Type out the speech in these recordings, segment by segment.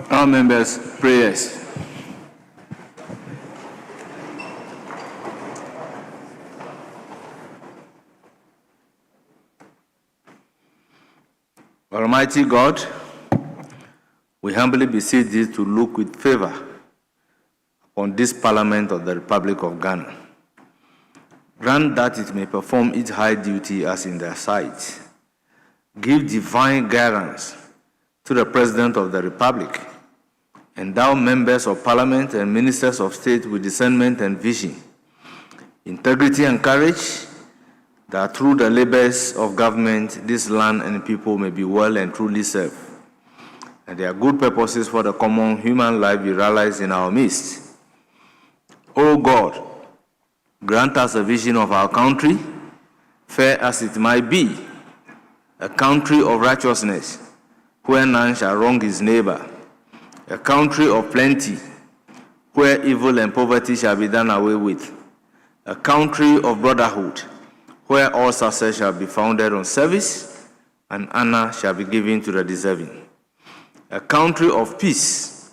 Our members, prayers. Almighty God, we humbly beseech thee to look with favor on this Parliament of the Republic of Ghana. Grant that it may perform its high duty as in thy sight. Give divine guidance to the President of the Republic. Endow members of Parliament and ministers of state with discernment and vision, integrity and courage, that through the labors of government, this land and people may be well and truly served, and their good purposes for the common human life be realized in our midst. O God, grant us a vision of our country, fair as it might be, a country of righteousness, where none shall wrong his neighbor, a country of plenty, where evil and poverty shall be done away with, a country of brotherhood, where all success shall be founded on service and honor shall be given to the deserving, a country of peace,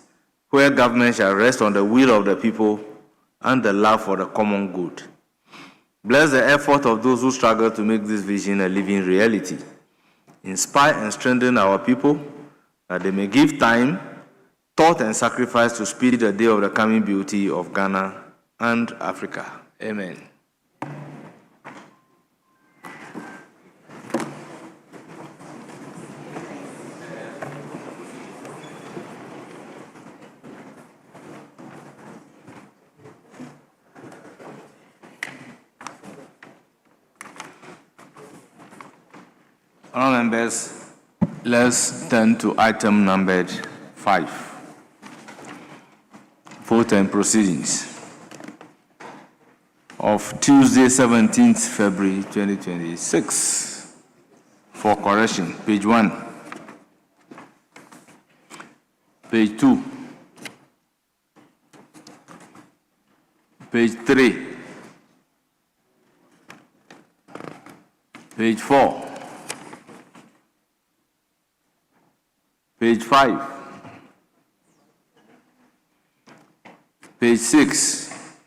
where government shall rest on the will of the people and the love for the common good. Bless the effort of those who struggle to make this vision a living reality. Inspire and strengthen our people, that they may give time, thought, and sacrifice to speed the day of the coming beauty of Ghana and Africa. Amen. Honourable members, let's turn to item numbered 5, vote and proceedings of Tuesday, 17th February 2026. For correction, page 1, page 2, page 3, page 4, page 5, page 6,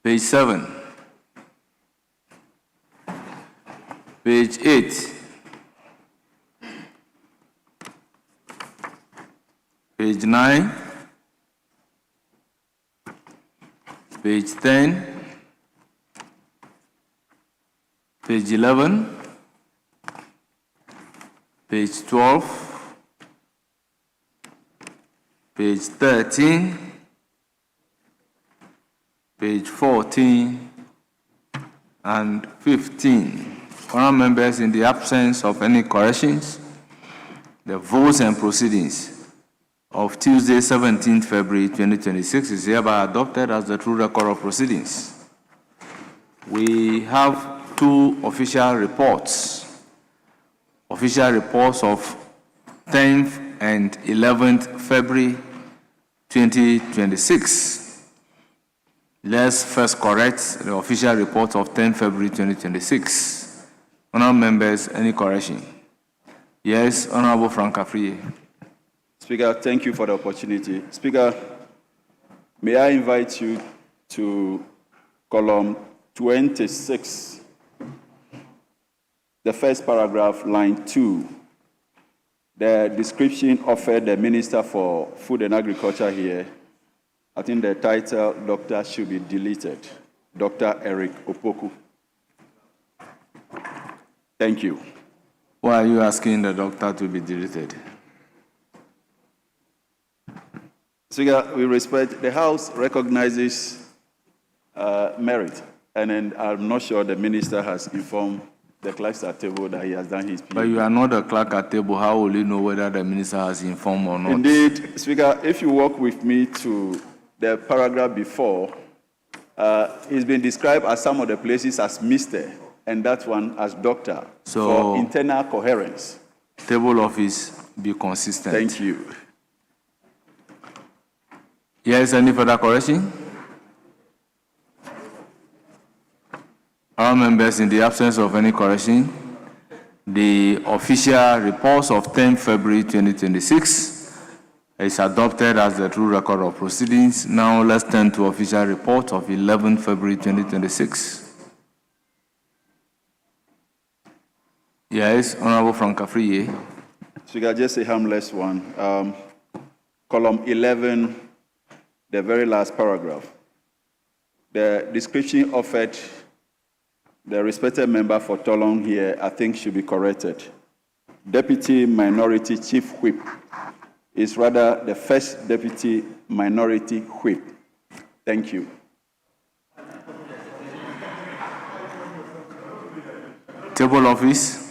page 7, page 8, page 9, page 10, page 11, page 12, page 13, page 14, and 15. Honourable members, in the absence of any corrections, the votes and proceedings of Tuesday, 17th February 2026 is hereby adopted as the true record of proceedings. We have 2 official reports. Official reports of 10th and 11th February 2026. Let's first correct the official report of 10th February 2026. Honourable members, any correction? Yes, Honourable Frank Afriye. Speaker, thank you for the opportunity. Speaker, may I invite you to column 26, the first paragraph, line 2. The description offered the Minister for Food and Agriculture here, I think the title, Doctor, should be deleted. Dr. Eric Opoku. Thank you. Why are you asking the doctor to be deleted? Speaker, we respect, the House recognizes merit, and then I'm not sure the Minister has informed the clerks at table that he has done his PhD. But you are not the clerk at table. How will you know whether the Minister has informed or not? Indeed, Speaker, if you walk with me to the paragraph before, it's been described as some of the places as Mr. and that one as Doctor, so for internal coherence. Table office, be consistent. Thank you. Yes, any further correction? All members, in the absence of any correction, The official reports of 10 February 2026 is adopted as the true record of proceedings. Now let's turn to official report of 11 February 2026. Yes, Honorable Frank Afriye. Speaker, just a harmless one. Column 11, the very last paragraph. The description offered the respected member for Tolong here, I think, should be corrected. Deputy Minority Chief Whip is rather the first Deputy Minority Whip. Thank you. Table office.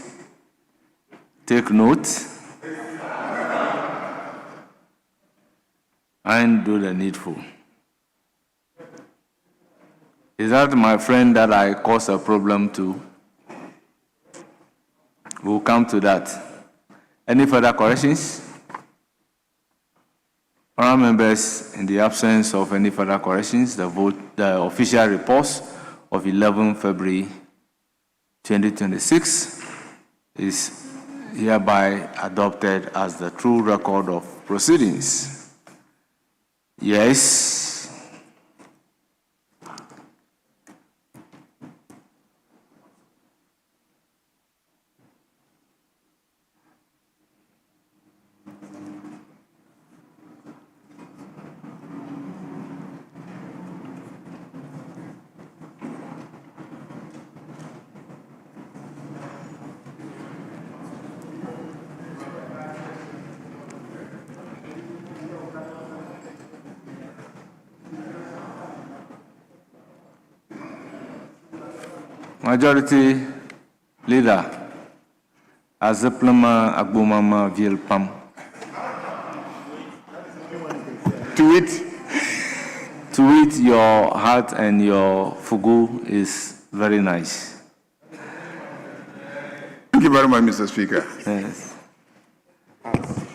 Take note and do the needful. Is that my friend that I caused a problem to? We'll come to that. Any further corrections? Honourable members, in the absence of any further corrections, the official reports of 11 February 2026 is hereby adopted as the true record of proceedings. Yes. Majority Leader, Azeplema Agbomama Vielpam. To it, your heart and your fugu is very nice. Thank you very much, Mr. Speaker. Yes.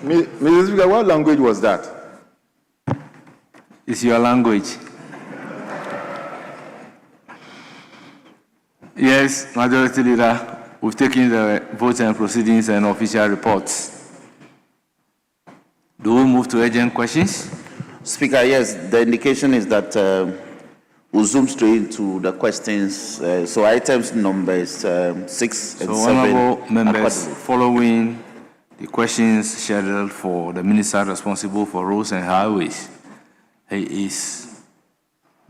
Mr. Speaker, what language was that? It's your language. Yes, Majority Leader, we've taken the votes and proceedings and official reports. Do we move to urgent questions? Speaker, yes, the indication is that we'll zoom straight into the questions. So items numbers 6 and 7. Honourable members, following the questions scheduled for the Minister responsible for roads and highways, he is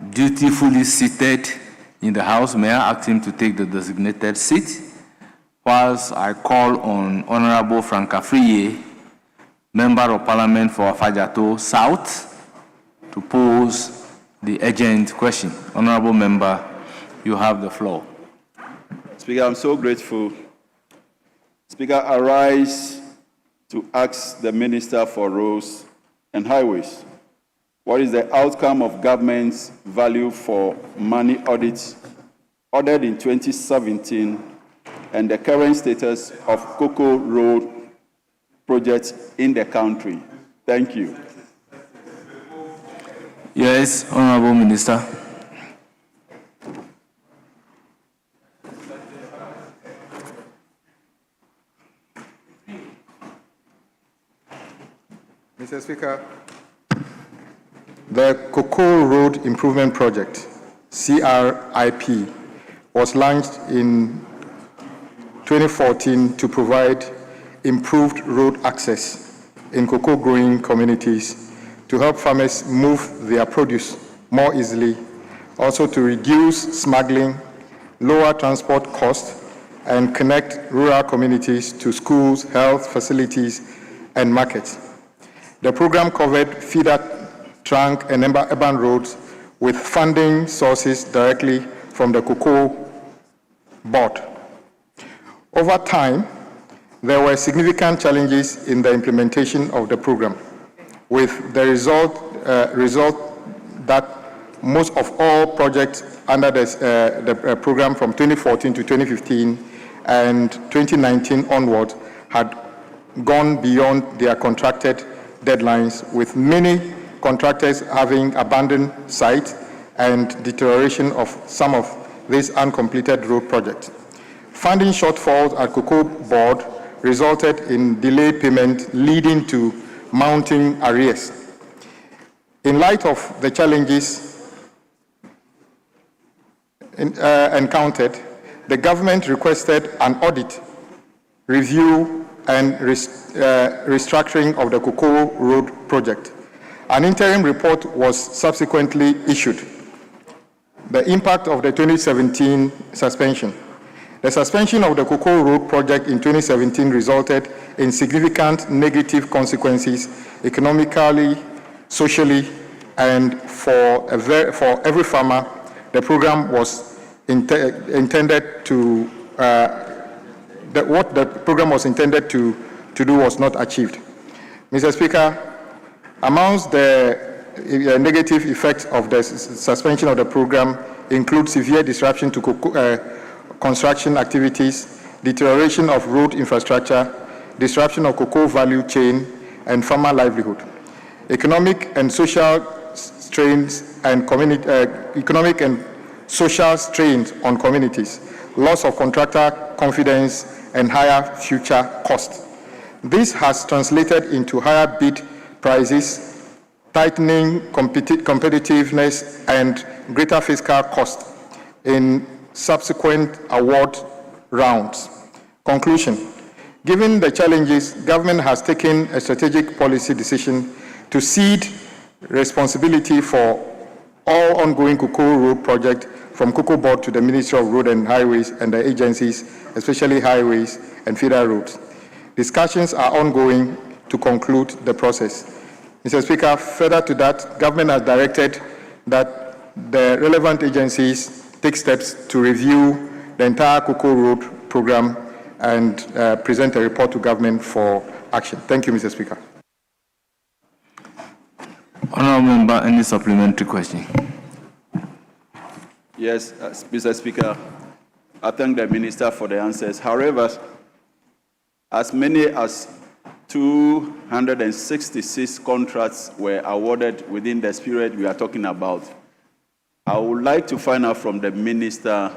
dutifully seated in the House. May I ask him to take the designated seat whilst I call on Honourable Frank Afriye, Member of Parliament for Afajato South, to pose the urgent question. Honourable Member, you have the floor. Speaker, I'm so grateful. Speaker, I rise to ask the Minister for Roads and Highways, what is the outcome of government's value for money audits ordered in 2017 and the current status of Cocoa Road projects in the country? Thank you. Yes, Honourable Minister. Mr. Speaker, the Cocoa Road Improvement Project, CRIP, was launched in 2014 to provide improved road access in cocoa growing communities to help farmers move their produce more easily, also to reduce smuggling, lower transport costs, and connect rural communities to schools, health facilities, and markets. The program covered feeder, trunk, and urban roads with funding sources directly from the Cocoa Board. Over time, there were significant challenges in the implementation of the program, with the result that most of all projects under the program from 2014 to 2015 and 2019 onward had gone beyond their contracted deadlines, with many contractors having abandoned sites and deterioration of some of these uncompleted road projects. Funding shortfalls at Cocoa Board resulted in delayed payment, leading to mounting arrears. In light of the challenges encountered, the government requested an audit, review, and restructuring of the Cocoa Road project. An interim report was subsequently issued. The impact of the 2017 suspension. The suspension of the Cocoa Road project in 2017 resulted in significant negative consequences economically, socially, and for every farmer. The program was intended to, what the program was intended to do was not achieved. Mr. Speaker, amongst the negative effects of the suspension of the program include severe disruption to construction activities, deterioration of road infrastructure, disruption of cocoa value chain and farmer livelihood, economic and social strains and economic and social strains on communities, loss of contractor confidence and higher future costs. This has translated into higher bid prices, tightening competitiveness and greater fiscal cost in subsequent award rounds. Conclusion. Given the challenges, government has taken a strategic policy decision to cede responsibility for all ongoing Cocoa Road project from Cocoa Board to the Ministry of Road and Highways and the agencies, especially highways and feeder roads. Discussions are ongoing to conclude the process. Mr. Speaker, further to that, government has directed that the relevant agencies take steps to review the entire Cocoa Road program and present a report to government for action. Thank you, Mr. Speaker. Honourable Member, any supplementary question? Yes, Mr. Speaker, I thank the Minister for the answers. However, as many as 266 contracts were awarded within the period we are talking about. I would like to find out from the Minister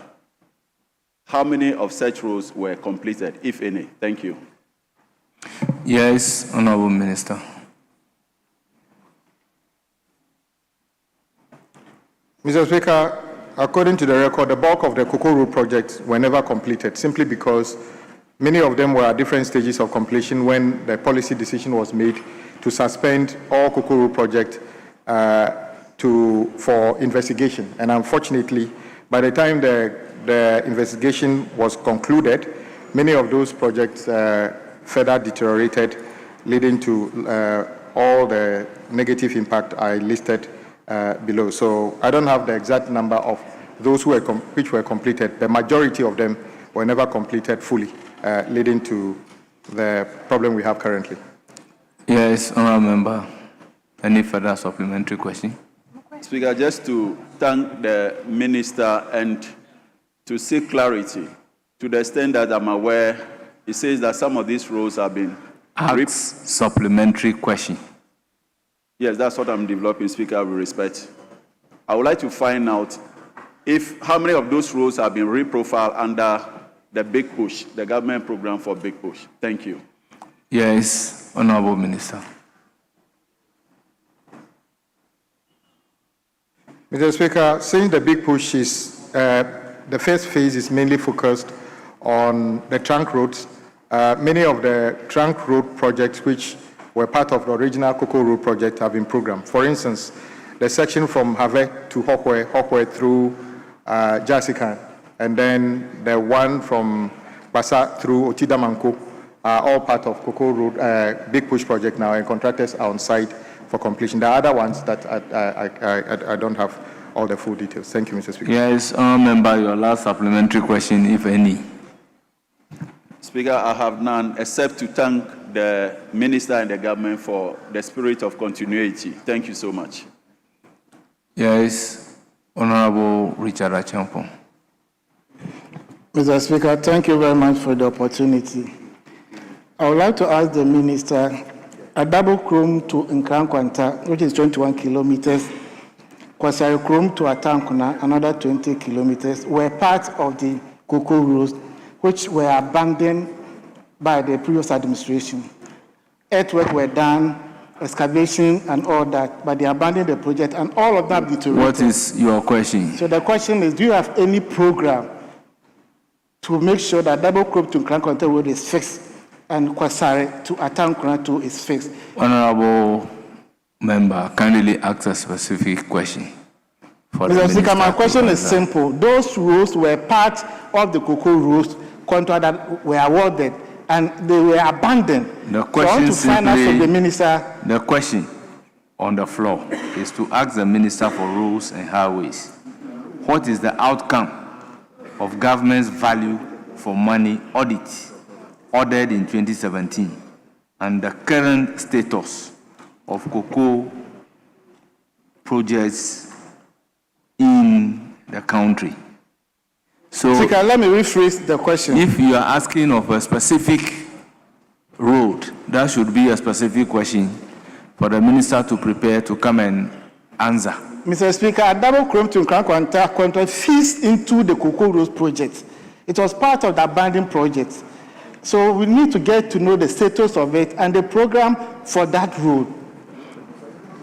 how many of such roles were completed, if any. Thank you. Yes, Honourable Minister. Mr. Speaker, according to the record, the bulk of the Cocoa Road projects were never completed, simply because many of them were at different stages of completion when the policy decision was made to suspend all Cocoa Road projects for investigation. And unfortunately, by the time the investigation was concluded, many of those projects further deteriorated, leading to all the negative impact I listed below. So I don't have the exact number of those which were completed. The majority of them were never completed fully, leading to the problem we have currently. Yes, Honourable Member. Any further supplementary question? Speaker, just to thank the Minister and to seek clarity, to the extent that I'm aware, he says that some of these roles have been... Supplementary question. Yes, that's what I'm developing, Speaker, with respect. I would like to find out how many of those roles have been reprofiled under the Big Push, the government program for Big Push. Thank you. Yes, Honourable Minister. Mr. Speaker, since the Big Push is, the first phase is mainly focused on the trunk roads, many of the trunk road projects which were part of the original Cocoa Road project have been programmed. For instance, the section from Have to Hokwe through Jasikan, and then the one from Basa through Otidamanko are all part of Cocoa Road Big Push project now, and contractors are on site for completion. The other ones that I don't have all the full details. Thank you, Mr. Speaker. Yes, Member, your last supplementary question, if any. Speaker, I have none except to thank the Minister and the government for the spirit of continuity. Thank you so much. Yes, Honourable Richard Achampong. Mr. Speaker, thank you very much for the opportunity. I would like to ask the Minister, a double chrome to Nkrankwanta, which is 21 kilometers, Kwasari chrome to Atankuna, another 20 kilometers, were part of the Cocoa Road which were abandoned by the previous administration. Earthwork were done, excavation and all that, but they abandoned the project and all of that deteriorated. What is your question? So the question is, do you have any program to make sure that Double Crop to Nkrankwanta Road is fixed and Kwasare to Atankranto is fixed? Honorable member, kindly ask a specific question. Mr. Speaker, my question is simple. Those roads were part of the cocoa roads contract that were awarded and they were abandoned. The So I question want to find out from the minister. The question on the floor is to ask the Minister for Roads and Highways, what is the outcome of government's value for money audit ordered in 2017 and the current status of cocoa projects in the country? So, Speaker, let me rephrase the question. if you are asking of a specific road, that should be a specific question for the minister to prepare to come and answer. Mr. Speaker, Double Crop to Nkrankwanta contract feeds into the cocoa roads project. It was part of the abandoned project. So we need to get to know the status of it and the program for that road.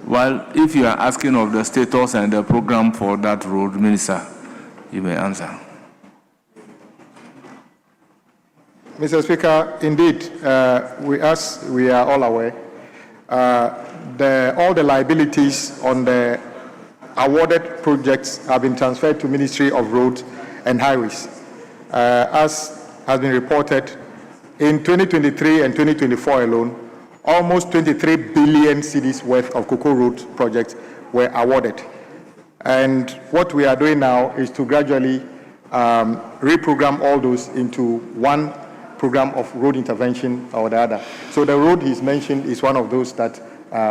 Well, if you are asking of the status and the program for that road, Minister, you may answer. Mr. Speaker, indeed, as we are all aware, all the liabilities on the awarded projects have been transferred to Ministry of Roads and Highways. As has been reported, in 2023 and 2024 alone, almost 23 billion cedis worth of cocoa road projects were awarded. And what we are doing now is to gradually reprogram all those into one program of road intervention or the other. So the road he's mentioned is one of those that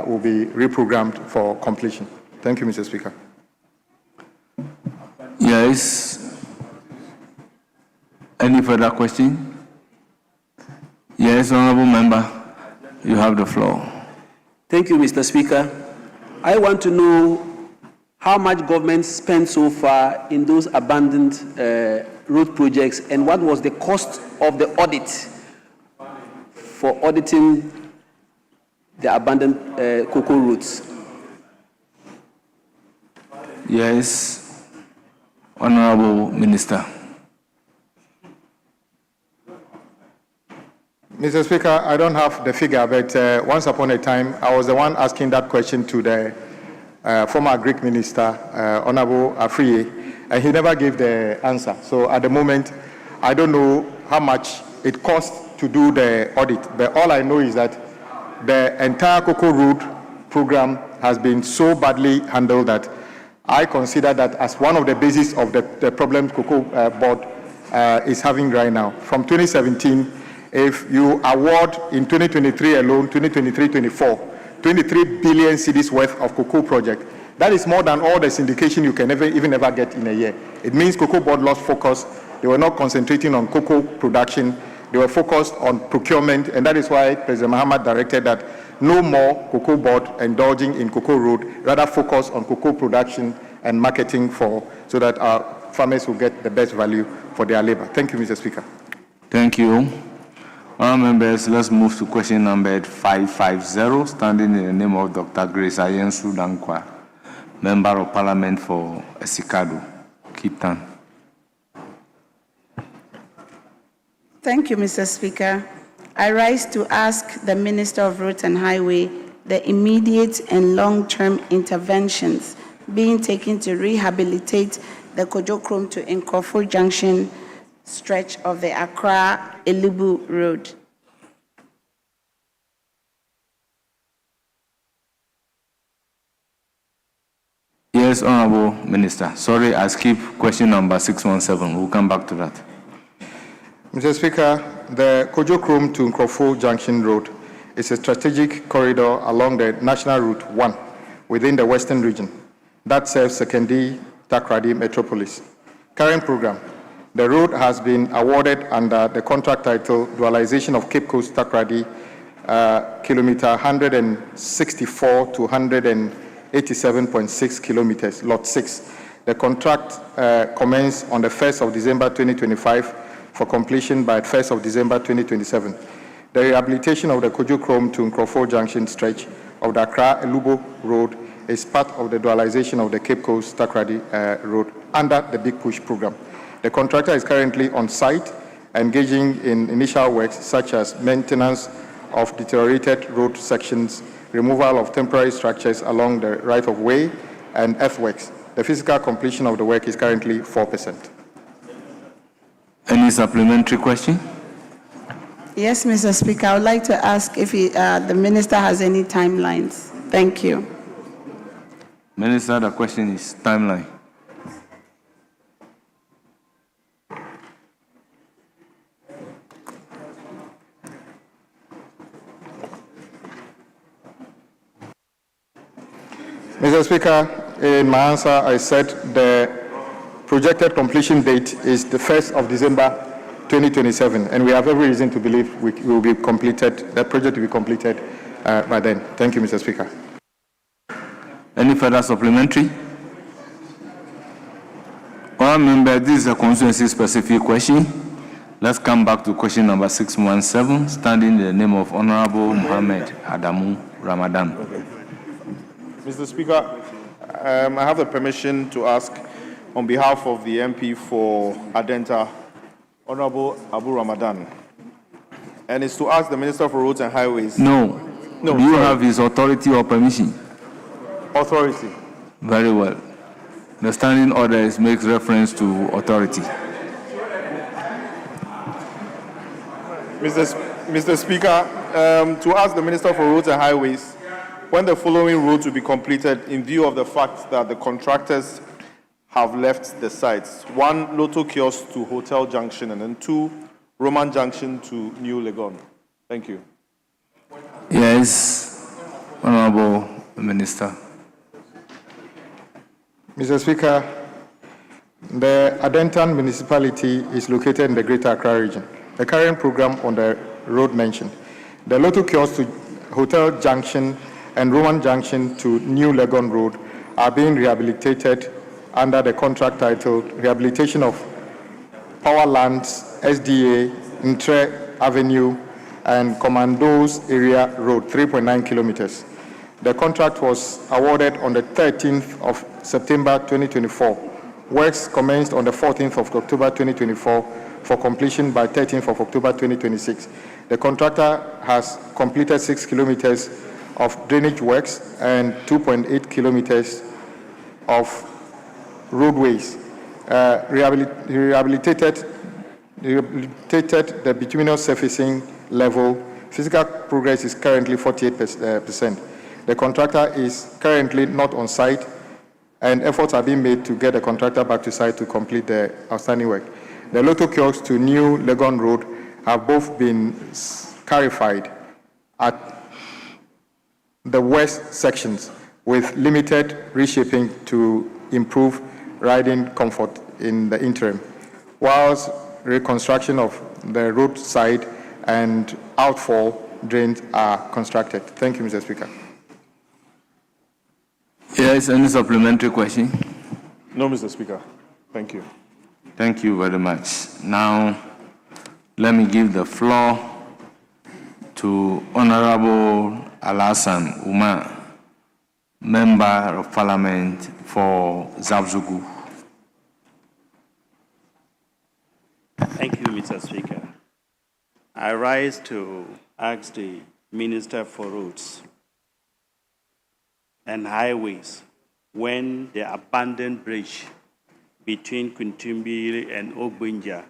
will be reprogrammed for completion. Thank you, Mr. Speaker. Yes. Any further question? Yes, Honorable Member, you have the floor. Thank you, Mr. Speaker. I want to know how much government spent so far in those abandoned road projects and what was the cost of the audit for auditing the abandoned cocoa roads. Yes, Honorable Minister. Mr. Speaker, I don't have the figure, but once upon a time, I was the one asking that question to the former Greek minister, Honorable Afriye, and he never gave the answer. So at the moment, I don't know how much it costs to do the audit, but all I know is that the entire cocoa road program has been so badly handled that I consider that as one of the bases of the problems Cocoa Board is having right now. From 2017, if you award in 2023 alone, 2023-24, 23 billion cedis worth of cocoa project, that is more than all the syndication you can ever get in a year. It means Cocoa Board lost focus. They were not concentrating on cocoa production. They were focused on procurement, and that is why President Mahama directed that no more Cocoa Board indulging in cocoa road, rather focus on cocoa production and marketing so that our farmers will get the best value for their labor. Thank you, Mr. Speaker. Thank you. Our members, let's move to question number 550, standing in the name of Dr. Grace Ayensu Dankwa, Member of Parliament for Esikado. Keep time. Thank you, Mr. Speaker. I rise to ask the Minister of Roads and Highway the immediate and long-term interventions being taken to rehabilitate the Kojo-Krom to Nkrofo Junction stretch of the Accra-Elibu Road. Yes, Honorable Minister. Sorry, I skipped question number 617. We'll come back to that. Mr. Speaker, the Kojo-Krom to Nkrofo Junction Road is a strategic corridor along the National Route 1 within the Western region that serves Sekendi, Takrady Metropolis. Current program, the road has been awarded under the contract title Dualization of Cape Coast Takrady, kilometer 164 to 187.6 kilometers, lot 6. The contract commenced on the 1st of December 2025 for completion by 1st of December 2027. The rehabilitation of the Kojo Krom to Nkrofo Junction stretch of the Accra-Elubo Road is part of the dualization of the Cape Coast Takoradi Road under the Big Push program. The contractor is currently on site, engaging in initial works such as maintenance of deteriorated road sections, removal of temporary structures along the right-of-way, and earthworks. The physical completion of the work is currently 4%. Any supplementary question? Yes, Mr. Speaker, I would like to ask if the minister has any timelines. Thank you. Minister, the question is timeline. Mr. Speaker, in my answer, I said the projected completion date is the 1st of December 2027, and we have every reason to believe we will be completed, that project will be completed by then. Thank you, Mr. Speaker. Any further supplementary? Member, this is a constituency-specific question. Let's come back to question number 617, standing in the name of Honorable Mohammed Adamu Ramadan. Okay. Mr. Speaker, I have the permission to ask on behalf of the MP for Adenta, Honorable Abu Ramadan, and it's to ask the Minister for Roads and Highways. No. Do you have his authority or permission? Authority. Very well. The standing order makes reference to authority. Mr. Speaker, to ask the Minister for Roads and Highways when the following roads will be completed in view of the fact that the contractors have left the sites. 1, Lotto Kiosk to Hotel Junction, and then 2, Roman Junction to New Legon. Thank you. Yes, Honorable Minister. Mr. Speaker, the Adentan municipality is located in the Greater Accra region. The current program on the road mentioned, the Lotto Kiosk to Hotel Junction and Roman Junction to New Legon Road are being rehabilitated under the contract titled Rehabilitation of Power Lands, SDA, Ntre Avenue, and Commandos Area Road, 3.9 kilometers. The contract was awarded on the 13th of September 2024. Works commenced on the 14th of October 2024 for completion by 13th of October 2026. The contractor has completed 6 kilometers of drainage works and 2.8 kilometers of roadways, rehabilitated the bituminous surfacing level. Physical progress is currently 48%. The contractor is currently not on site, and efforts are being made to get the contractor back to site to complete the outstanding work. The Lotto Kiosks to New Legon Road have both been clarified at the west sections with limited reshaping to improve riding comfort in the interim, whilst reconstruction of the roadside and outfall drains are constructed. Thank you, Mr. Speaker. Yes, any supplementary question? No, Mr. Speaker. Thank you. Thank you very much. Now, let me give the floor to Honorable Alassane Umar, Member of Parliament for Zabzugu. Thank you, Mr. Speaker. I rise to ask the Minister for Roads and Highways when the abandoned bridge between Kuntumbili and Ogbunja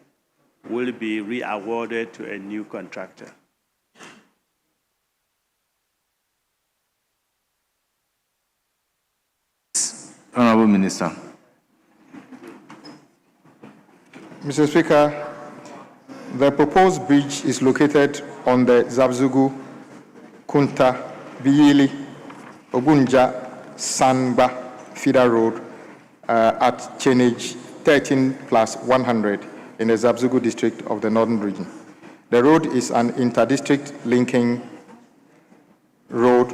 will be re-awarded to a new contractor. Honorable Minister. Mr. Speaker, the proposed bridge is located on the Zabzugu, Kunta, Biyili, Ogunja, Sanba feeder road at Chenage 13+100 in the Zabzugu district of the Northern Region. The road is an inter-district linking road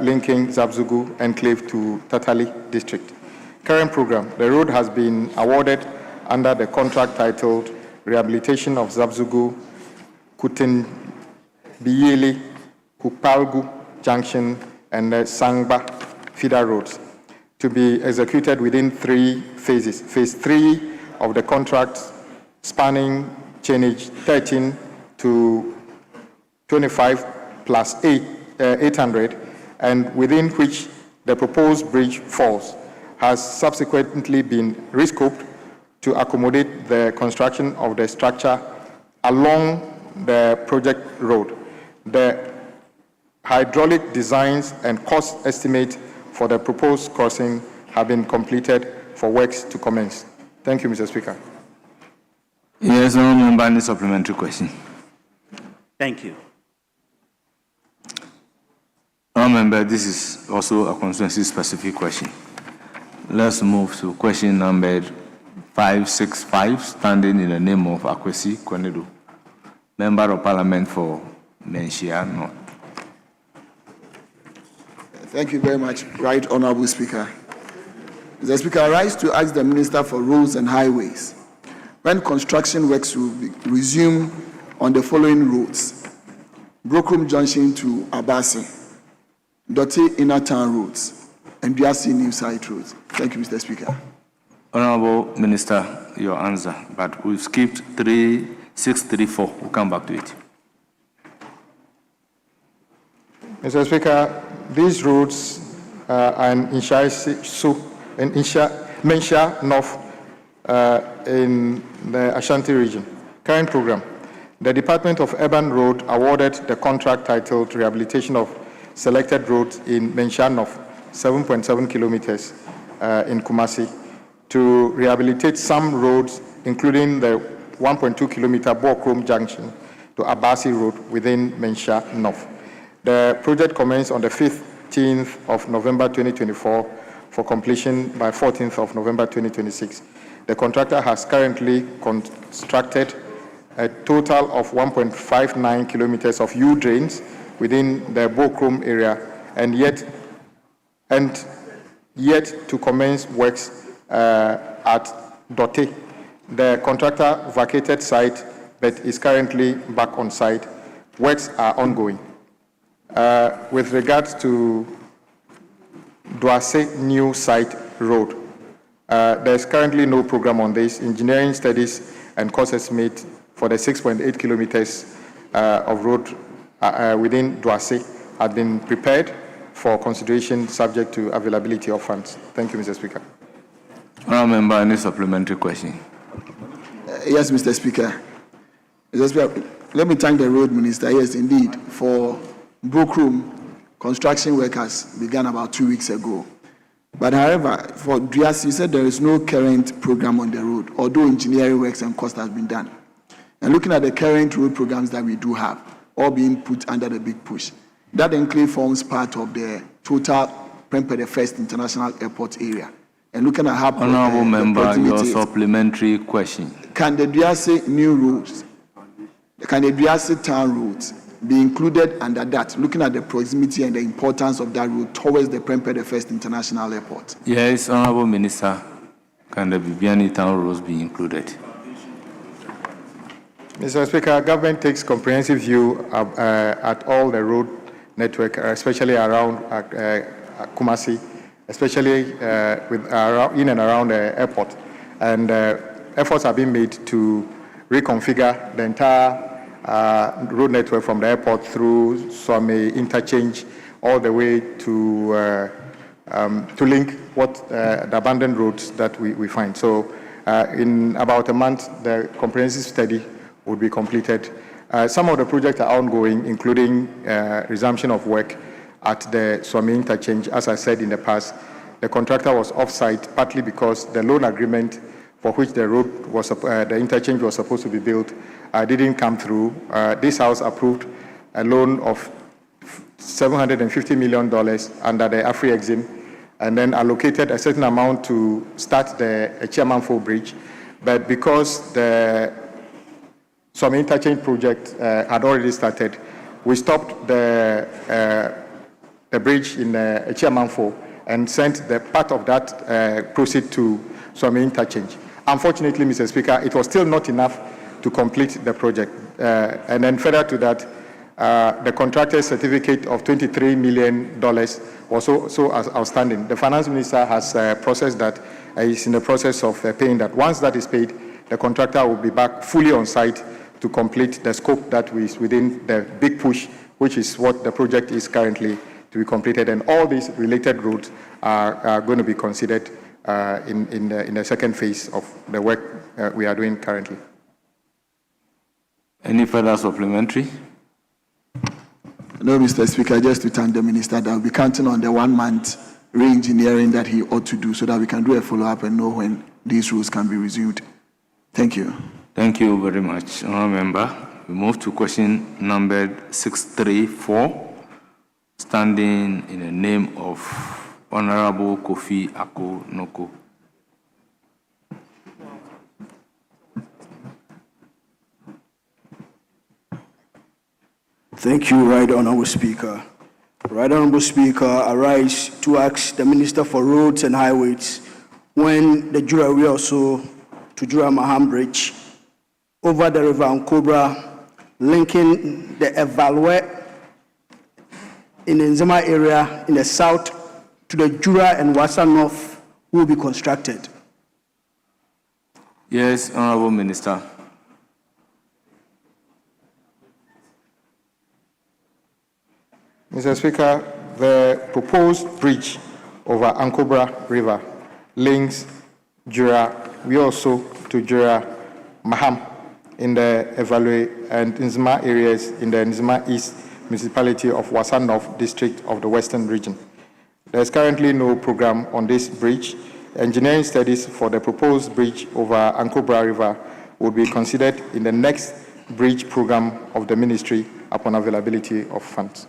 linking Zabzugu enclave to Tatali district. Current program, the road has been awarded under the contract titled rehabilitation of Zabzugu, Kutenbiyele, Kupalgu Junction, and Sangba feeder roads to be executed within 3 phases. Phase 3 of the contract spanning chainage 13 to 25 plus 800, and within which the proposed bridge falls, has subsequently been rescoped to accommodate the construction of the structure along the project road. The hydraulic designs and cost estimate for the proposed crossing have been completed for works to commence. Thank you, Mr. Speaker. Yes, honourable member, any supplementary question? Thank you. Honourable member, this is also a constituency-specific question. Let's move to question number 565, standing in the name of Akwesi Konedo, Member of Parliament for Menchia North. Thank you very much, Right Honourable Speaker. Mr. Speaker, I rise to ask the Minister for Roads and Highways when construction works will be resumed on the following roads: Brookroom Junction to Abasi, Dotte Inner Town roads, and Biasi New Site roads. Thank you, Mr. Speaker. Honourable Minister, your answer, but we've skipped 3634. We'll come back to it. Mr. Speaker, these roads are in Menchia North in the Ashanti region. Current program: the Department of Urban Road awarded the contract titled Rehabilitation of Selected Roads in Menchia North, 7.7 kilometers in Kumasi, to rehabilitate some roads, including the 1.2 kilometer Brookroom Junction to Abasi Road within Menchia North. The project commenced on the 15th of November 2024 for completion by 14th of November 2026. The contractor has currently constructed a total of 1.59 kilometers of U-drains within the Brookroom area, and yet to commence works at Dotte. The contractor vacated site but is currently back on site. Works are ongoing. With regards to Duase New Site Road, there is currently no program on this. Engineering studies and cost estimate for the 6.8 kilometers of road within Duase have been prepared for consideration subject to availability of funds. Thank you, Mr. Speaker. Honourable member, any supplementary question? Yes, Mr. Speaker. Mr. Speaker, let me thank the Road Minister, yes, indeed, for Brookroom. Construction work has begun about 2 weeks ago. But however, for Drias, you said there is no current program on the road, although engineering works and cost has been done. And looking at the current road programs that we do have, all being put under the big push, that enclave forms part of the total Prempeh the First International Airport area. And looking at how Honourable member, your supplementary question. Can the Drias new roads, can the Drias town roads be included under that, looking at the proximity and the importance of that road towards the Prempeh the First International Airport? Yes, Honourable Minister, can the Bibiani town roads be included? Mr. Speaker, government takes comprehensive view at all the road network, especially around Kumasi, especially in and around the airport. And efforts are being made to reconfigure the entire road network from the airport through Swami interchange all the way to link the abandoned roads that we find. So in about a month, the comprehensive study will be completed. Some of the projects are ongoing, including resumption of work at the Swami interchange. As I said in the past, the contractor was off-site partly because the loan agreement for which the road was, the interchange was supposed to be built didn't come through. This House approved a loan of $750 million under the Afri-Exim, and then allocated a certain amount to start the Chairmanfo Bridge. But because the Swami interchange project had already started, we stopped the bridge in Chairmanfo and sent the part of that proceed to Swami interchange. Unfortunately, Mr. Speaker, it was still not enough to complete the project. And then further to that, the contractor's certificate of $23 million was also outstanding. The finance minister has processed that. Is in the process of paying that. Once that is paid, the contractor will be back fully on site to complete the scope that is within the big push, which is what the project is currently to be completed. And all these related roads are going to be considered in the second phase of the work we are doing currently. Any further supplementary? No, Mr. Speaker, just to thank the minister that will be counting on the 1 month re-engineering that he ought to do so that we can do a follow-up and know when these roads can be resumed. Thank you. Thank you very much, Honourable Member. We move to question numbered 634, standing in the name of Honourable Kofi Ako-Noko. Thank you, Right Honourable Speaker. Right Honourable Speaker, I rise to ask the Minister for Roads and Highways when the Jura also to Jura Maham Bridge over the river Ankobra, linking the Evaluate in the Nzema area in the south to the Jura and Wassa North will be constructed. Yes, Honourable Minister. Mr. Speaker, the proposed bridge over Ankobra River links Jura Wioso to Jura Maham in the Evaluate and Nzema areas in the Nzema East municipality of Wassa North district of the Western region. There is currently no program on this bridge. Engineering studies for the proposed bridge over Ankobra River will be considered in the next bridge program of the ministry upon availability of funds.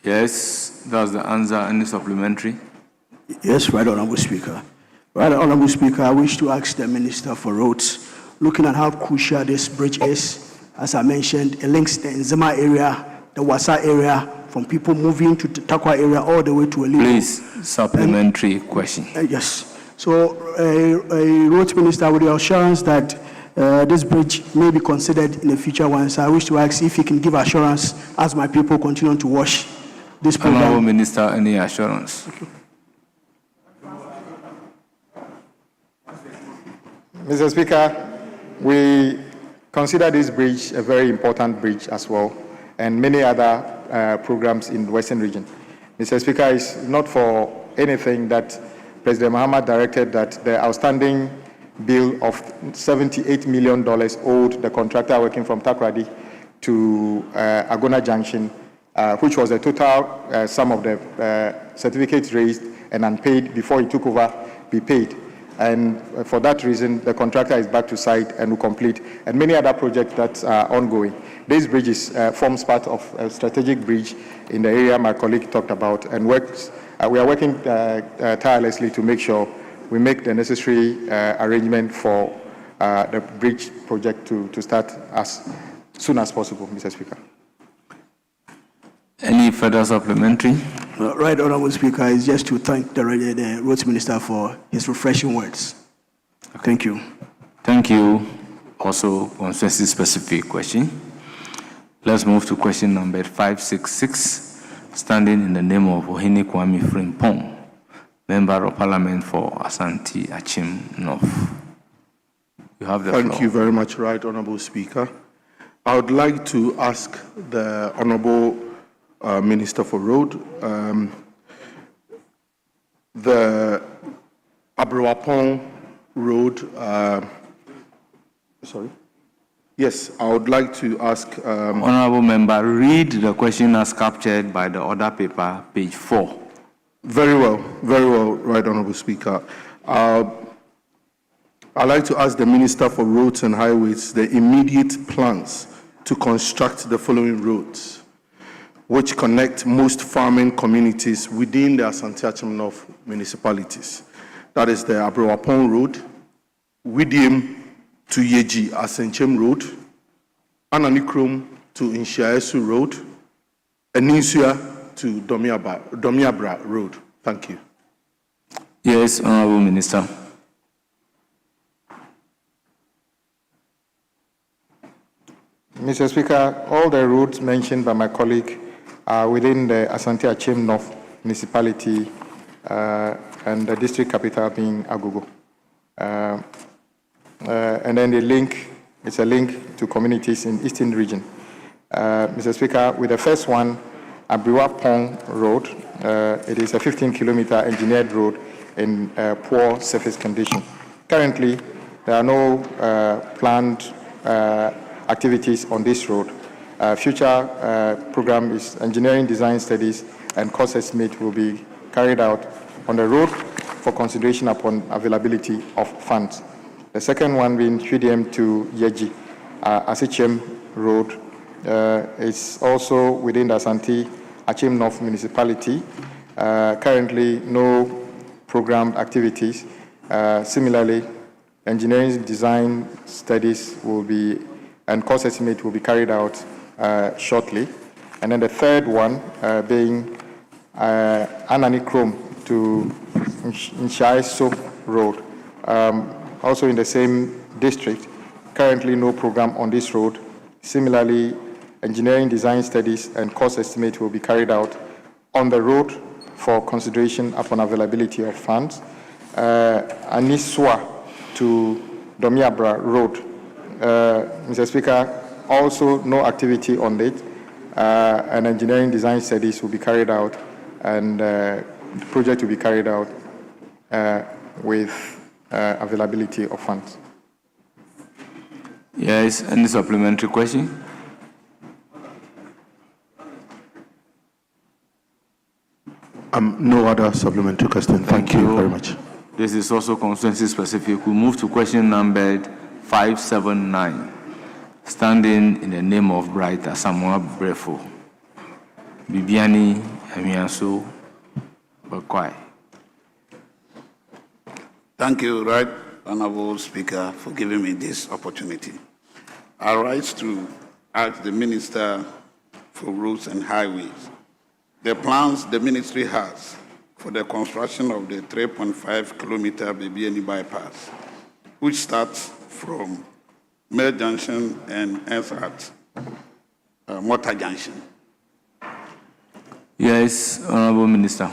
Yes, that's the answer. Any supplementary? Yes, Right Honourable Speaker. Right Honourable Speaker, I wish to ask the Minister for Roads, looking at how crucial this bridge is, as I mentioned, it links the Nzema area, the Wassa area, from people moving to the Takwa area all the way to Elimu. Please, supplementary question. Yes. So, a roads minister with the assurance that this bridge may be considered in the future ones. I wish to ask if he can give assurance as my people continue to watch this program. Honourable Minister, any assurance? Mr. Speaker, we consider this bridge a very important bridge as well, and many other programs in the Western region. Mr. Speaker, it's not for anything that President Mahama directed that the outstanding bill of $78 million owed the contractor working from Takoradi to Agona Junction, which was the total sum of the certificates raised and unpaid before he took over, be paid. And for that reason, the contractor is back to site and will complete, and many other projects that are ongoing. This bridge forms part of a strategic bridge in the area my colleague talked about, and we are working tirelessly to make sure we make the necessary arrangement for the bridge project to start as soon as possible, Mr. Speaker. Any further supplementary? Right, Honourable Speaker, is just to thank the Roads Minister for his refreshing words. Thank you. Thank you. Also, consensus specific question. Let's move to question number 566, standing in the name of Ohene Kwame Frimpong, Member of Parliament for Asante Achim North. You have the floor. Thank you very much, Right Honourable Speaker. I would like to ask the Honourable Minister for Road, the Abrewapong Road, sorry? Yes, I would like to ask... Honourable Member, read the question as captured by the order paper, page 4. Very well, Right Honourable Speaker. I'd like to ask the Minister for Roads and Highways the immediate plans to construct the following roads, which connect most farming communities within the Asante Achim North municipalities. That is the Abrewapong Road, Widiam to Yeji Asenchem Road, Ananikrom to Inshiaesu Road, and Ninsua to Domiabra Road. Thank you. Yes, Honourable Minister. Mr. Speaker, all the roads mentioned by my colleague are within the Asante Achim North municipality and the district capital being Agogo. And then the link, it's a link to communities in Eastern region. Mr. Speaker, with the first one, Abriwa Pong Road, it is a 15-kilometer engineered road in poor surface condition. Currently, there are no planned activities on this road. Future program is engineering design studies and cost estimate will be carried out on the road for consideration upon availability of funds. The second one being 3DM to Yeji, Asichem Road, is also within the Asante Achim North municipality. Currently, no programmed activities. Similarly, engineering design studies will be, and cost estimate will be carried out shortly. And then the third one being Anani Chrome to Nshai Soap Road, also in the same district. Currently, no program on this road. Similarly, engineering design studies and cost estimate will be carried out on the road for consideration upon availability of funds. Aniswa to Domiabra Road. Mr. Speaker, also no activity on it, and engineering design studies will be carried out, and the project will be carried out with availability of funds. Yes, any supplementary question? No other supplementary question. Thank you very much. This is also constituency specific. We move to question numbered 579. Standing in the name of Bright Asamoah Brefo. Bibiani Amianso Bakwai. Thank you, Right Honorable Speaker, for giving me this opportunity. I rise to ask the Minister for Roads and Highways the plans the ministry has for the construction of the 3.5-kilometer Bibiani bypass, which starts from Mill Junction and ends at Motor Junction. Yes, Honorable Minister.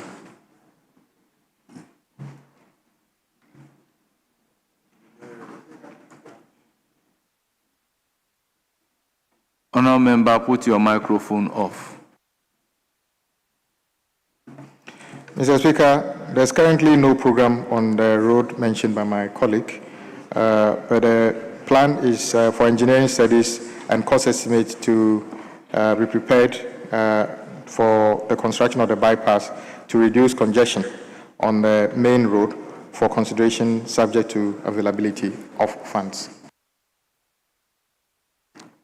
Honorable Member, put your microphone off. Mr. Speaker, there's currently no program on the road mentioned by my colleague, but the plan is for engineering studies and cost estimates to be prepared for the construction of the bypass to reduce congestion on the main road for consideration subject to availability of funds.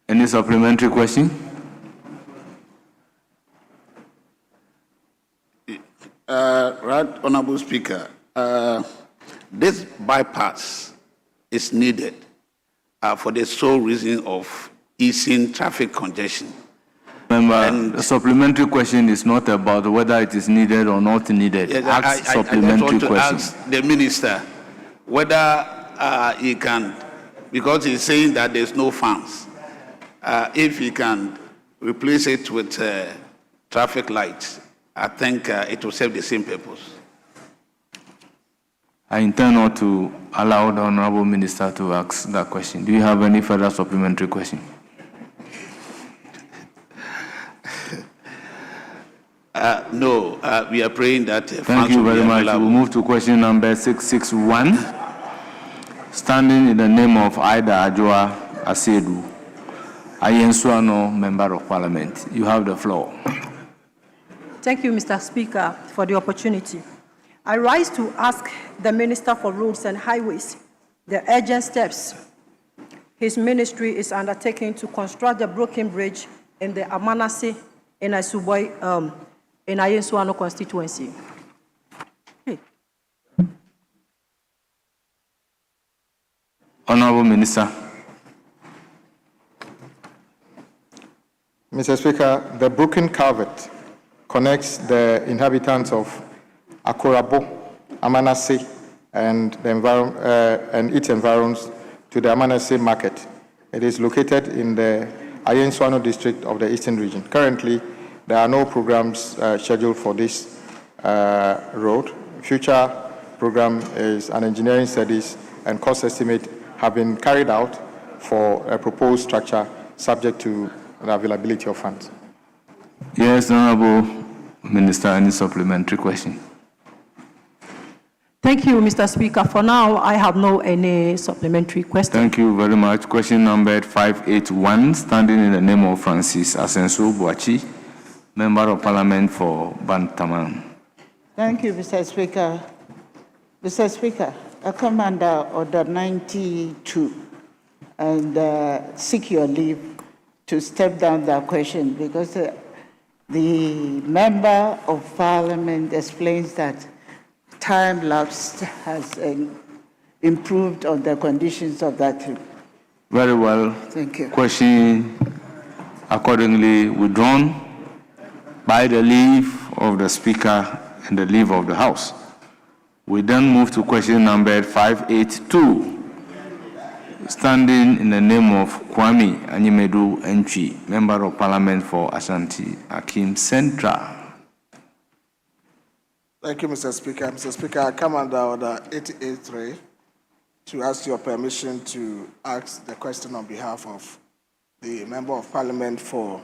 Any supplementary question? Right, Honorable Speaker, this bypass is needed for the sole reason of easing traffic congestion. Remember, the supplementary question is not about whether it is needed or not needed. Yes, ask I supplementary just want to question. ask the minister whether he can, because he's saying that there's no funds, if he can replace it with traffic lights. I think it will serve the same purpose. I intend not to allow the Honorable Minister to ask that question. Do you have any further supplementary question? No, we are praying that Thank you very much. We'll move to question number 661. Standing in the name of Ida Ajoa Asedu, Ayensuano, Member of Parliament. You have the floor. Thank you, Mr. Speaker, for the opportunity. I rise to ask the Minister for Roads and Highways the urgent steps his ministry is undertaking to construct the broken bridge in the Amanase in Asuboi, in Ayensuano constituency. Hey. Honorable Minister. Mr. Speaker, the broken culvert connects the inhabitants of Akorabo, Amanase, and its environs to the Amanase market. It is located in the Ayenswano district of the Eastern region. Currently, there are no programs scheduled for this road. Future program is an engineering studies and cost estimate have been carried out for a proposed structure subject to the availability of funds. Yes, Honorable Minister, any supplementary question? Thank you, Mr. Speaker. For now, I have no any supplementary question. Thank you very much. Question number 581, standing in the name of Francis Asensu Boachi, Member of Parliament for Bantaman. Thank you, Mr. Speaker. Mr. Speaker, I come under Order 92 and seek your leave to step down that question because the Member of Parliament explains that time lapse has improved on the conditions of that trip. Very well. Thank you. Question accordingly withdrawn by the leave of the Speaker and the leave of the House. We then move to question number 582, standing in the name of Kwame Anyimedu Entry, Member of Parliament for Ashanti Akim Central. Thank you, Mr. Speaker. Mr. Speaker, I come under Order 88.3 to ask your permission to ask the question on behalf of the Member of Parliament for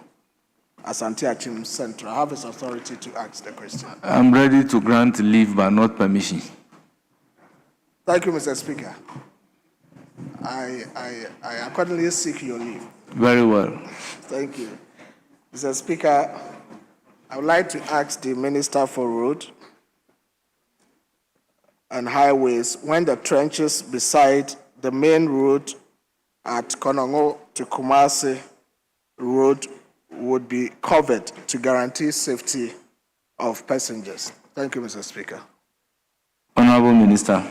Asante Achim Central. I have his authority to ask the question. I'm ready to grant leave, but not permission. Thank you, Mr. Speaker. I accordingly seek your leave. Very well. Thank you. Mr. Speaker, I would like to ask the Minister for Road and Highways when the trenches beside the main road at Konongo to Kumasi Road would be covered to guarantee safety of passengers. Thank you, Mr. Speaker. Honorable Minister.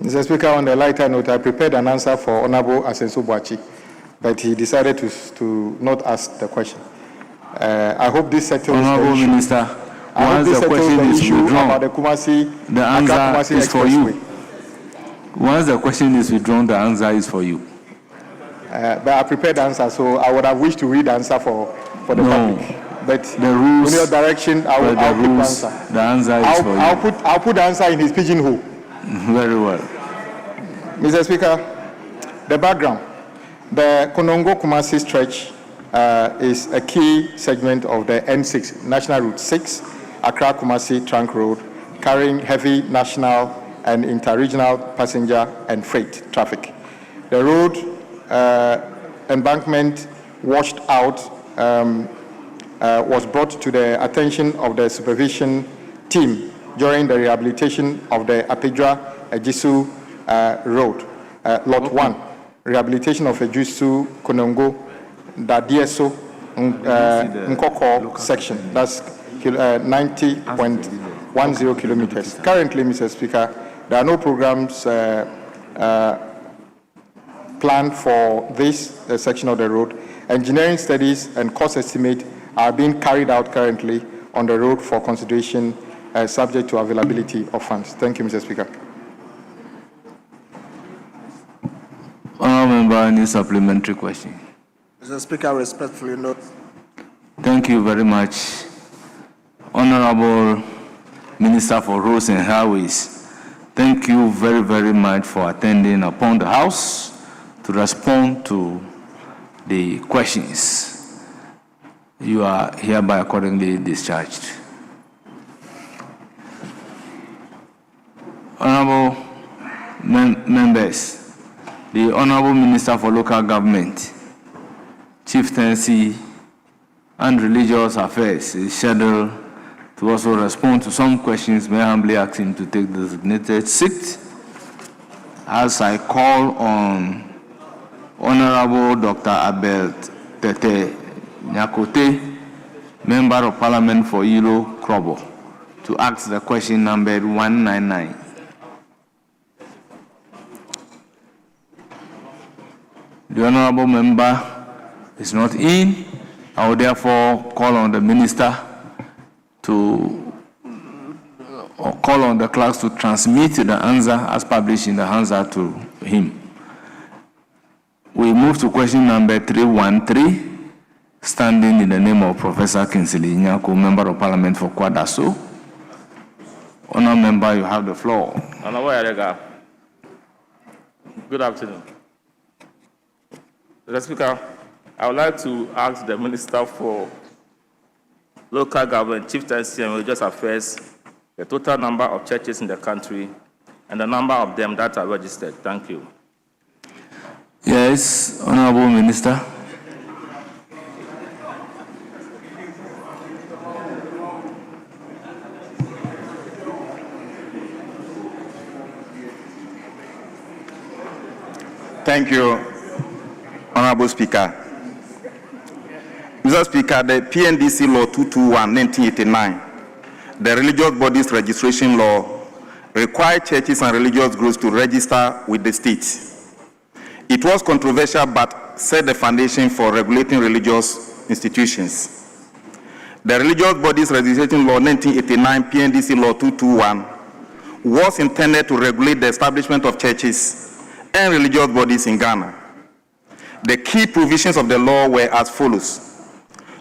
Mr. Speaker, on the lighter note, I prepared an answer for Honorable Asensu Boachi, but he decided to not ask the question. I hope this settles Honorable the issue. Minister, I hope this settles the issue about the Kumasi, the answer Kumasi is for you. Once the question is withdrawn, the answer is for you. But I prepared the answer, so I would have wished to read the answer for the public. But the rules, in your direction, I'll put the answer. The answer is for you. I'll put the answer in his pigeonhole. Very well. Mr. Speaker, the background. The Konongo-Kumasi stretch is a key segment of the N6, National Route 6, Accra-Kumasi Trunk Road, carrying heavy national and inter-regional passenger and freight traffic. The road embankment washed out was brought to the attention of the supervision team during the rehabilitation of the Apedra Ejisu Road, Lot 1, rehabilitation of Ejisu Konongo Dadieso Nkoko section. That's 90.10 kilometers. Currently, Mr. Speaker, there are no programs planned for this section of the road. Engineering studies and cost estimate are being carried out currently on the road for consideration subject to availability of funds. Thank you, Mr. Speaker. Honourable Member, any supplementary question? Mr. Speaker, I respectfully note. Thank you very much. Honourable Minister for Roads and Highways, thank you very, very much for attending upon the House to respond to the questions. You are hereby accordingly discharged. Honourable members, the Honourable Minister for Local Government, Chieftaincy and Religious Affairs is scheduled to also respond to some questions. May I humbly ask him to take the designated seat as I call on Honourable Dr. Abel Tete Nyakote, Member of Parliament for Ilo Krobo, to ask the question number 199. The Honourable Member is not in. I will therefore call on the Minister to call on the clerks to transmit the answer as published in the answer to him. We move to question number 313, standing in the name of Professor Kinsley Nyako, Member of Parliament for Kwadaso. Honourable Member, you have the floor. Honourable Yarega, good afternoon. Mr. Speaker, I would like to ask the Minister for Local Government, Chieftaincy and Religious Affairs, the total number of churches in the country and the number of them that are registered. Thank you. Yes, Honourable Minister. Thank you, Honourable Speaker. Mr. Speaker, the PNDC Law 221, 1989, the Religious Bodies Registration Law, required churches and religious groups to register with the state. It was controversial but set the foundation for regulating religious institutions. The Religious Bodies Registration Law 1989, PNDC Law 221, was intended to regulate the establishment of churches and religious bodies in Ghana. The key provisions of the law were as follows.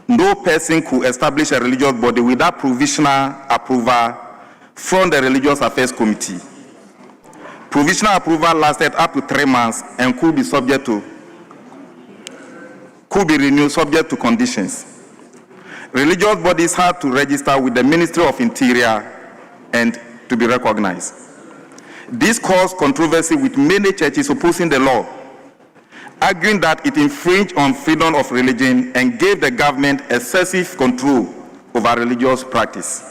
No person could establish a religious body without provisional approval from the Religious Affairs Committee. Provisional approval lasted up to 3 months and could be renewed subject to conditions. Religious bodies had to register with the Ministry of Interior and to be recognized. This caused controversy with many churches opposing the law, arguing that it infringed on freedom of religion and gave the government excessive control over religious practice.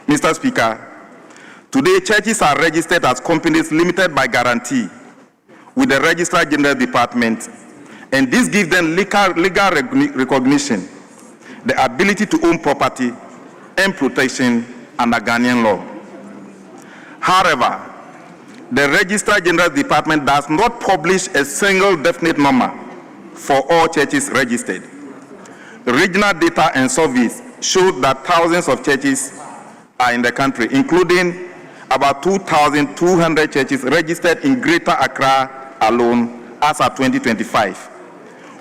Mr. Speaker, today churches are registered as companies limited by guarantee with the Registrar General Department, and this gives them legal recognition, the ability to own property and protection under Ghanaian law. However, the Registrar General Department does not publish a single definite number for all churches registered. Regional data and surveys show that thousands of churches are in the country, including about 2,200 churches registered in Greater Accra alone as of 2025,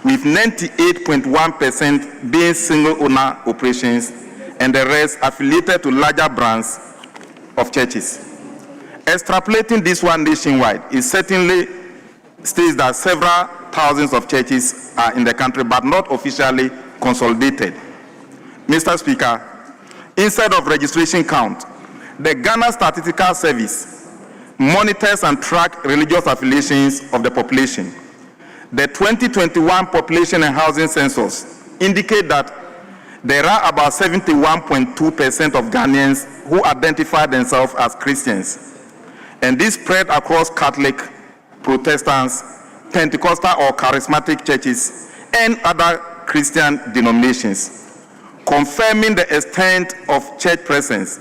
with 98.1% being single-owner operations and the rest affiliated to larger brands of churches. Extrapolating this one nationwide, it certainly states that several thousands of churches are in the country, but not officially consolidated. Mr. Speaker, instead of registration count, the Ghana Statistical Service monitors and tracks religious affiliations of the population. The 2021 population and housing census indicate that there are about 71.2% of Ghanaians who identify themselves as Christians, and this spread across Catholic, Protestants, Pentecostal or Charismatic churches, and other Christian denominations, confirming the extent of church presence.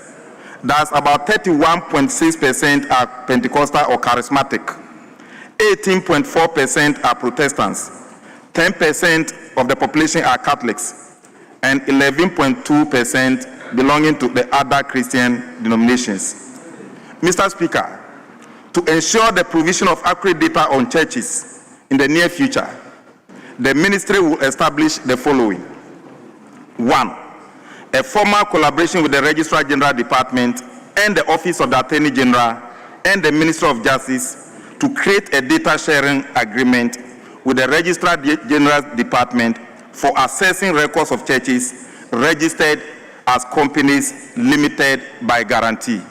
That's about 31.6% are Pentecostal or Charismatic, 18.4% are Protestants, 10% of the population are Catholics, and 11.2% belonging to the other Christian denominations. Mr. Speaker, to ensure the provision of accurate data on churches in the near future, the ministry will establish the following. 1, a formal collaboration with the Registrar General Department and the Office of the Attorney General and the Ministry of Justice to create a data sharing agreement with the Registrar General Department for assessing records of churches registered as companies limited by guarantee.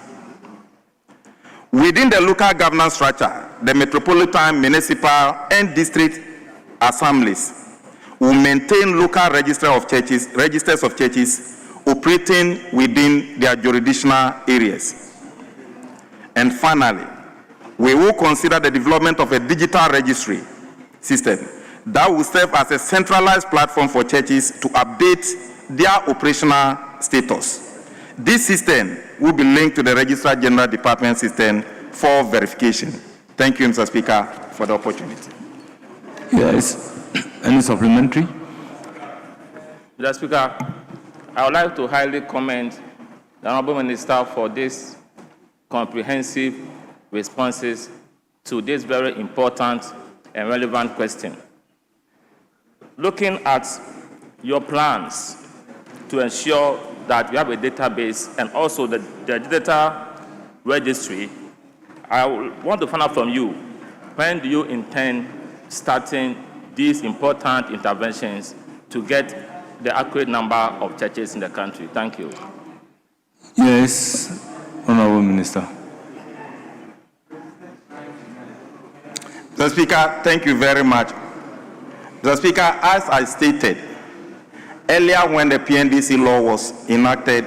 Within the local governance structure, the metropolitan, municipal, and district assemblies will maintain local registers of churches operating within their jurisdictional areas. And finally, we will consider the development of a digital registry system that will serve as a centralized platform for churches to update their operational status. This system will be linked to the Registrar General Department system for verification. Thank you, Mr. Speaker, for the opportunity. Yes. Any supplementary? Mr. Speaker, I would like to highly commend the Honourable Minister for these comprehensive responses to this very important and relevant question. Looking at your plans to ensure that we have a database and also the data registry, I want to find out from you, when do you intend starting these important interventions to get the accurate number of churches in the country? Thank you. Yes, Honorable Minister. Mr. Speaker, thank you very much. Mr. Speaker, as I stated, earlier when the PNDC law was enacted,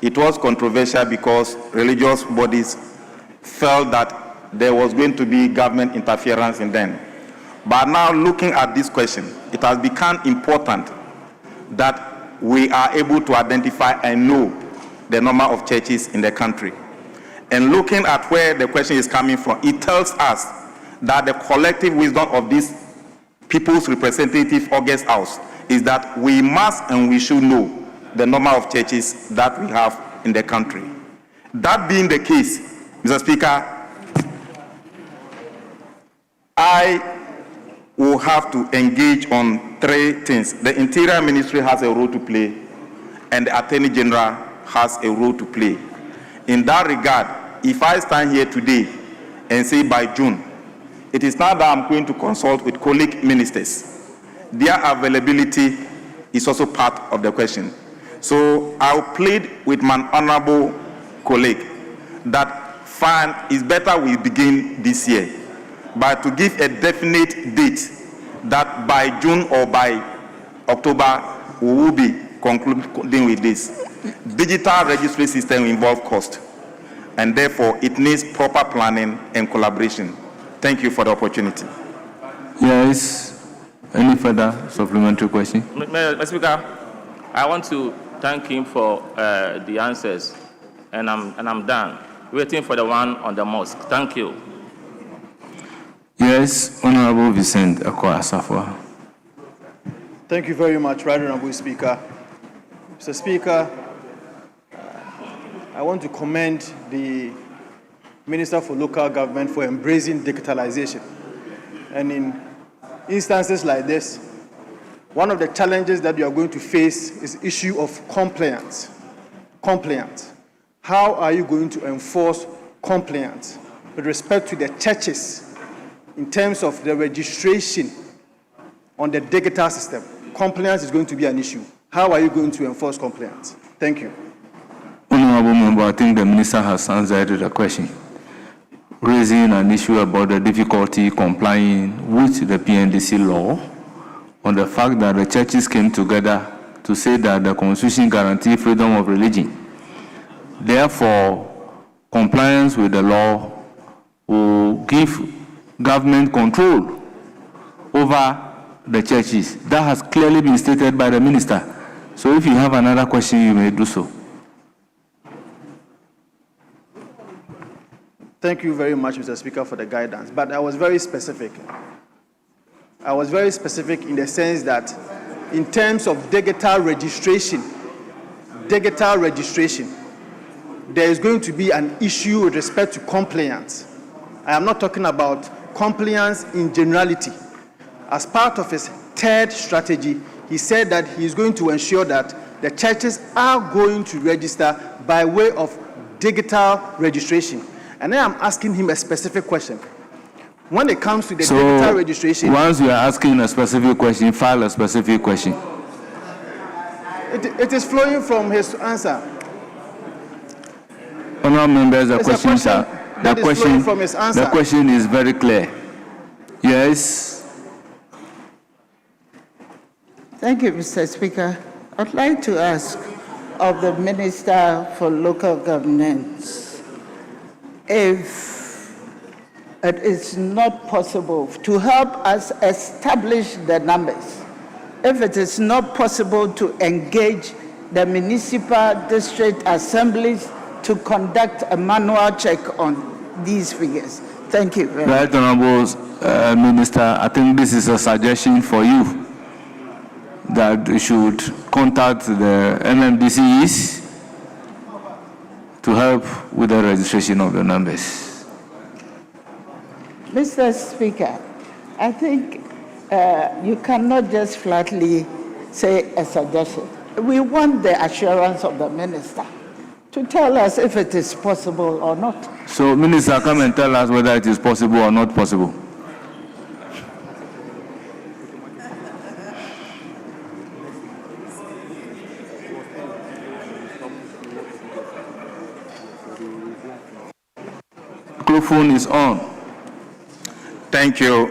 it was controversial because religious bodies felt that there was going to be government interference in them. But now looking at this question, it has become important that we are able to identify and know the number of churches in the country. And looking at where the question is coming from, it tells us that the collective wisdom of this People's Representative August House is that we must and we should know the number of churches that we have in the country. That being the case, Mr. Speaker, I will have to engage on three things. The Interior Ministry has a role to play, and the Attorney General has a role to play. In that regard, if I stand here today and say by June, it is not that I'm going to consult with colleague ministers. Their availability is also part of the question. So I'll plead with my honorable colleague that fine, it's better we begin this year, but to give a definite date that by June or by October we will be concluding with this. Digital registry system involves cost, and therefore it needs proper planning and collaboration. Thank you for the opportunity. Yes. Any further supplementary question? Mr. Speaker, I want to thank him for the answers, and I'm done. Waiting for the one on the mosque. Thank you. Yes, Honorable Vincent Akwa Asafwa. Thank you very much, Right Honorable Speaker. Mr. Speaker, I want to commend the Minister for Local Government for embracing digitalization. And in instances like this, one of the challenges that you are going to face is the issue of compliance. Compliance. How are you going to enforce compliance with respect to the churches in terms of the registration on the digital system? Compliance is going to be an issue. How are you going to enforce compliance? Thank you. Honorable Member, I think the Minister has answered the question, raising an issue about the difficulty complying with the PNDC law on the fact that the churches came together to say that the Constitution guarantees freedom of religion. Therefore, compliance with the law will give government control over the churches. That has clearly been stated by the Minister. So if you have another question, you may do so. Thank you very much, Mr. Speaker, for the guidance. But I was very specific. I was very specific in the sense that in terms of digital registration, there is going to be an issue with respect to compliance. I am not talking about compliance in generality. As part of his third strategy, he said that he is going to ensure that the churches are going to register by way of digital registration. And then I'm asking him a specific question. When it comes to the digital registration... Once you are asking a specific question, file a specific question. It is flowing from his answer. Honourable members, the question is very clear. Yes. Thank you, Mr. Speaker. I'd like to ask of the Minister for Local Governance if it is not possible to help us establish the numbers, if it is not possible to engage the municipal district assemblies to conduct a manual check on these figures. Thank you very much. Right, Honourable Minister, I think this is a suggestion for you that you should contact the MMDCs to help with the registration of the numbers. Mr. Speaker, I think you cannot just flatly say a suggestion. We want the assurance of the minister to tell us if it is possible or not. So, Minister, come and tell us whether it is possible or not possible. Microphone is on. Thank you,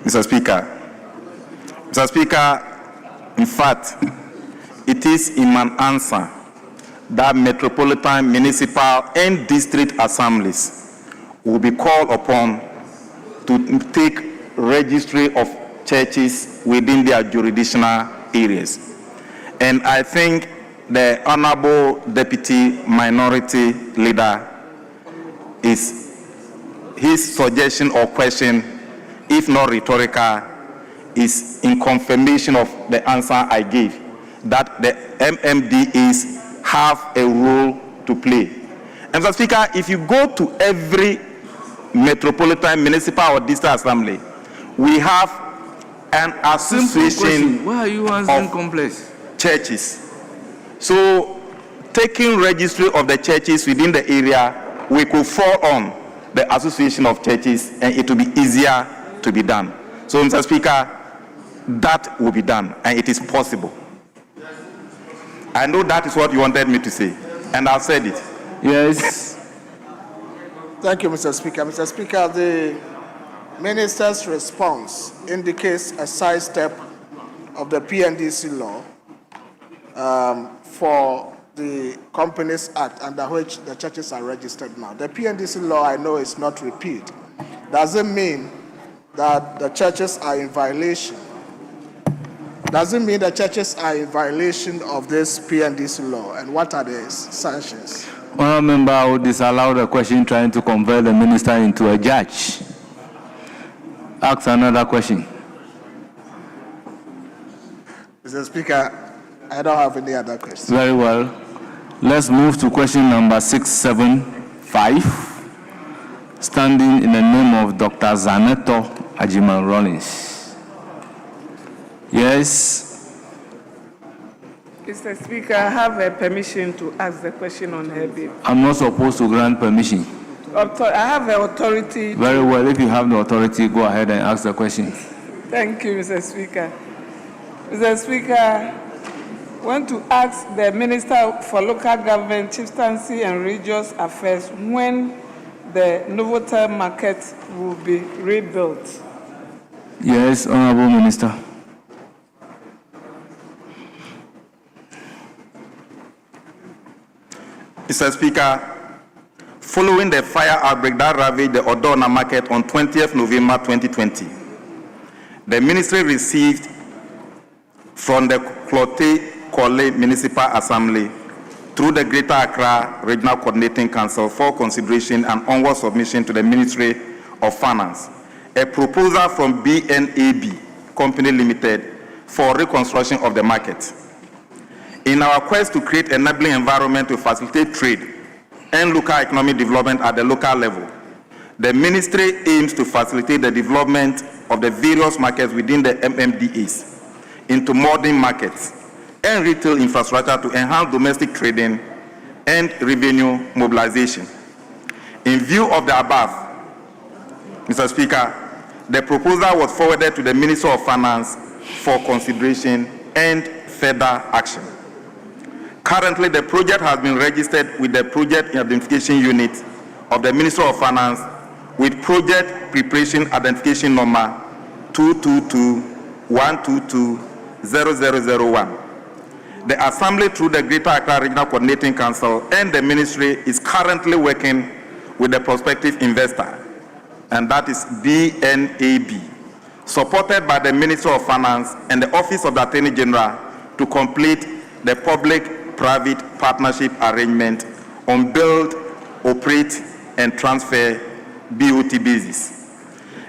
Mr. Speaker. Mr. Speaker, in fact, it is in an answer that metropolitan, municipal, and district assemblies will be called upon to take registry of churches within their jurisdictional areas. And I think the Honorable Deputy Minority Leader his suggestion or question, if not rhetorical, is in confirmation of the answer I gave, that the MMDAs have a role to play. And Mr. Speaker, if you go to every metropolitan, municipal, or district assembly, we have an association Why are you answering of complex churches. So, taking registry of the churches within the area, we could fall on the association of churches, and it will be easier to be done. So, Mr. Speaker, that will be done, and it is possible. I know that is what you wanted me to say, and I've said it. Yes. Thank you, Mr. Speaker. Mr. Speaker, the minister's response indicates a sidestep of the PNDC law for the Companies Act, under which the churches are registered now. The PNDC law, I know, is not repealed. Does it mean that the churches are in violation? Does it mean the churches are in violation of this PNDC law? And what are the sanctions? One member will disallow the question trying to convert the minister into a judge. Ask another question. Mr. Speaker, I don't have any other questions. Very well. Let's move to question number 675, standing in the name of Dr. Zaneto Ajiman Rollins. Yes. Mr. Speaker, I have a permission to ask the question on her behalf. I'm not supposed to grant permission. I have the authority. Very well. If you have the authority, go ahead and ask the question. Thank you, Mr. Speaker. Mr. Speaker, I want to ask the Minister for Local Government, Chieftaincy and Religious Affairs when the Novotel market will be rebuilt. Yes, Honorable Minister. Mr. Speaker, following the fire outbreak that ravaged the Odona market on 20th November 2020, the ministry received from the Clote Kole Municipal Assembly through the Greater Accra Regional Coordinating Council for consideration and onward submission to the Ministry of Finance a proposal from BNAB Company Limited for reconstruction of the market. In our quest to create an enabling environment to facilitate trade and local economic development at the local level, the ministry aims to facilitate the development of the various markets within the MMDAs into modern markets and retail infrastructure to enhance domestic trading and revenue mobilization. In view of the above, Mr. Speaker, the proposal was forwarded to the Minister of Finance for consideration and further action. Currently, the project has been registered with the Project Identification Unit of the Ministry of Finance with Project Preparation Identification Number 222-122-0001. The Assembly, through the Greater Accra Regional Coordinating Council and the Ministry, is currently working with the prospective investor, and that is BNAB, supported by the Ministry of Finance and the Office of the Attorney General to complete the public-private partnership arrangement on build, operate, and transfer BOT basis.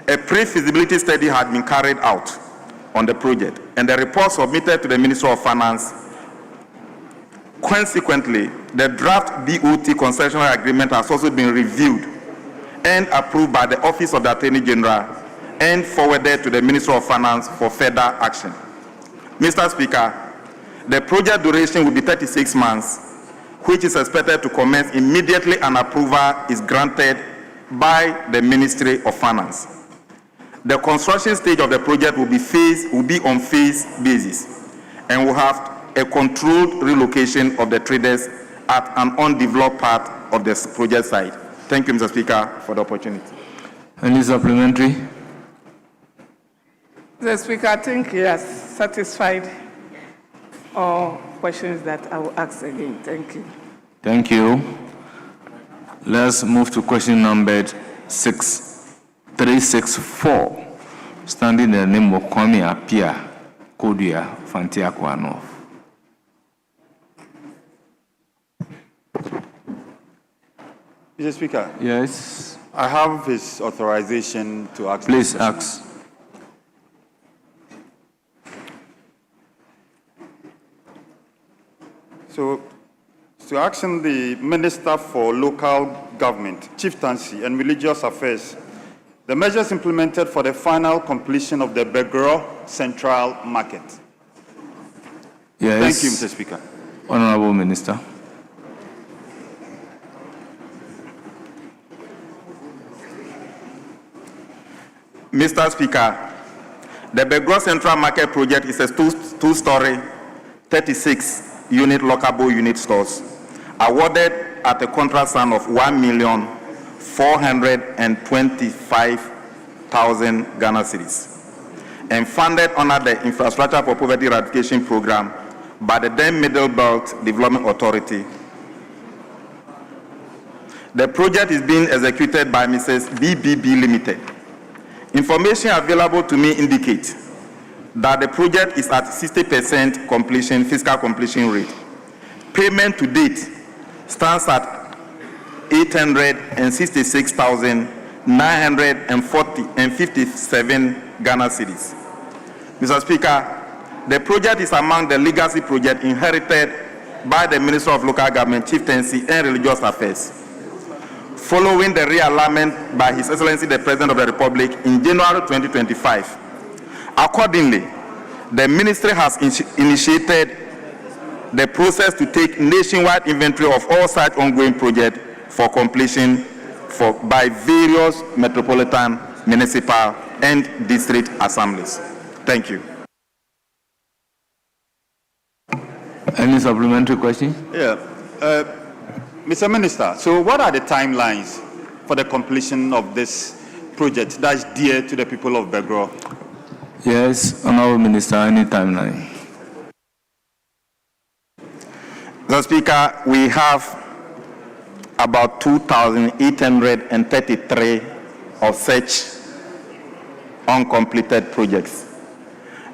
A pre-feasibility study had been carried out on the project, and the report submitted to the Ministry of Finance. Consequently, the draft BOT concessional agreement has also been reviewed and approved by the Office of the Attorney General and forwarded to the Minister of Finance for further action. Mr. Speaker, the project duration will be 36 months, which is expected to commence immediately an approval is granted by the Ministry of Finance. The construction stage of the project will be on phase basis and will have a controlled relocation of the traders at an undeveloped part of the project site. Thank you, Mr. Speaker, for the opportunity. Any supplementary? Mr. Speaker, I think he has satisfied all questions that I will ask again. Thank you. Thank you. Let's move to question number 6364. Standing in the name of Kwame Apia Kodia Fantiakwano. Mr. Speaker. Yes. I have his authorization to ask. Please ask. So, to action the Minister for Local Government, Chieftaincy and Religious Affairs, the measures implemented for the final completion of the Begro Central Market. Yes. Thank you, Mr. Speaker. Honorable Minister. Mr. Speaker, the Begro Central Market project is a two-story, 36-unit lockable unit stores awarded at a contract sum of 1,425,000 Ghana cedis and funded under the Infrastructure for Poverty Eradication Program by the then Middle Belt Development Authority. The project is being executed by Mrs. BBB Limited. Information available to me indicates that the project is at 60% completion, fiscal completion rate. Payment to date stands at 866,957 Ghana cedis. Mr. Speaker, the project is among the legacy projects inherited by the Minister of Local Government, Chieftaincy and Religious Affairs, following the realignment by His Excellency the President of the Republic in January 2025. Accordingly, the Ministry has initiated the process to take nationwide inventory of all such ongoing projects for completion by various metropolitan, municipal, and district assemblies. Thank you. Any supplementary question? Yeah. Mr. Minister, so what are the timelines for the completion of this project that's dear to the people of Begro? Yes, Honorable Minister, any timeline? Mr. Speaker, we have about 2,833 of such uncompleted projects.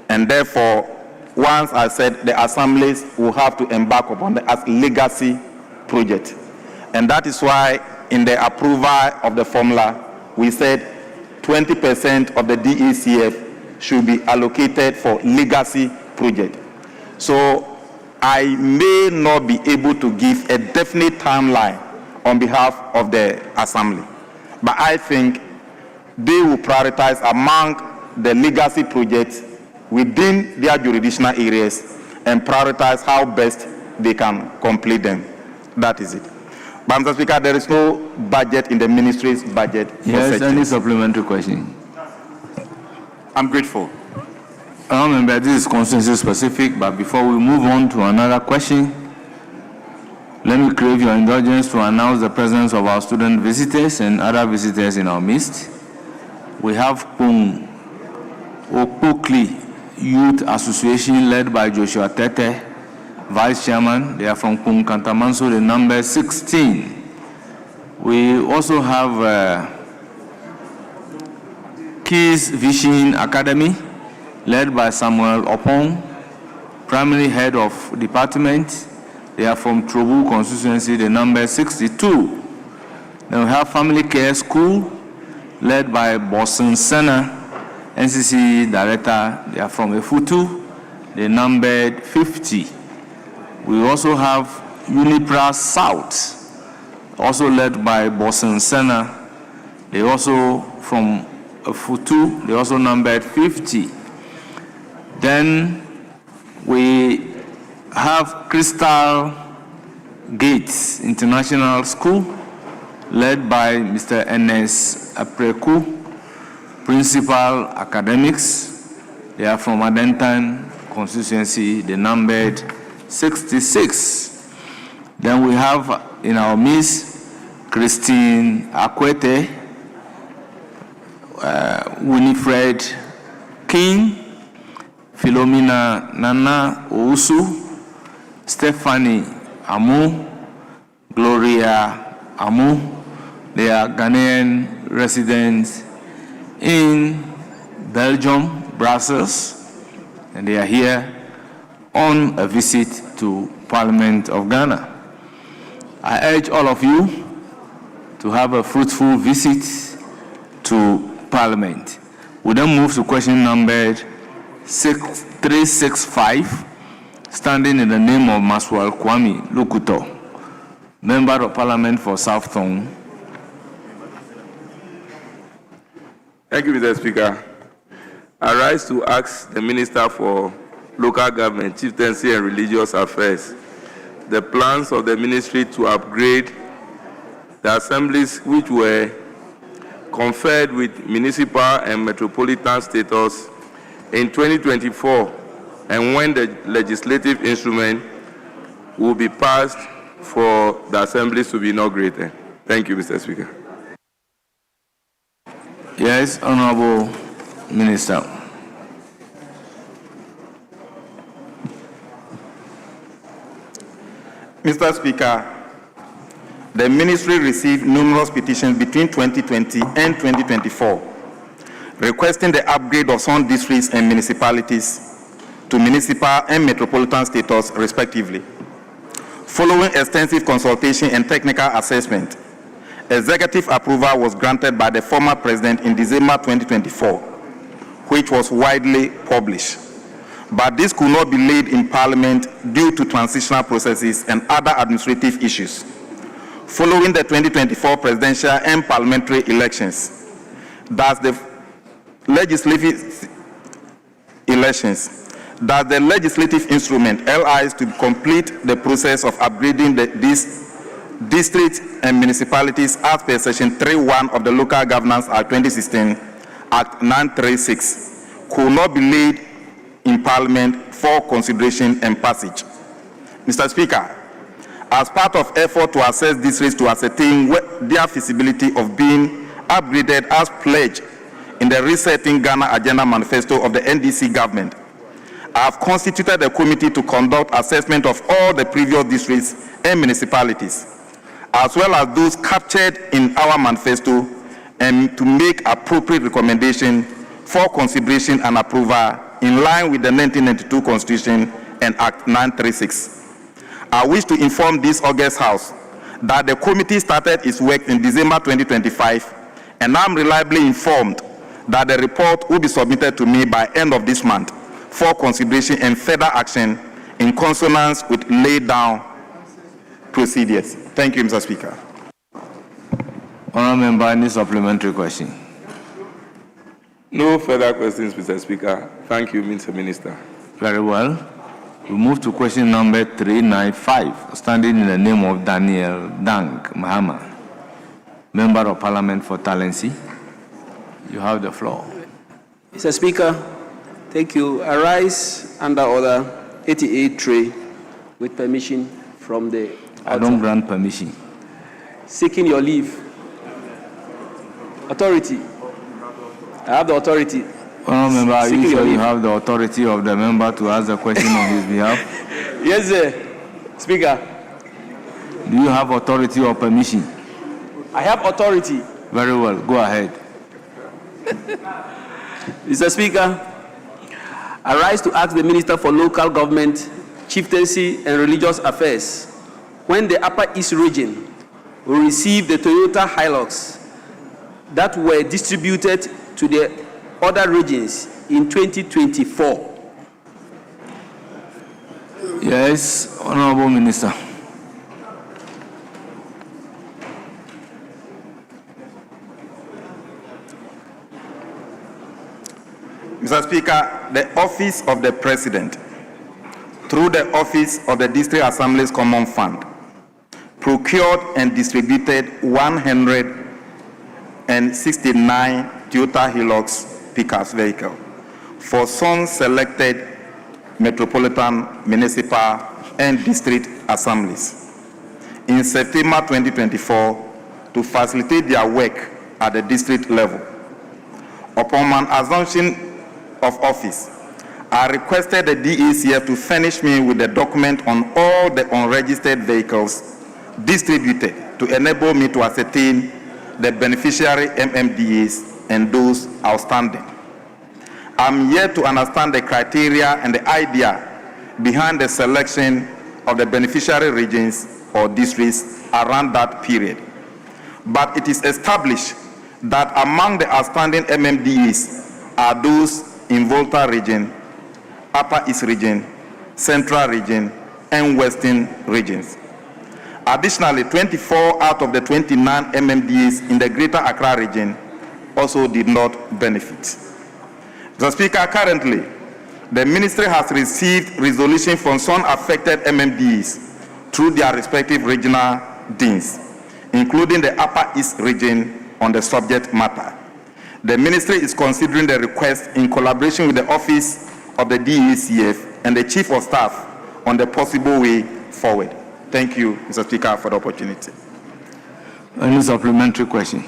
And therefore, once I said the assemblies will have to embark upon the legacy project. And that is why in the approval of the formula, we said 20% of the DECF should be allocated for legacy project. So I may not be able to give a definite timeline on behalf of the assembly, but I think they will prioritize among the legacy projects within their jurisdictional areas and prioritize how best they can complete them. That is it. But Mr. Speaker, there is no budget in the ministry's budget. Yes, any supplementary question? I'm grateful. I remember this is constituency specific, but before we move on to another question, let me crave your indulgence to announce the presence of our student visitors and other visitors in our midst. We have Pung Okpokli Youth Association led by Joshua Tete, Vice Chairman. They are from Pung Kantamanso, the number 16. We also have Keys Vision Academy, led by Samuel Opong, Primary Head of Department. They are from Trobu constituency, the number 62. Then we have Family Care School, led by Bosun Sena, NCC Director. They are from Efutu, the number 50. We also have Unipra South, also led by Bosun Sena, They also, from Futu, they also numbered 50. Then we have Crystal Gates International School, led by Mr. N.S. Apreku, Principal Academics. They are from Adentan constituency, they numbered 66. Then we have in our midst Christine Akwete, Winifred King, Philomena Nana Ousu, Stephanie Amu, Gloria Amu. They are Ghanaian residents in Belgium, Brussels, and they are here on a visit to Parliament of Ghana. I urge all of you to have a fruitful visit to Parliament. We then move to question number 365, standing in the name of Maswal Kwame Lukuto, Member of Parliament for South Tong. Thank you, Mr. Speaker. I rise to ask the Minister for Local Government, Chieftaincy and Religious Affairs the plans of the ministry to upgrade the assemblies which were conferred with municipal and metropolitan status in 2024, and when the legislative instrument will be passed for the assemblies to be inaugurated. Thank you, Mr. Speaker. Yes, Honorable Minister. Mr. Speaker, the ministry received numerous petitions between 2020 and 2024 requesting the upgrade of some districts and municipalities to municipal and metropolitan status, respectively. Following extensive consultation and technical assessment, executive approval was granted by the former president in December 2024, which was widely published. But this could not be laid in Parliament due to transitional processes and other administrative issues. Following the 2024 presidential and parliamentary elections, thus the legislative instrument LIs to complete the process of upgrading these districts and municipalities as per Section 3.1 of the Local Governance Act 2016, Act 936, could not be laid in Parliament for consideration and passage. Mr. Speaker, as part of effort to assess districts to ascertain their feasibility of being upgraded as pledged in the Resetting Ghana Agenda Manifesto of the NDC government, I have constituted a committee to conduct assessment of all the previous districts and municipalities, as well as those captured in our manifesto, and to make appropriate recommendation for consideration and approval in line with the 1992 Constitution and Act 936. I wish to inform this August House that the committee started its work in December 2025, and I'm reliably informed that the report will be submitted to me by end of this month for consideration and further action in consonance with laid down procedures. Thank you, Mr. Speaker. Honourable Member, any supplementary question? No further questions, Mr. Speaker. Thank you, Mr. Minister. Very well. We move to question number 395, standing in the name of Daniel Dang Mahama, Member of Parliament for Talensi. You have the floor. Mr. Speaker, thank you. I rise under Order 88-3 with permission from the author. I don't grant permission. Seeking your leave. Authority. I have the authority. Honourable Member, are you sure you have the authority of the member to ask the question on his behalf? Yes, sir. Speaker. Do you have authority or permission? I have authority. Very well. Go ahead. Mr. Speaker, I rise to ask the Minister for Local Government, Chieftaincy and Religious Affairs when the Upper East region will receive the Toyota Hilux that were distributed to the other regions in 2024. Yes, Honourable Minister. Mr. Speaker, the Office of the President, through the Office of the District Assembly's Common Fund, procured and distributed 169 Toyota Hilux Pickup vehicle for some selected metropolitan, municipal, and district assemblies in September 2024 to facilitate their work at the district level. Upon my assumption of office, I requested the DECF to furnish me with a document on all the unregistered vehicles distributed to enable me to ascertain the beneficiary MMDAs and those outstanding. I'm yet to understand the criteria and the idea behind the selection of the beneficiary regions or districts around that period. But it is established that among the outstanding MMDAs are those in Volta region, Upper East region, Central region, and Western regions. Additionally, 24 out of the 29 MMDAs in the Greater Accra region also did not benefit. Mr. Speaker, currently, the ministry has received resolution from some affected MMDAs through their respective regional deans, including the Upper East region, on the subject matter. The ministry is considering the request in collaboration with the Office of the DECF and the Chief of Staff on the possible way forward. Thank you, Mr. Speaker, for the opportunity. Any supplementary question?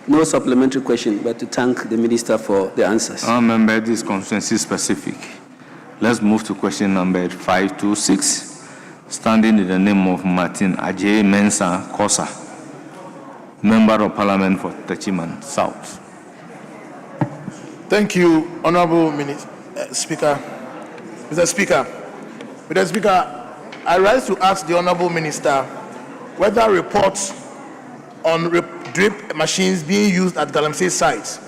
No supplementary question, but to thank the minister for the answers. Our member, this constituency specific. Let's move to question number 526, standing in the name of Martin Ajay Mensah Kosa, Member of Parliament for Techiman South. Thank you, Honorable Speaker. Mr. Speaker, I rise to ask the Honorable Minister whether reports on drip machines being used at Galamsey sites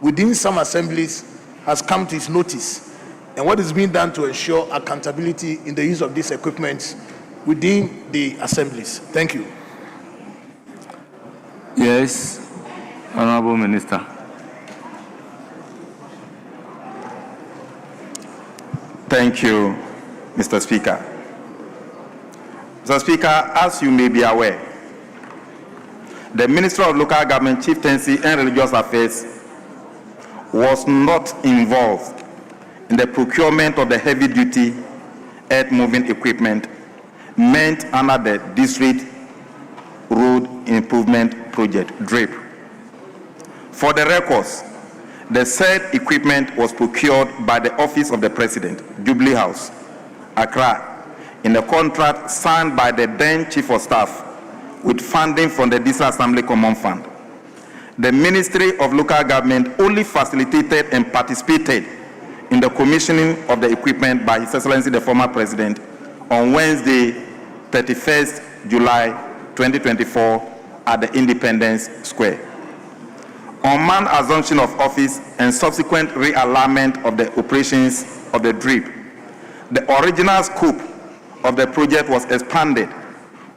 within some assemblies has come to his notice, and what is being done to ensure accountability in the use of these equipment within the assemblies. Thank you. Yes, Honorable Minister. Thank you, Mr. Speaker. Mr. Speaker, as you may be aware, the Minister of Local Government, Chieftaincy and Religious Affairs was not involved in the procurement of the heavy-duty earth-moving equipment meant under the District Road Improvement Project, DRIP. For the records, the said equipment was procured by the Office of the President, Jubilee House, Accra, in a contract signed by the then Chief of Staff with funding from the District Assembly Common Fund. The Ministry of Local Government only facilitated and participated in the commissioning of the equipment by His Excellency the former President on Wednesday, 31st July 2024 at the Independence Square. On my assumption of office and subsequent realignment of the operations of the DRIP, the original scope of the project was expanded,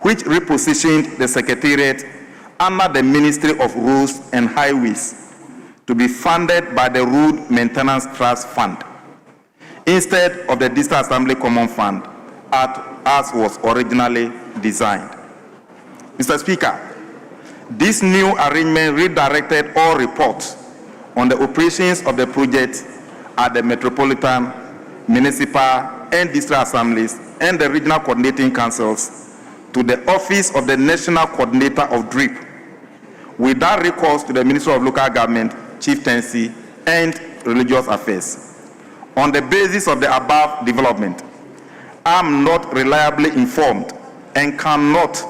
which repositioned the Secretariat under the Ministry of Roads and Highways to be funded by the Road Maintenance Trust Fund, instead of the District Assembly Common Fund, as was originally designed. Mr. Speaker, this new arrangement redirected all reports on the operations of the project at the Metropolitan, Municipal, and District Assemblies and the Regional Coordinating Councils to the Office of the National Coordinator of DRIP, without recourse to the Ministry of Local Government, Chieftaincy, and Religious Affairs. On the basis of the above development, I am not reliably informed and cannot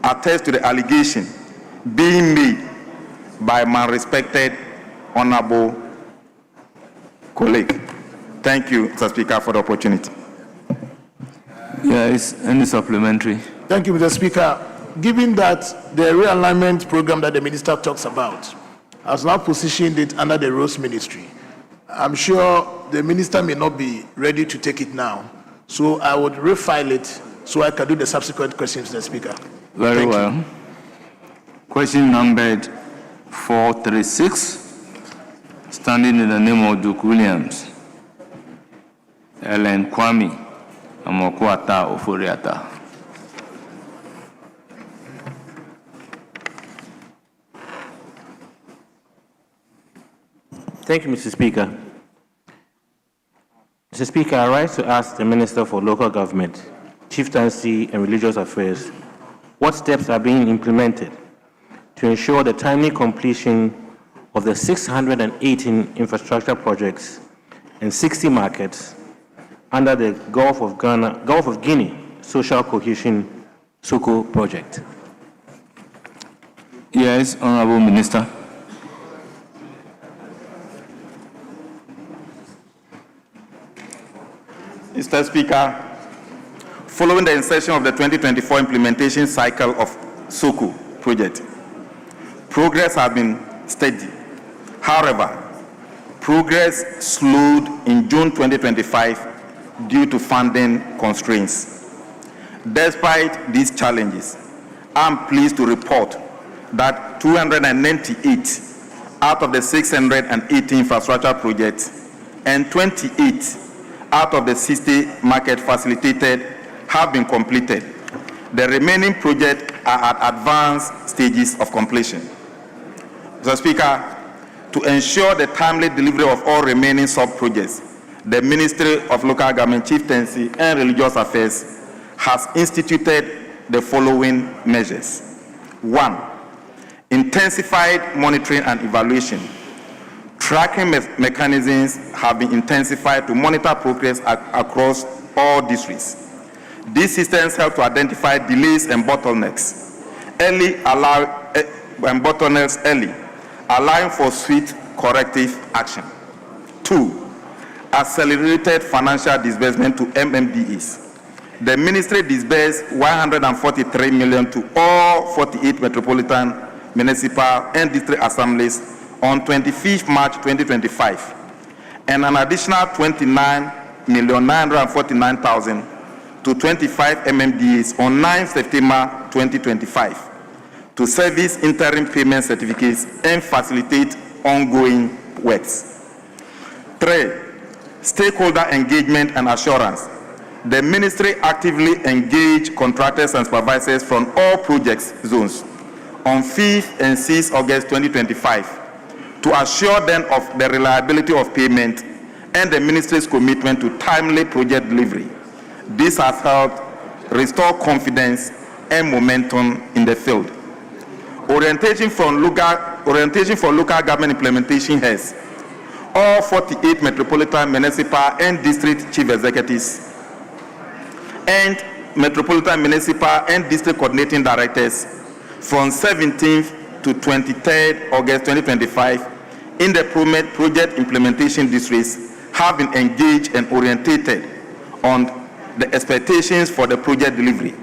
attest to the allegation being made by my respected honorable colleague. Thank you, Mr. Speaker, for the opportunity. Yes, any supplementary? Thank you, Mr. Speaker. Given that the realignment program that the minister talks about has now positioned it under the Roads Ministry, I'm sure the minister may not be ready to take it now. So I would refile it so I can do the subsequent questions, Mr. Speaker. Very well. Question numbered 436, Standing in the name of Duke Williams, Ellen Kwame Amokuata Oforiata. Thank you, Mr. Speaker. Mr. Speaker, I rise to ask the Minister for Local Government, Chieftaincy and Religious Affairs what steps are being implemented to ensure the timely completion of the 618 infrastructure projects and 60 markets under the Gulf of Guinea Social Cohesion SOCO project. Yes, Honorable Minister. Mr. Speaker, following the insertion of the 2024 implementation cycle of SOCO project, progress has been steady. However, progress slowed in June 2025 due to funding constraints. Despite these challenges, I'm pleased to report that 298 out of the 680 infrastructure projects and 28 out of the 60 markets facilitated have been completed. The remaining projects are at advanced stages of completion. Mr. Speaker, to ensure the timely delivery of all remaining sub-projects, the Ministry of Local Government, Chieftaincy and Religious Affairs has instituted the following measures. 1. Intensified monitoring and evaluation. Tracking mechanisms have been intensified to monitor progress across all districts. These systems help to identify delays and bottlenecks early, allowing for swift corrective action. 2. Accelerated financial disbursement to MMDAs. The ministry disbursed 143 million to all 48 metropolitan, municipal, and district assemblies on 25th March 2025, and an additional 29,949,000 to 25 MMDAs on 9th September 2025 to service interim payment certificates and facilitate ongoing works. 3. Stakeholder engagement and assurance. The ministry actively engaged contractors and supervisors from all project zones on 5th and 6th August 2025 to assure them of the reliability of payment and the ministry's commitment to timely project delivery. This has helped restore confidence and momentum in the field. Orientation for local government implementation has all 48 metropolitan, municipal, and district chief executives and metropolitan, municipal, and district coordinating directors from 17th to 23rd August 2025 in the project implementation districts have been engaged and orientated on the expectations for the project delivery.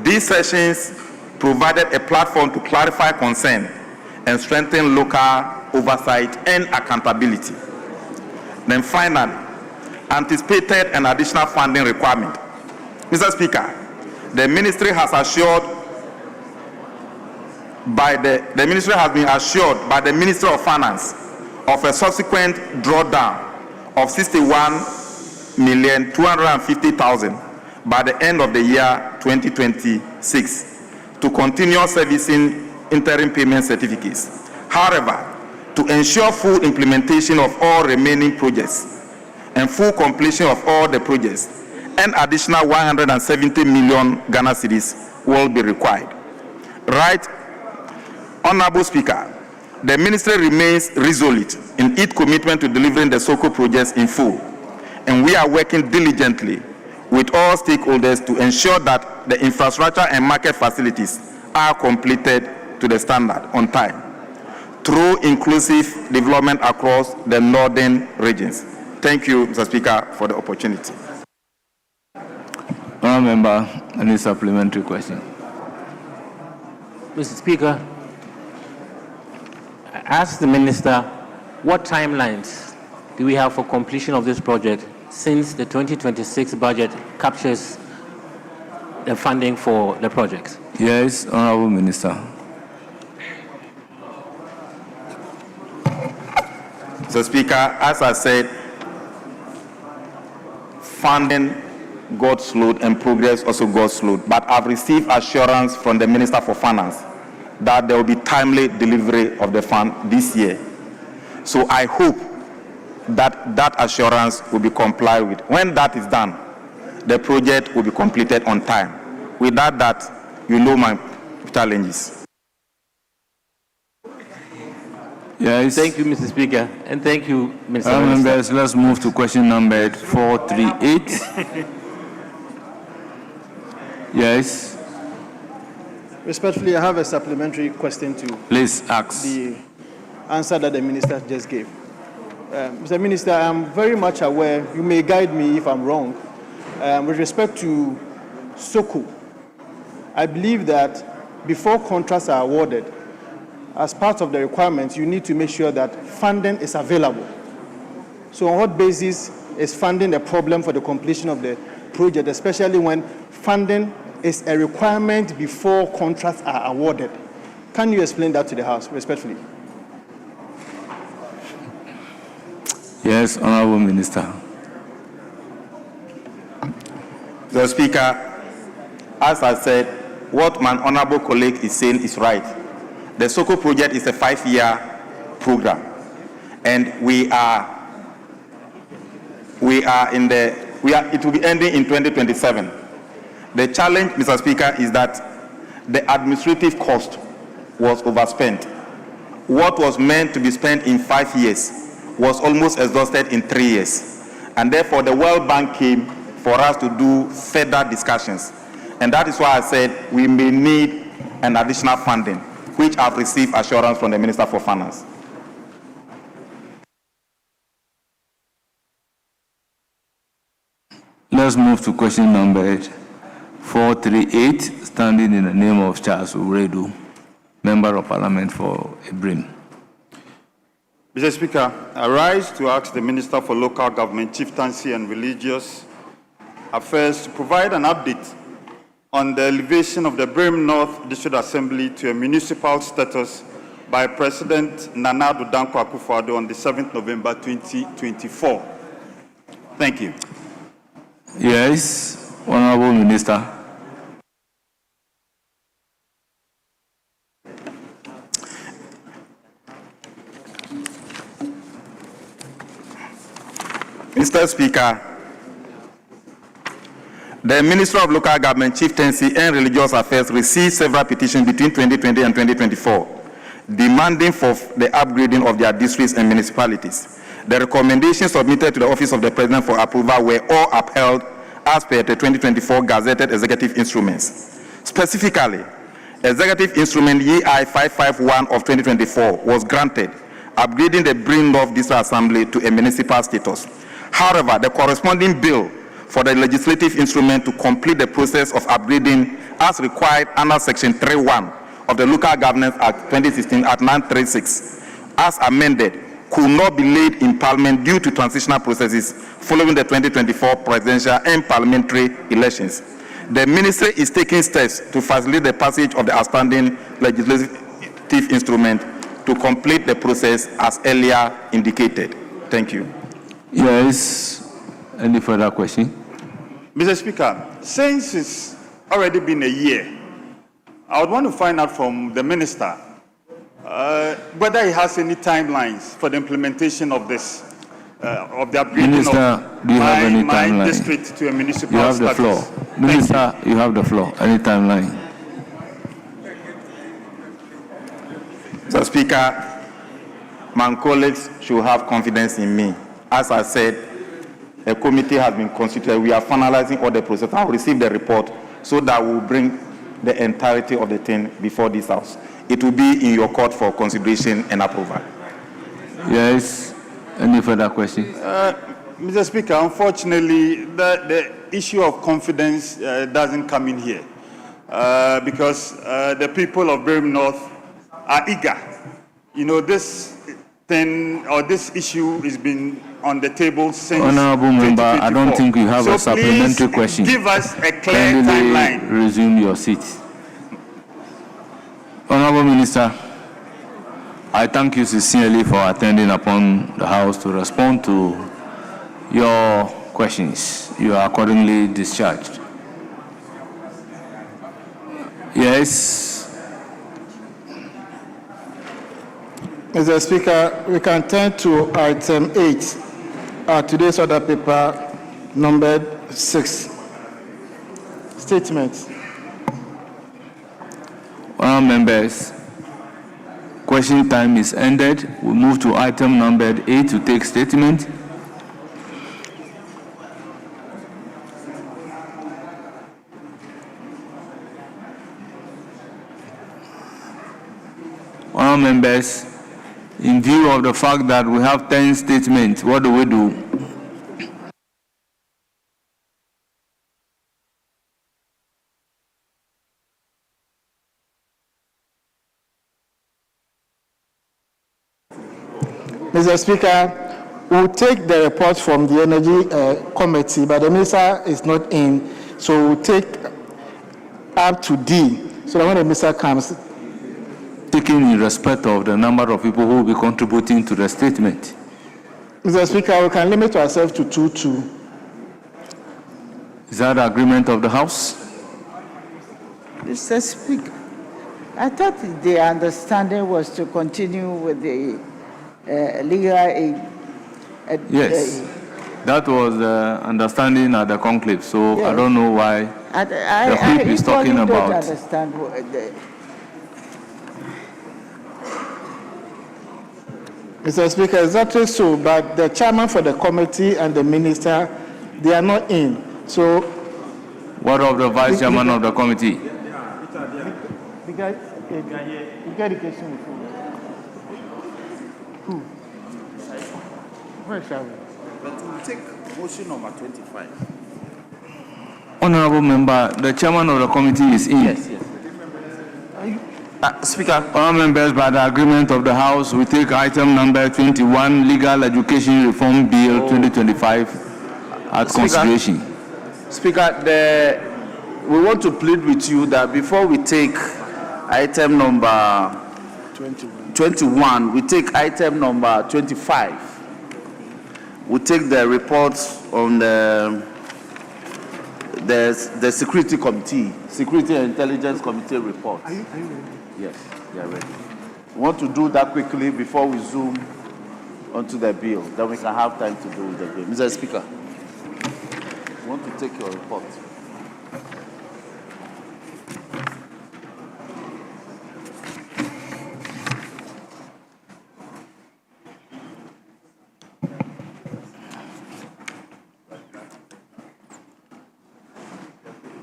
These sessions provided a platform to clarify concern and strengthen local oversight and accountability. Then finally, anticipated an additional funding requirement. Mr. Speaker, the ministry has been assured by the Ministry of Finance of a subsequent drawdown of 61,250,000 by the end of the year 2026 to continue servicing interim payment certificates. However, to ensure full implementation of all remaining projects and full completion of all the projects, an additional 170 million Ghana cedis will be required. Right, Honorable Speaker, the ministry remains resolute in its commitment to delivering the SOCO projects in full, and we are working diligently with all stakeholders to ensure that the infrastructure and market facilities are completed to the standard on time through inclusive development across the northern regions. Thank you, Mr. Speaker, for the opportunity. Honourable Member, any supplementary question? Mr. Speaker, I ask the Minister, what timelines do we have for completion of this project since the 2026 budget captures the funding for the projects? Yes, Honourable Minister. Mr. Speaker, as I said, funding got slowed and progress also got slowed. But I've received assurance from the Minister for Finance that there will be timely delivery of the fund this year. So I hope that that assurance will be complied with. When that is done, the project will be completed on time. Without that, you know my challenges. Yes. Thank you, Mr. Speaker, and thank you, Mr. Minister. Members, let's move to question number 438. Yes. Respectfully, I have a supplementary question to Please ask. the answer that the minister just gave. Mr. Minister, I'm very much aware, you may guide me if I'm wrong, with respect to SOCO. I believe that before contracts are awarded, as part of the requirements, you need to make sure that funding is available. So on what basis is funding a problem for the completion of the project, especially when funding is a requirement before contracts are awarded? Can you explain that to the House, respectfully? Yes, Honorable Minister. Mr. Speaker, as I said, what my honorable colleague is saying is right. The SOCO project is a 5-year program, and it will be ending in 2027. The challenge, Mr. Speaker, is that the administrative cost was overspent. What was meant to be spent in 5 years was almost exhausted in 3 years. And therefore, the World Bank came for us to do further discussions. And that is why I said we may need an additional funding, which I've received assurance from the Minister for Finance. Let's move to question number 438, standing in the name of Charles Uredu, Member of Parliament for Ibrim. Mr. Speaker, I rise to ask the Minister for Local Government, Chieftaincy and Religious Affairs to provide an update on the elevation of the Ibrim North District Assembly to a municipal status by President Nana Addo Dankwa Akufo-Addo on the 7th November 2024. Thank you. Yes, Honorable Minister. Mr. Speaker, the Minister of Local Government, Chieftaincy and Religious Affairs received several petitions between 2020 and 2024 demanding for the upgrading of their districts and municipalities. The recommendations submitted to the Office of the President for approval were all upheld as per the 2024 Gazetted Executive Instruments. Specifically, Executive Instrument EI 551 of 2024 was granted, upgrading the Ibrim North District Assembly to a municipal status. However, the corresponding bill for the legislative instrument to complete the process of upgrading as required under Section 3.1 of the Local Governance Act 2016 at 936, as amended, could not be laid in Parliament due to transitional processes following the 2024 presidential and parliamentary elections. The Ministry is taking steps to facilitate the passage of the outstanding legislative instrument to complete the process as earlier indicated. Thank you. Yes. Any further question? Mr. Speaker, since it's already been a year, I would want to find out from the Minister whether he has any timelines for the implementation of this, of the upgrading Minister, of do you have any my timeline? district to a municipal You have the status. floor. Minister, you have the floor. Any timeline? Mr. Speaker, my colleagues should have confidence in me. As I said, a committee has been constituted. We are finalizing all the process. I will receive the report so that we will bring the entirety of the thing before this House. It will be in your court for consideration and approval. Yes. Any further questions? Mr. Speaker, unfortunately, the issue of confidence doesn't come in here because the people of Ibrim North are eager. You know, this thing or this issue has been on the table since Honorable Member, I don't think you have so a supplementary please question. Give us a clear Kindly timeline. resume your seat. Honorable Minister, I thank you sincerely for attending upon the House to respond to your questions. You are accordingly discharged. Yes. Mr. Speaker, we can turn to item 8, today's order paper numbered 6. Statements. Honourable members, question time is ended. We move to item numbered 8 to take statement. Honourable members, in view of the fact that we have 10 statements, what do we do? Mr. Speaker, we'll take the report from the Energy Committee, but the minister is not in, so we'll take up to D. So that when the minister comes, Taking in respect of the number of people who will be contributing to the statement. Mr. Speaker, we can limit ourselves to 2-2. Is that the agreement of the House? Mr. Speaker, I thought the understanding was to continue with the legal aid. Yes. That was the understanding at the conclave, so Yes. I don't know why the whip is talking about. I understand what Mr. Speaker, exactly so, but the chairman for the committee and the minister, they are not in. So, What of the vice chairman of the committee? Where shall we? But we'll take motion number 25. Honorable member, the chairman of the committee is in. Yes. Speaker. Honorable members, by the agreement of the House, we take item number 21, Legal Education Reform Bill 2025, at consideration. Speaker, we want to plead with you that before we take item number 21, we take item number 25. We take the reports on the Security Committee, Security and Intelligence Committee report. Are you ready? Yes, they are ready. We want to do that quickly before we zoom onto the bill. Then we can have time to do the bill. Mr. Speaker, we want to take your report.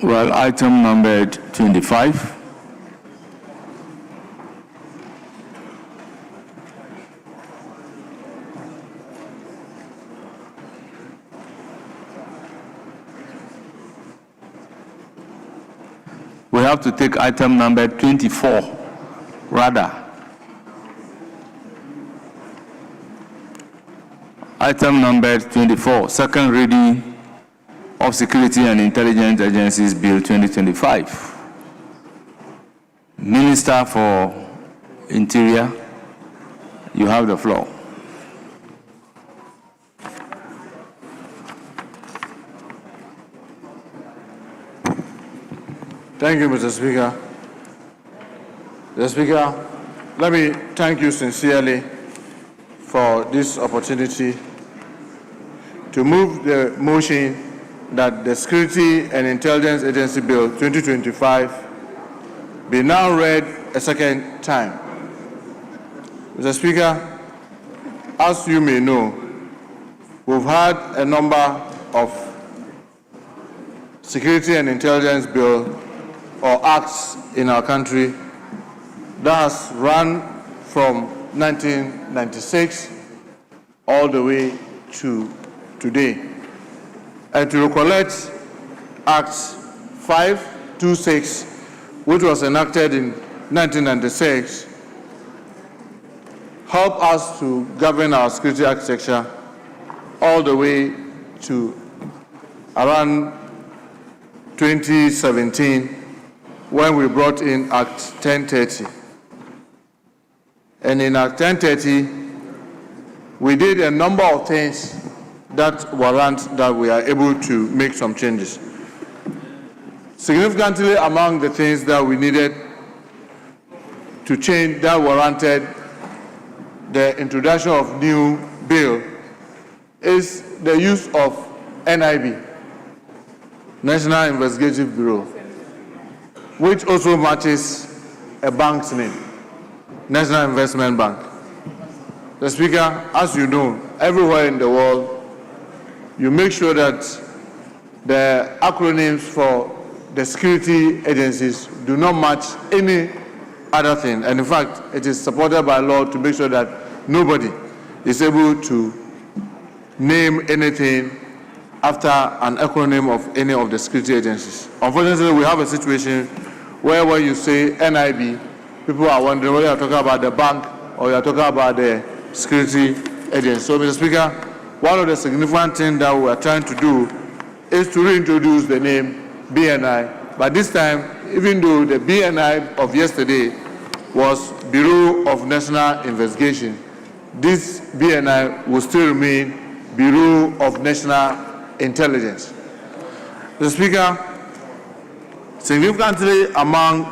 Well, item numbered 25. We have to take item number 24, rather. Item number 24, second reading of Security and Intelligence Agencies Bill 2025. Minister for Interior, you have the floor. Thank you, Mr. Speaker. Mr. Speaker, let me thank you sincerely for this opportunity to move the motion that the Security and Intelligence Agency Bill 2025 be now read a second time. Mr. Speaker, as you may know, we've had a number of security and intelligence bill or acts in our country that has run from 1996 all the way to today. And to recollect Act 526, which was enacted in 1996, help us to govern our security architecture all the way to around 2017, when we brought in Act 1030. And in Act 1030, we did a number of things that warrant that we are able to make some changes. Significantly among the things that we needed to change that warranted the introduction of new bill is the use of NIB, National Investigative Bureau, which also matches a bank's name, National Investment Bank. The Speaker, as you know, everywhere in the world, you make sure that the acronyms for the security agencies do not match any other thing. And in fact, it is supported by law to make sure that nobody is able to name anything after an acronym of any of the security agencies. Unfortunately, we have a situation where when you say NIB, people are wondering whether you're talking about the bank or you're talking about the security agency. So, Mr. Speaker, one of the significant things that we are trying to do is to reintroduce the name BNI. But this time, even though the BNI of yesterday was Bureau of National Investigation, this BNI will still remain Bureau of National Intelligence. Mr. Speaker, significantly among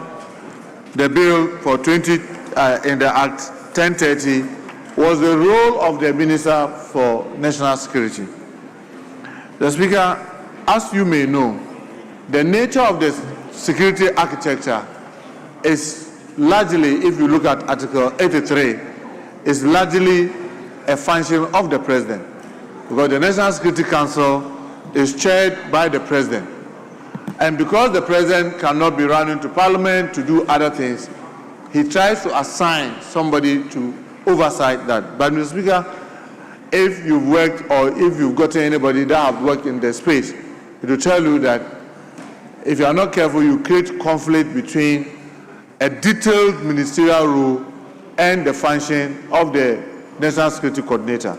the bill for in the Act 1030 was the role of the Minister for National Security. The Speaker, as you may know, the nature of the security architecture is largely, if you look at Article 83, is largely a function of the President, because the National Security Council is chaired by the President. And because the President cannot be running to Parliament to do other things, he tries to assign somebody to oversight that. But, Mr. Speaker, if you've worked or if you've gotten anybody that have worked in the space, it will tell you that if you are not careful, you create conflict between a detailed ministerial role and the function of the National Security Coordinator,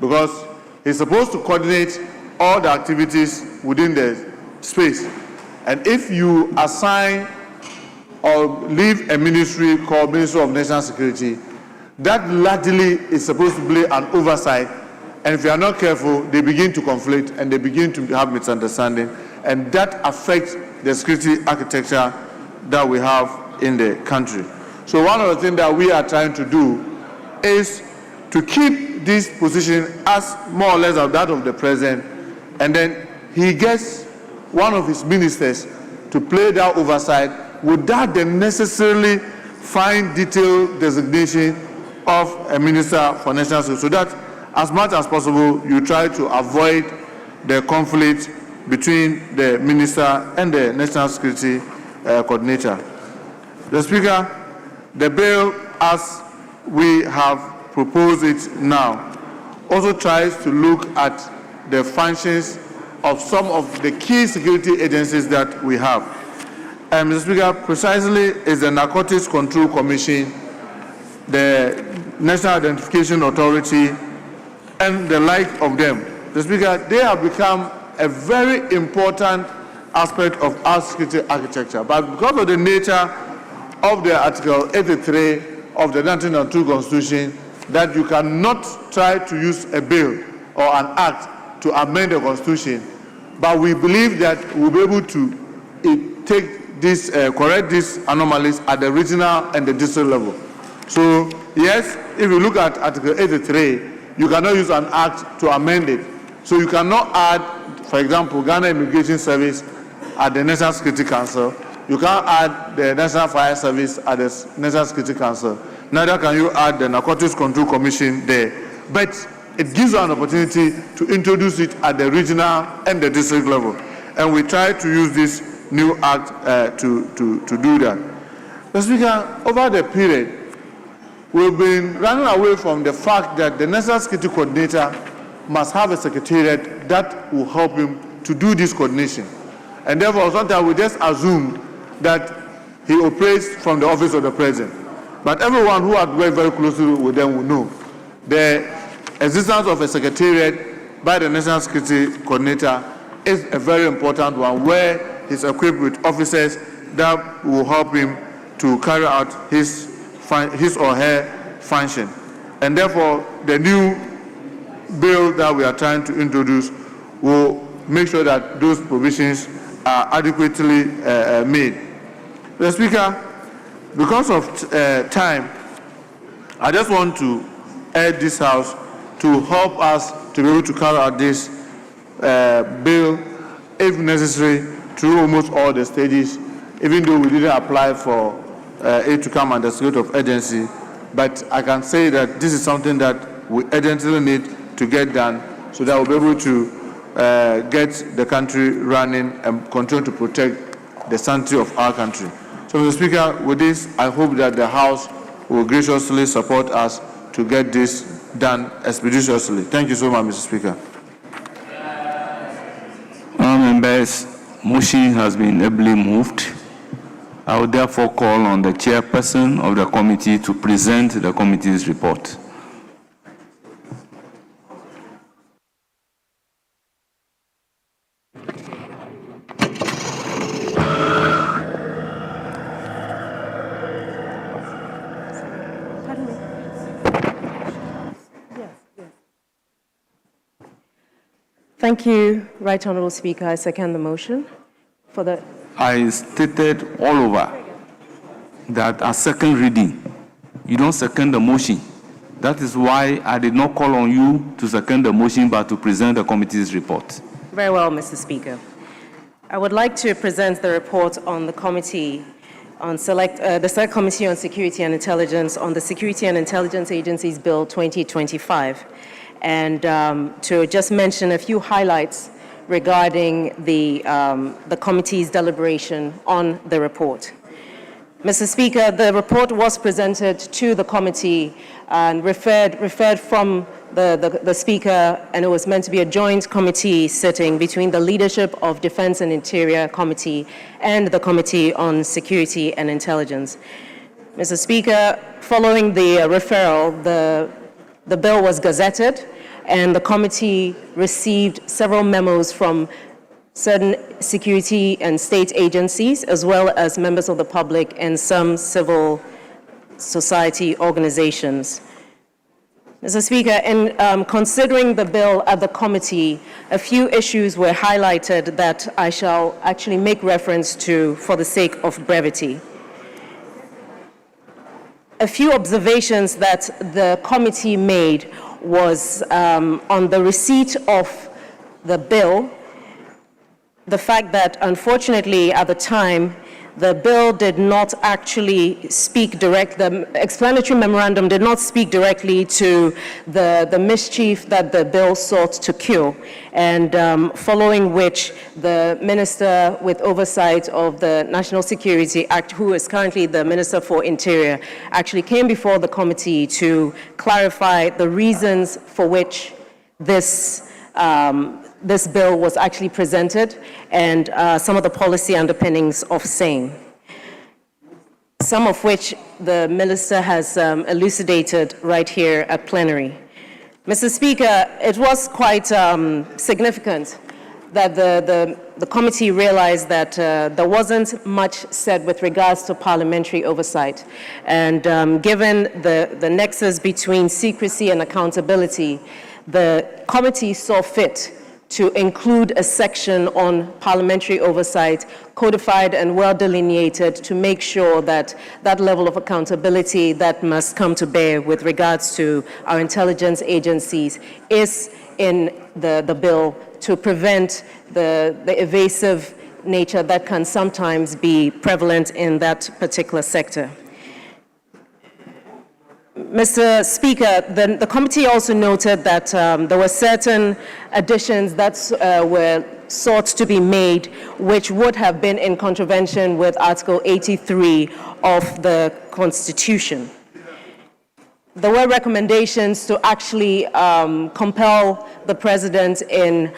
because he's supposed to coordinate all the activities within the space. And if you assign or leave a ministry called Ministry of National Security, that largely is supposed to play an oversight. And if you are not careful, they begin to conflict and they begin to have misunderstanding. And that affects the security architecture that we have in the country. So one of the things that we are trying to do is to keep this position as more or less of that of the President, and then he gets one of his ministers to play that oversight without the necessarily fine detailed designation of a Minister for National Security, so that as much as possible you try to avoid the conflict between the Minister and the National Security Coordinator. The Speaker, the bill as we have proposed it now also tries to look at the functions of some of the key security agencies that we have. Mr. Speaker, precisely is the Narcotics Control Commission, the National Identification Authority, and the like of them. Mr. Speaker, they have become a very important aspect of our security architecture. But because of the nature of the Article 83 of the 1992 Constitution, that you cannot try to use a bill or an act to amend the Constitution, but we believe that we'll be able to take this, correct these anomalies at the regional and the district level. So, yes, if you look at Article 83, you cannot use an act to amend it. So you cannot add, for example, Ghana Immigration Service at the National Security Council. You can't add the National Fire Service at the National Security Council. Neither can you add the Narcotics Control Commission there. But it gives you an opportunity to introduce it at the regional and the district level. And we try to use this new act to do that. Mr. Speaker, over the period, we've been running away from the fact that the National Security Coordinator must have a secretariat that will help him to do this coordination. And therefore, sometimes we just assume that he operates from the office of the President. But everyone who has worked very closely with them will know the existence of a secretariat by the National Security Coordinator is a very important one, where he's equipped with officers that will help him to carry out his or her function. And therefore, the new bill that we are trying to introduce will make sure that those provisions are adequately made. Mr. Speaker, because of time, I just want to urge this House to help us to be able to carry out this bill, if necessary, through almost all the stages, even though we didn't apply for it to come under state of urgency. But I can say that this is something that we urgently need to get done so that we'll be able to get the country running and continue to protect the sanctity of our country. So, Mr. Speaker, with this, I hope that the House will graciously support us to get this done expeditiously. Thank you so much, Mr. Speaker. Members, motion has been ably moved. I will therefore call on the chairperson of the committee to present the committee's report. Thank you, Right Honourable Speaker. I second the motion. I stated all over that at second reading, you don't second the motion. That is why I did not call on you to second the motion, but to present the committee's report. Very well, Mr. Speaker. I would like to present the report on the committee on the Select Committee on Security and Intelligence on the Security and Intelligence Agencies Bill 2025, and to just mention a few highlights regarding the committee's deliberation on the report. Mr. Speaker, the report was presented to the committee and referred from the Speaker, and it was meant to be a joint committee sitting between the leadership of Defense and Interior Committee and the Committee on Security and Intelligence. Mr. Speaker, following the referral, the bill was gazetted, and the committee received several memos from certain security and state agencies, as well as members of the public and some civil society organizations. Mr. Speaker, in considering the bill at the committee, a few issues were highlighted that I shall actually make reference to for the sake of brevity. A few observations that the committee made was on the receipt of the bill, the fact that unfortunately at the time the bill did not actually speak the explanatory memorandum did not speak directly to the mischief that the bill sought to cure, and following which the Minister with oversight of the National Security Act, who is currently the Minister for Interior, actually came before the committee to clarify the reasons for which this bill was actually presented and some of the policy underpinnings of same, some of which the Minister has elucidated right here at plenary. Mr. Speaker, it was quite significant that the committee realized that there wasn't much said with regards to parliamentary oversight. And given the nexus between secrecy and accountability, the committee saw fit to include a section on parliamentary oversight, codified and well delineated, to make sure that that level of accountability that must come to bear with regards to our intelligence agencies is in the bill, to prevent the evasive nature that can sometimes be prevalent in that particular sector. Mr. Speaker, the committee also noted that there were certain additions that were sought to be made, which would have been in contravention with Article 83 of the Constitution. There were recommendations to actually compel the President in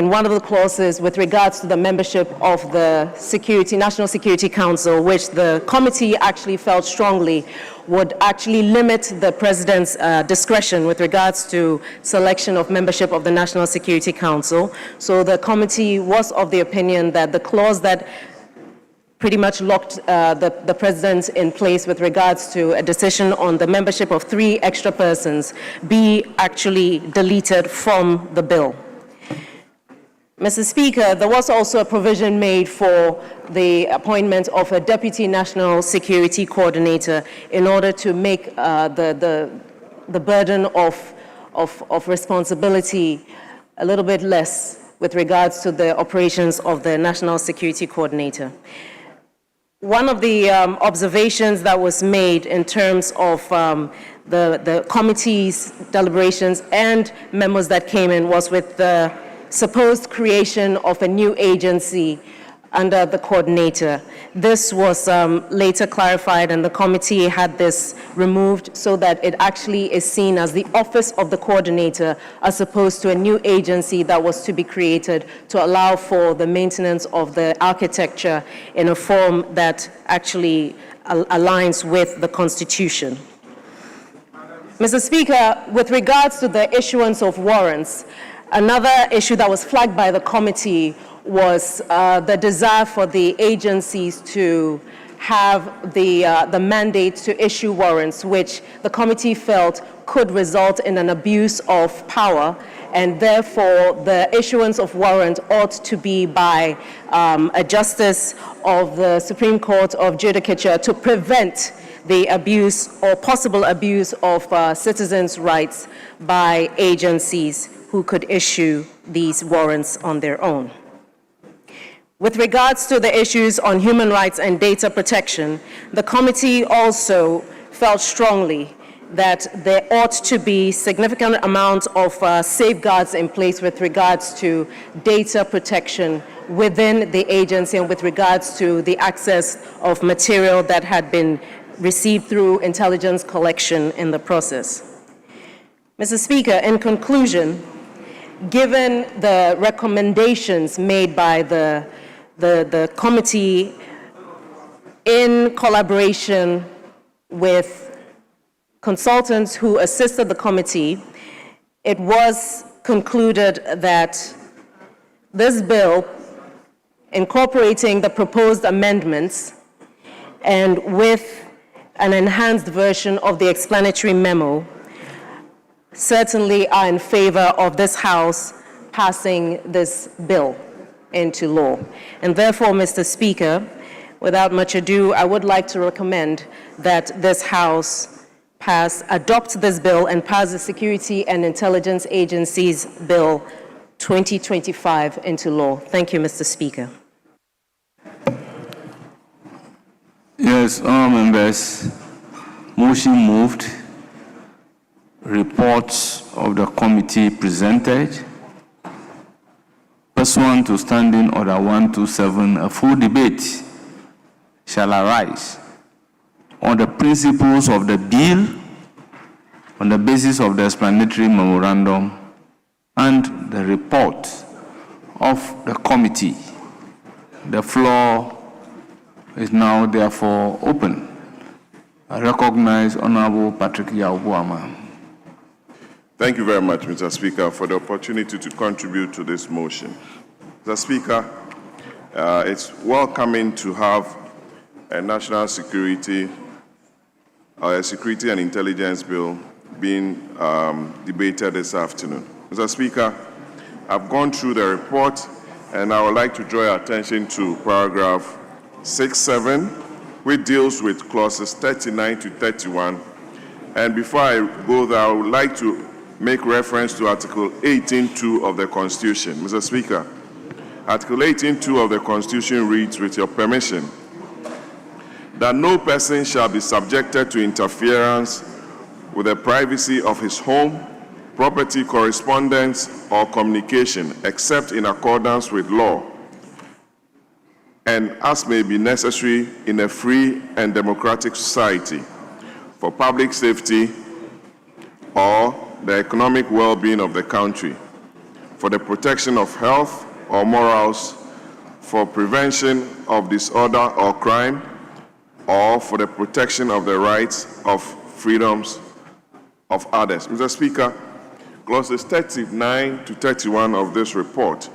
one of the clauses with regards to the membership of the National Security Council, which the committee actually felt strongly would actually limit the President's discretion with regards to selection of membership of the National Security Council. So the committee was of the opinion that the clause that pretty much locked the president in place with regards to a decision on the membership of 3 extra persons be actually deleted from the bill. Mr. Speaker, there was also a provision made for the appointment of a Deputy National Security Coordinator in order to make the burden of responsibility a little bit less with regards to the operations of the National Security Coordinator. One of the observations that was made in terms of the committee's deliberations and memos that came in was with the supposed creation of a new agency under the coordinator. This was later clarified, and the committee had this removed so that it actually is seen as the office of the coordinator as opposed to a new agency that was to be created to allow for the maintenance of the architecture in a form that actually aligns with the Constitution. Mr. Speaker, with regards to the issuance of warrants, another issue that was flagged by the committee was the desire for the agencies to have the mandate to issue warrants, which the committee felt could result in an abuse of power, and therefore the issuance of warrant ought to be by a justice of the Supreme Court of Judicature to prevent the abuse or possible abuse of citizens' rights by agencies who could issue these warrants on their own. With regards to the issues on human rights and data protection, the committee also felt strongly that there ought to be significant amount of safeguards in place with regards to data protection within the agency and with regards to the access of material that had been received through intelligence collection in the process. Mr. Speaker, in conclusion, given the recommendations made by the committee in collaboration with consultants who assisted the committee, it was concluded that this bill, incorporating the proposed amendments and with an enhanced version of the explanatory memo, certainly are in favor of this House passing this bill into law. And therefore, Mr. Speaker, without much ado, I would like to recommend that this House adopt this bill and pass the Security and Intelligence Agencies Bill 2025 into law. Thank you, Mr. Speaker. Yes, honourable members, motion moved. Reports of the committee presented. Pursuant to Standing Order 127, a full debate shall arise on the principles of the bill on the basis of the explanatory memorandum and the report of the committee. The floor is now therefore open. I recognize Honorable Patrick Yabuama. Thank you very much, Mr. Speaker, for the opportunity to contribute to this motion. Mr. Speaker, it's welcoming to have a national security and intelligence bill being debated this afternoon. Mr. Speaker, I've gone through the report, and I would like to draw your attention to paragraph 6.7, which deals with clauses 39 to 31. And before I go there, I would like to make reference to Article 18.2 of the Constitution. Mr. Speaker, Article 18.2 of the Constitution reads, with your permission, that no person shall be subjected to interference with the privacy of his home, property, correspondence, or communication, except in accordance with law, and as may be necessary in a free and democratic society for public safety or the economic well-being of the country, for the protection of health or morals, for prevention of disorder or crime, or for the protection of the rights of freedoms of others. Mr. Speaker, clauses 39 to 31 of this report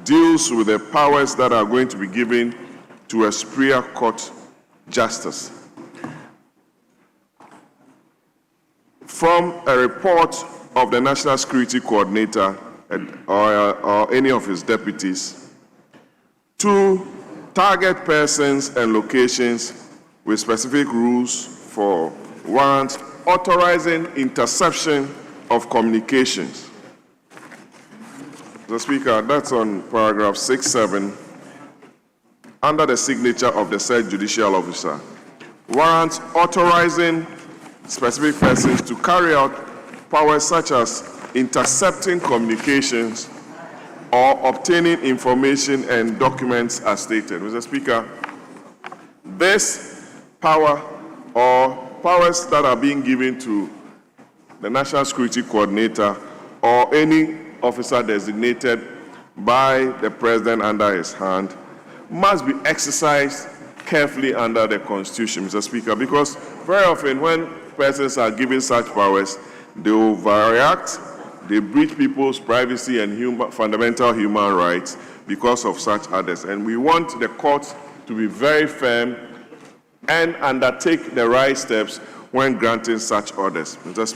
deals with the powers that are going to be given to a superior court justice. From a report of the National Security Coordinator or any of his deputies, to target persons and locations with specific rules for warrants authorizing interception of communications. Mr. Speaker, that's on paragraph 6.7, under the signature of the said judicial officer. Warrants authorizing specific persons to carry out powers such as intercepting communications or obtaining information and documents as stated. Mr. Speaker, this power or powers that are being given to the National Security Coordinator or any officer designated by the President under his hand must be exercised carefully under the Constitution, Mr. Speaker, because very often when persons are given such powers, they overreact, they breach people's privacy and fundamental human rights because of such orders. And we want the courts to be very firm and undertake the right steps when granting such orders. Mr.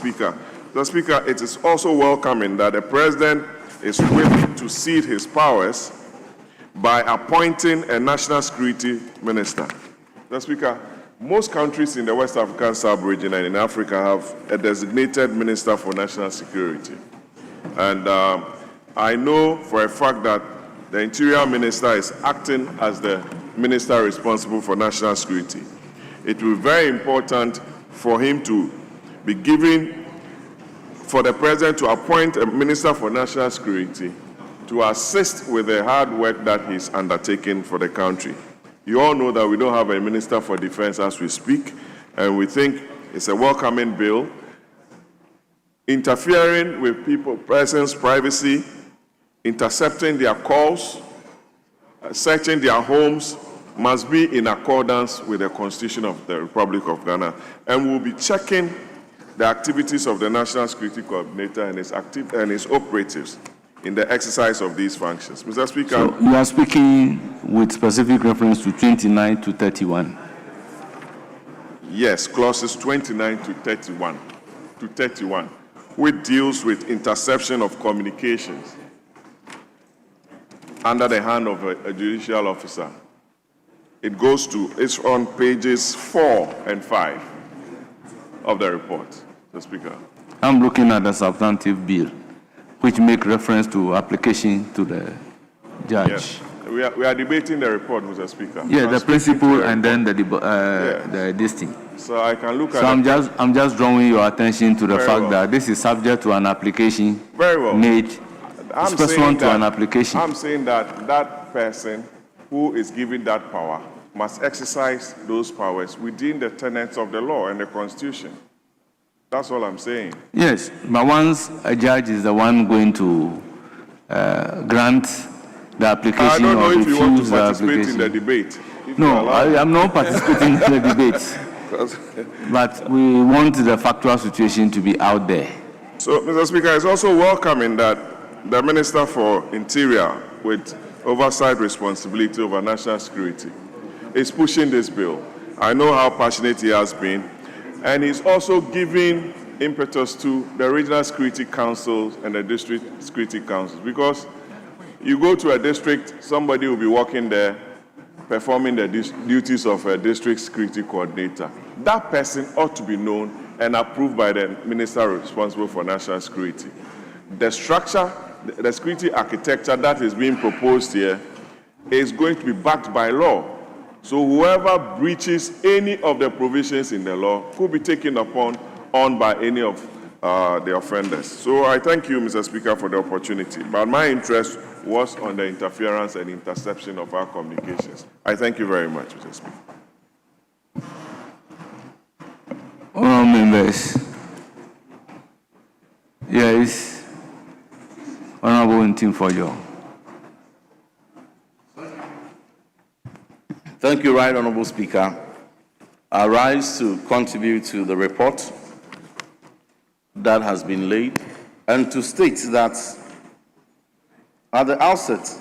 Speaker, it is also welcoming that the President is willing to cede his powers by appointing a national security minister. Mr. Speaker, most countries in the West African sub-region and in Africa have a designated minister for national security. And I know for a fact that the Interior Minister is acting as the minister responsible for national security. It will be very important for him to be given, for the President to appoint a minister for national security to assist with the hard work that he's undertaking for the country. You all know that we don't have a minister for defense as we speak, and we think it's a welcoming bill. Interfering with persons' privacy, intercepting their calls, searching their homes must be in accordance with the Constitution of the Republic of Ghana. And we'll be checking the activities of the National Security Coordinator and his operatives in the exercise of these functions. Mr. Speaker. So you are speaking with specific reference to 29 to 31. Yes, clauses 29 to 31, which deals with interception of communications under the hand of a judicial officer. It's on pages 4 and 5 of the report, Mr. Speaker. I'm looking at the substantive bill, which make reference to application to the judge. Yes. We are debating the report, Mr. Speaker. Yeah, the principle and then the this thing. So I can look at So I'm just drawing your attention to the fact that this is subject to an application made pursuant to an application. I'm saying that that person who is given that power must exercise those powers within the tenets of the law and the Constitution. That's all I'm saying. Yes, but once a judge is the one going to grant the application I don't know or if you want to refuse the participate in application. the debate. No, I am not participating in the debate. But we want the factual situation to be out there. So, Mr. Speaker, it's also welcoming that the Minister for Interior, with oversight responsibility over national security, is pushing this bill. I know how passionate he has been, and he's also giving impetus to the regional security councils and the district security councils, because you go to a district, somebody will be working there, performing the duties of a district security coordinator. That person ought to be known and approved by the minister responsible for national security. The structure, the security architecture that is being proposed here is going to be backed by law. So whoever breaches any of the provisions in the law could be taken on by any of the offenders. So I thank you, Mr. Speaker, for the opportunity. But my interest was on the interference and interception of our communications. I thank you very much, Mr. Speaker. Honourable members, yes, Honourable Ntim Fojo. Thank you, Right Honourable Speaker. I rise to contribute to the report that has been laid and to state that at the outset,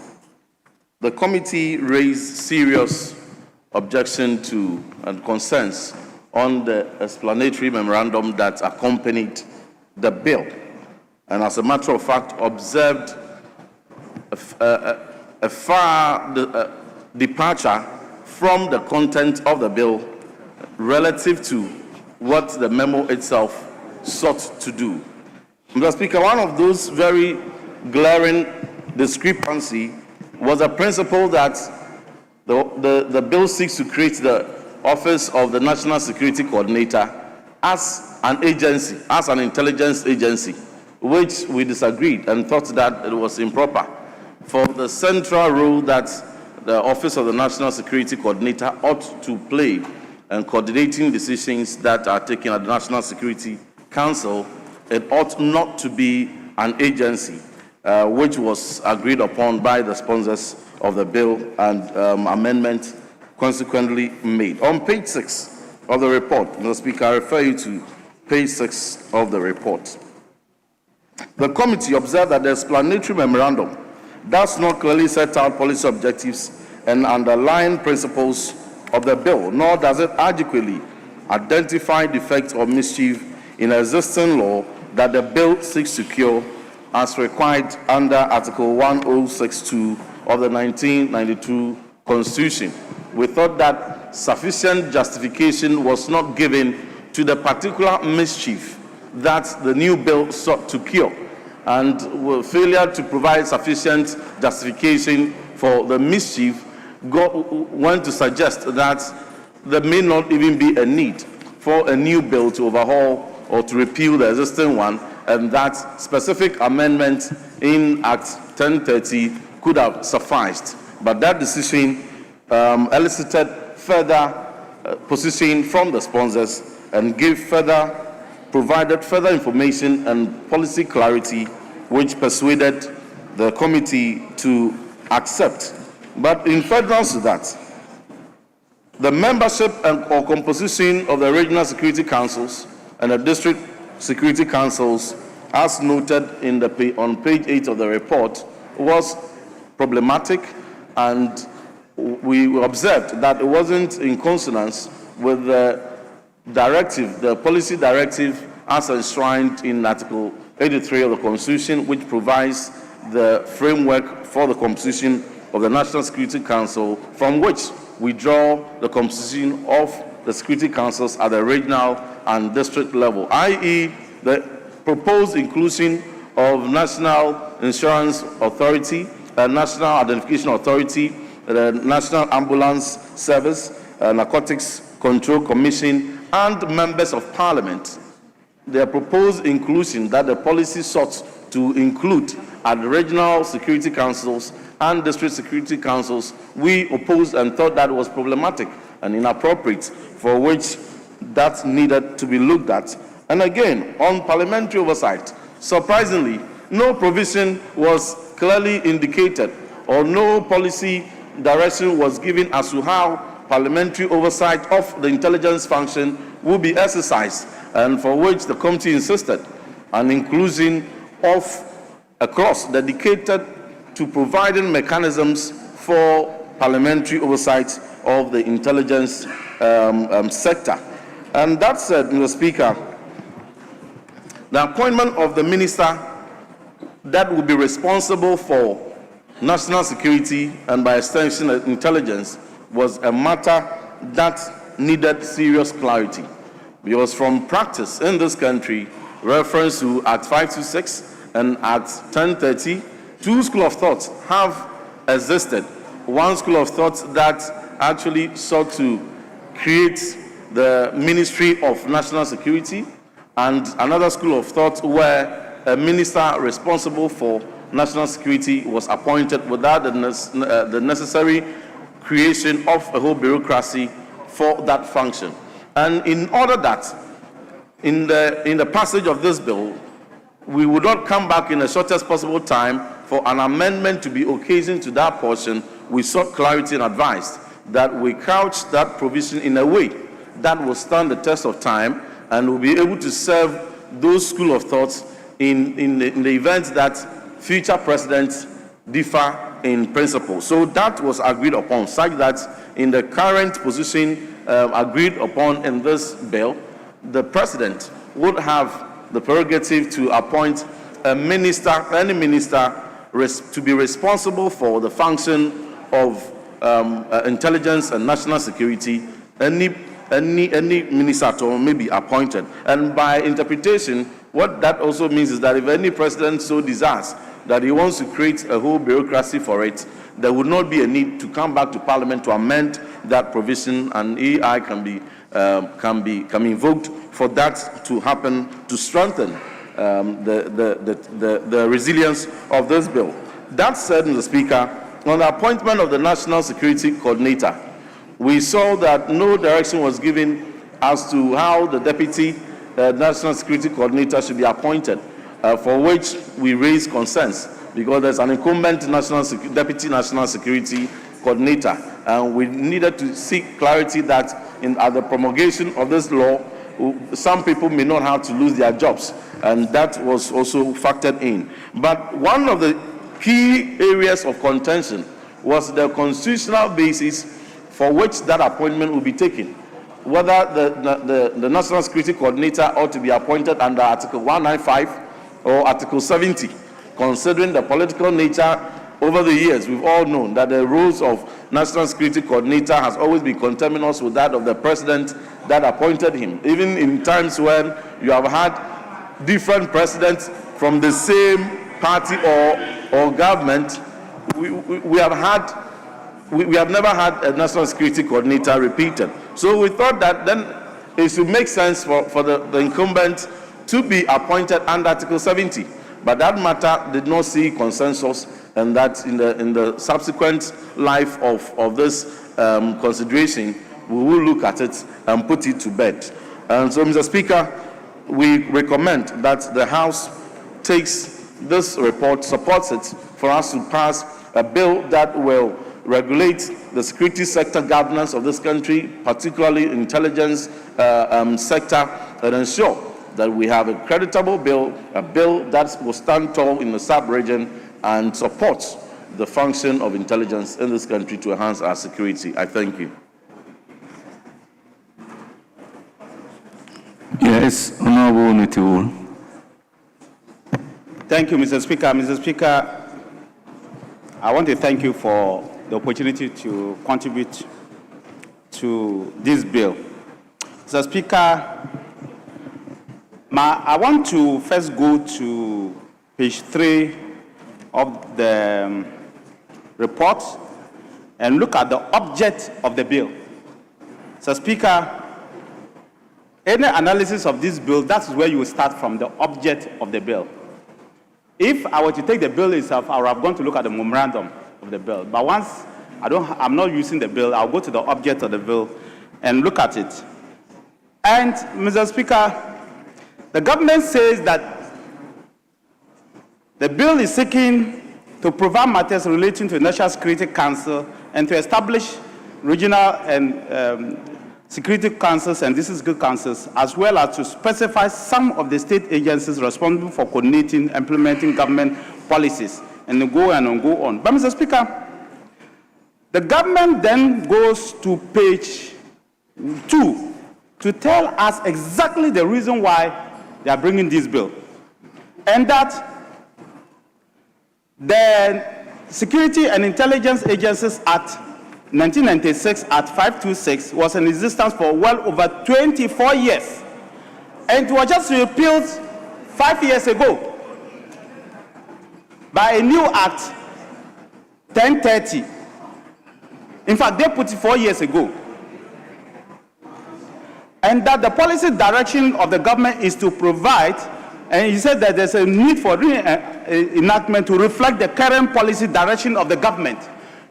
the committee raised serious objection to and concerns on the explanatory memorandum that accompanied the bill, and as a matter of fact, observed a far departure from the content of the bill relative to what the memo itself sought to do. Mr. Speaker, one of those very glaring discrepancy was a principle that the bill seeks to create the Office of the National Security Coordinator as an agency, as an intelligence agency, which we disagreed and thought that it was improper for the central role that the Office of the National Security Coordinator ought to play in coordinating decisions that are taken at the National Security Council. It ought not to be an agency, which was agreed upon by the sponsors of the bill and amendment consequently made. On page 6 of the report, Mr. Speaker, I refer you to page 6 of the report. The committee observed that the explanatory memorandum does not clearly set out policy objectives and underlying principles of the bill, nor does it adequately identify defects or mischief in existing law that the bill seeks to cure as required under Article 1062 of the 1992 Constitution. We thought that sufficient justification was not given to the particular mischief that the new bill sought to cure, and failure to provide sufficient justification for the mischief went to suggest that there may not even be a need for a new bill to overhaul or to repeal the existing one, and that specific amendment in Act 1030 could have sufficed. But that decision elicited further position from the sponsors and provided further information and policy clarity, which persuaded the committee to accept. But in furtherance to that, the membership or composition of the regional security councils and the district security councils, as noted on page 8 of the report, was problematic, and we observed that it wasn't in consonance with the directive, the policy directive as enshrined in Article 83 of the Constitution, which provides the framework for the composition of the National Security Council, from which we draw the composition of the security councils at the regional and district level, i.e. the proposed inclusion of National Insurance Authority, National Identification Authority, the National Ambulance Service, Narcotics Control Commission, and members of Parliament. The proposed inclusion that the policy sought to include at regional security councils and district security councils, we opposed and thought that was problematic and inappropriate, for which that needed to be looked at. And again, on parliamentary oversight, surprisingly, no provision was clearly indicated or no policy direction was given as to how parliamentary oversight of the intelligence function will be exercised, and for which the committee insisted an inclusion of a clause dedicated to providing mechanisms for parliamentary oversight of the intelligence sector. And that said, Mr. Speaker, the appointment of the minister that will be responsible for national security and by extension intelligence was a matter that needed serious clarity. Because from practice in this country, reference to Act 526 and Act 1030, two schools of thought have existed. One school of thought that actually sought to create the Ministry of National Security, and another school of thought where a minister responsible for national security was appointed without the necessary creation of a whole bureaucracy for that function. And in order that, in the passage of this bill, we would not come back in the shortest possible time for an amendment to be occasioned to that portion, we sought clarity and advised that we couch that provision in a way that will stand the test of time and will be able to serve those school of thoughts in the event that future presidents differ in principle. So that was agreed upon, such that in the current position agreed upon in this bill, the president would have the prerogative to appoint a minister, any minister, to be responsible for the function of intelligence and national security. Any minister at all may be appointed. And by interpretation, what that also means is that if any president so desires that he wants to create a whole bureaucracy for it, there would not be a need to come back to Parliament to amend that provision, and AI can be invoked for that to happen, to strengthen the resilience of this bill. That said, Mr. Speaker, on the appointment of the National Security Coordinator, we saw that no direction was given as to how the Deputy National Security Coordinator should be appointed, for which we raised concerns, because there's an incumbent Deputy National Security Coordinator, and we needed to seek clarity that at the promulgation of this law, some people may not have to lose their jobs, and that was also factored in. But one of the key areas of contention was the constitutional basis for which that appointment will be taken, whether the National Security Coordinator ought to be appointed under Article 195 or Article 70, considering the political nature. Over the years, we've all known that the roles of National Security Coordinator has always been conterminous with that of the president that appointed him. Even in times when you have had different presidents from the same party or government, we have never had a National Security Coordinator repeated. So we thought that then it should make sense for the incumbent to be appointed under Article 70. But that matter did not see consensus, and that in the subsequent life of this consideration, we will look at it and put it to bed. And so, Mr. Speaker, we recommend that the House takes this report, supports it, for us to pass a bill that will regulate the security sector governance of this country, particularly intelligence sector, and ensure that we have a creditable bill, a bill that will stand tall in the sub-region and supports the function of intelligence in this country to enhance our security. I thank you. Yes, Honorable Nutiwul. Thank you, Mr. Speaker. Mr. Speaker, I want to thank you for the opportunity to contribute to this bill. Mr. Speaker, I want to first go to page 3 of the report and look at the object of the bill. Mr. Speaker, any analysis of this bill, that's where you will start from, the object of the bill. If I were to take the bill itself, I would have gone to look at the memorandum of the bill. But once I'm not using the bill, I'll go to the object of the bill and look at it. And, Mr. Speaker, the government says that the bill is seeking to provide matters relating to the National Security Council and to establish regional and security councils and district security councils, as well as to specify some of the state agencies responsible for coordinating, implementing government policies, and go on. But, Mr. Speaker, the government then goes to page 2 to tell us exactly the reason why they are bringing this bill, and that the Security and Intelligence Agencies Act 1996 at 526 was in existence for well over 24 years, and it was just repealed 5 years ago by a new act 1030. In fact, they put it 4 years ago. And that the policy direction of the government is to provide, and he said that there's a need for enactment to reflect the current policy direction of the government.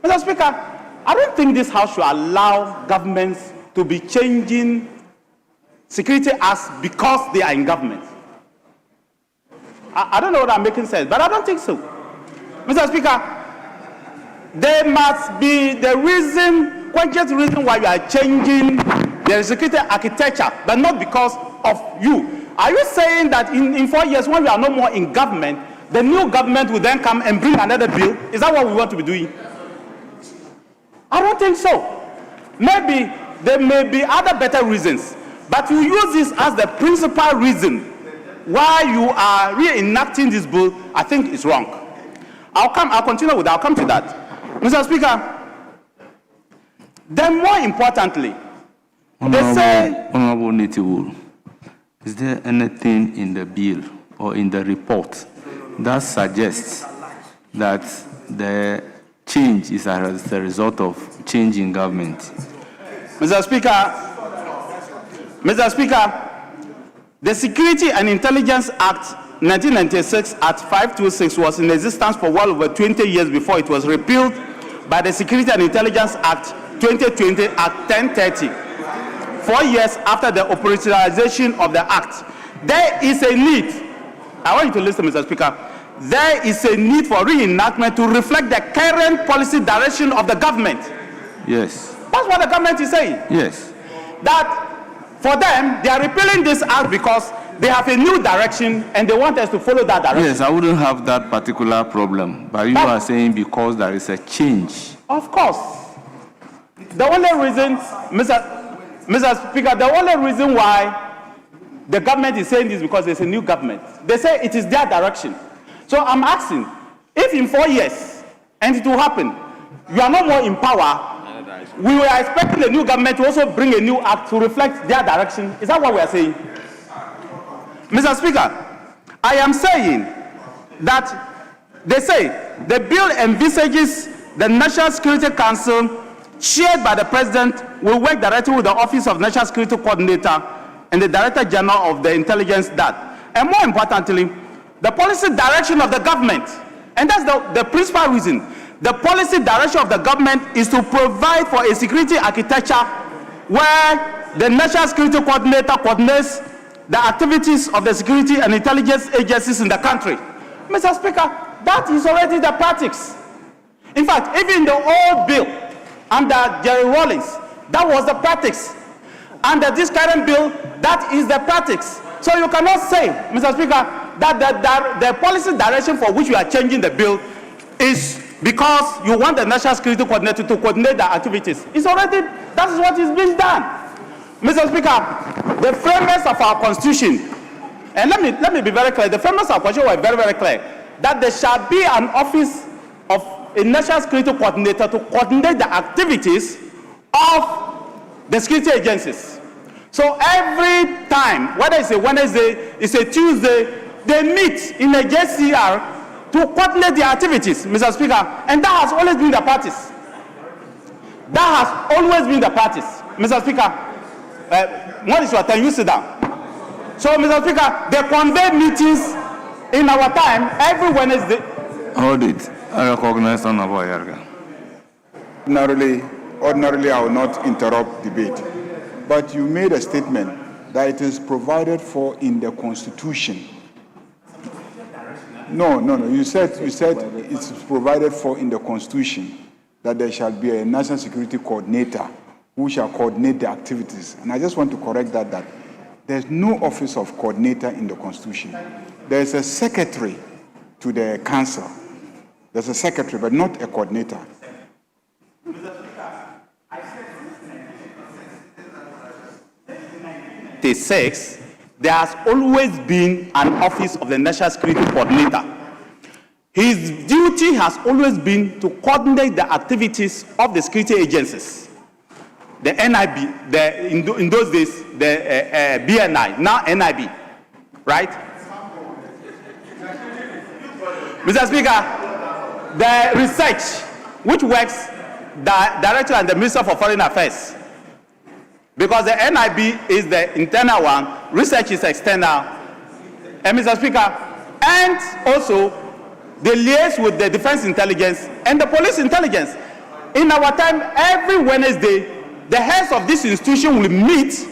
Mr. Speaker, I don't think this House should allow governments to be changing security acts because they are in government. I don't know what I'm making sense, but I don't think so. Mr. Speaker, there must be the reason, quite reason why you are changing the security architecture, but not because of you. Are you saying that in 4 years, when we are no more in government, the new government will then come and bring another bill? Is that what we want to be doing? I don't think so. Maybe there may be other better reasons, but you use this as the principal reason why you are reenacting this bill. I think it's wrong. I'll continue with that. I'll come to that. Mr. Speaker, then more importantly, Honorable Nitiwul, is there anything in the bill or in the report that suggests that the change is as a result of change in government? Mr. Speaker, the Security and Intelligence Act 1996 at 526 was in existence for well over 20 years before it was repealed by the Security and Intelligence Act 2020 at 1030. 4 years after the operationalization of the act, there is a need, I want you to listen, Mr. Speaker, there is a need for reenactment to reflect the current policy direction of the government. Yes. That's what the government is saying. Yes. That for them, they are repealing this act because they have a new direction and they want us to follow that direction. Yes, I wouldn't have that particular problem, but you are saying because there is a change. Of course. The only reason, Mr. Speaker, the only reason why the government is saying this is because there's a new government. They say it is their direction. So I'm asking, if in 4 years, and it will happen, you are no more in power, we were expecting the new government to also bring a new act to reflect their direction. Is that what we are saying? Mr. Speaker, I am saying that they say the bill envisages the National Security Council, chaired by the President, will work directly with the Office of National Security Coordinator and the Director General of the Intelligence DAT. And more importantly, the policy direction of the government, and that's the principal reason. The policy direction of the government is to provide for a security architecture where the National Security Coordinator coordinates the activities of the security and intelligence agencies in the country. Mr. Speaker, that is already the practice. In fact, even the old bill under Jerry Rawlings, that was the practice. Under this current bill, that is the practice. So you cannot say, Mr. Speaker, that the policy direction for which you are changing the bill is because you want the National Security Coordinator to coordinate the activities. It's already, that is what is being done. Mr. Speaker, the framers of our Constitution, and let me be very clear, the framers of our Constitution were very, very clear, that there shall be an office of a National Security Coordinator to coordinate the activities of the security agencies. So every time, whether it's a Wednesday, it's a Tuesday, they meet in a JCR to coordinate the activities, Mr. Speaker, and that has always been the practice. That has always been the practice. Mr. Speaker, what is your time? You sit down. So, Mr. Speaker, they convey meetings in our time every Wednesday. Hold it. I recognize Honorable Yarga. Ordinarily, I will not interrupt debate, but you made a statement that it is provided for in the Constitution. No. You said it's provided for in the Constitution that there shall be a national security coordinator who shall coordinate the activities. And I just want to correct that there's no office of coordinator in the Constitution. There's a secretary to the council. There's a secretary, but not a coordinator. There has always been an office of the National Security Coordinator. His duty has always been to coordinate the activities of the security agencies. The NIB, in those days, the BNI, now NIB, right? Mr. Speaker, the research, which works directly under the Minister for Foreign Affairs, because the NIB is the internal one, research is external, and Mr. Speaker, and also they liaise with the defense intelligence and the police intelligence. In our time, every Wednesday, the heads of this institution will meet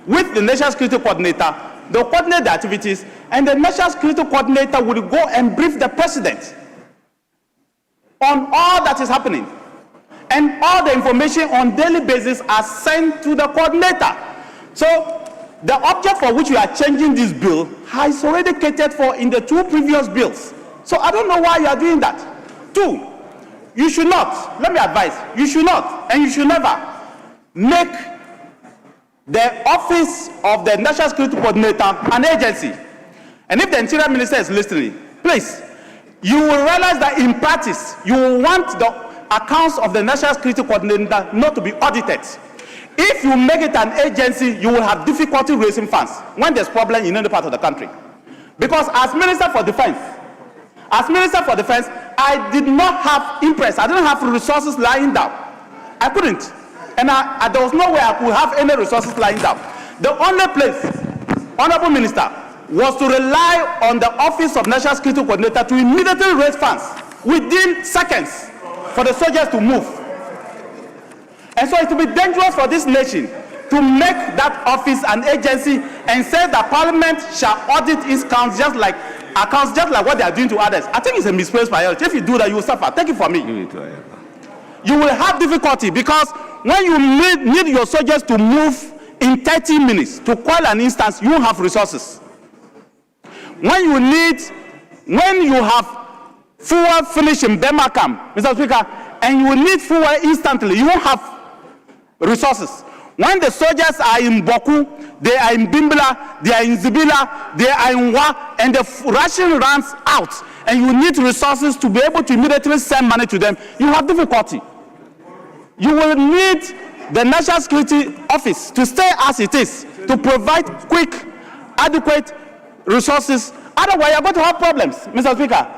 with the National Security Coordinator, they'll coordinate the activities, and the National Security Coordinator will go and brief the President on all that is happening. And all the information on daily basis are sent to the coordinator. So the object for which we are changing this bill has already catered for in the two previous bills. So I don't know why you are doing that. Two, You should not, let me advise, you should not and you should never make the office of the National Security Coordinator an agency. And if the Interior Minister is listening, please, you will realize that in practice, you will want the accounts of the National Security Coordinator not to be audited. If you make it an agency, you will have difficulty raising funds when there's problem in any part of the country. Because as Minister for Defense, I did not have interest. I didn't have resources lying down. I couldn't. And there was no way I could have any resources lying down. The only place, Honorable Minister, was to rely on the Office of National Security Coordinator to immediately raise funds within seconds for the soldiers to move. And so it will be dangerous for this nation to make that office an agency and say that Parliament shall audit its accounts just like what they are doing to others. I think it's a misplaced priority. If you do that, you will suffer. Take it from me. You will have difficulty because when you need your soldiers to move in 30 minutes to quell an instance, you won't have resources. When you have fuel finish in Bemakam, Mr. Speaker, and you need fuel instantly, you won't have resources. When the soldiers are in Boku, they are in Bimbala, they are in Zibila, they are in Wa, and the ration runs out, and you need resources to be able to immediately send money to them, you have difficulty. You will need the National Security Office to stay as it is, to provide quick, adequate resources. Otherwise, you're going to have problems, Mr. Speaker.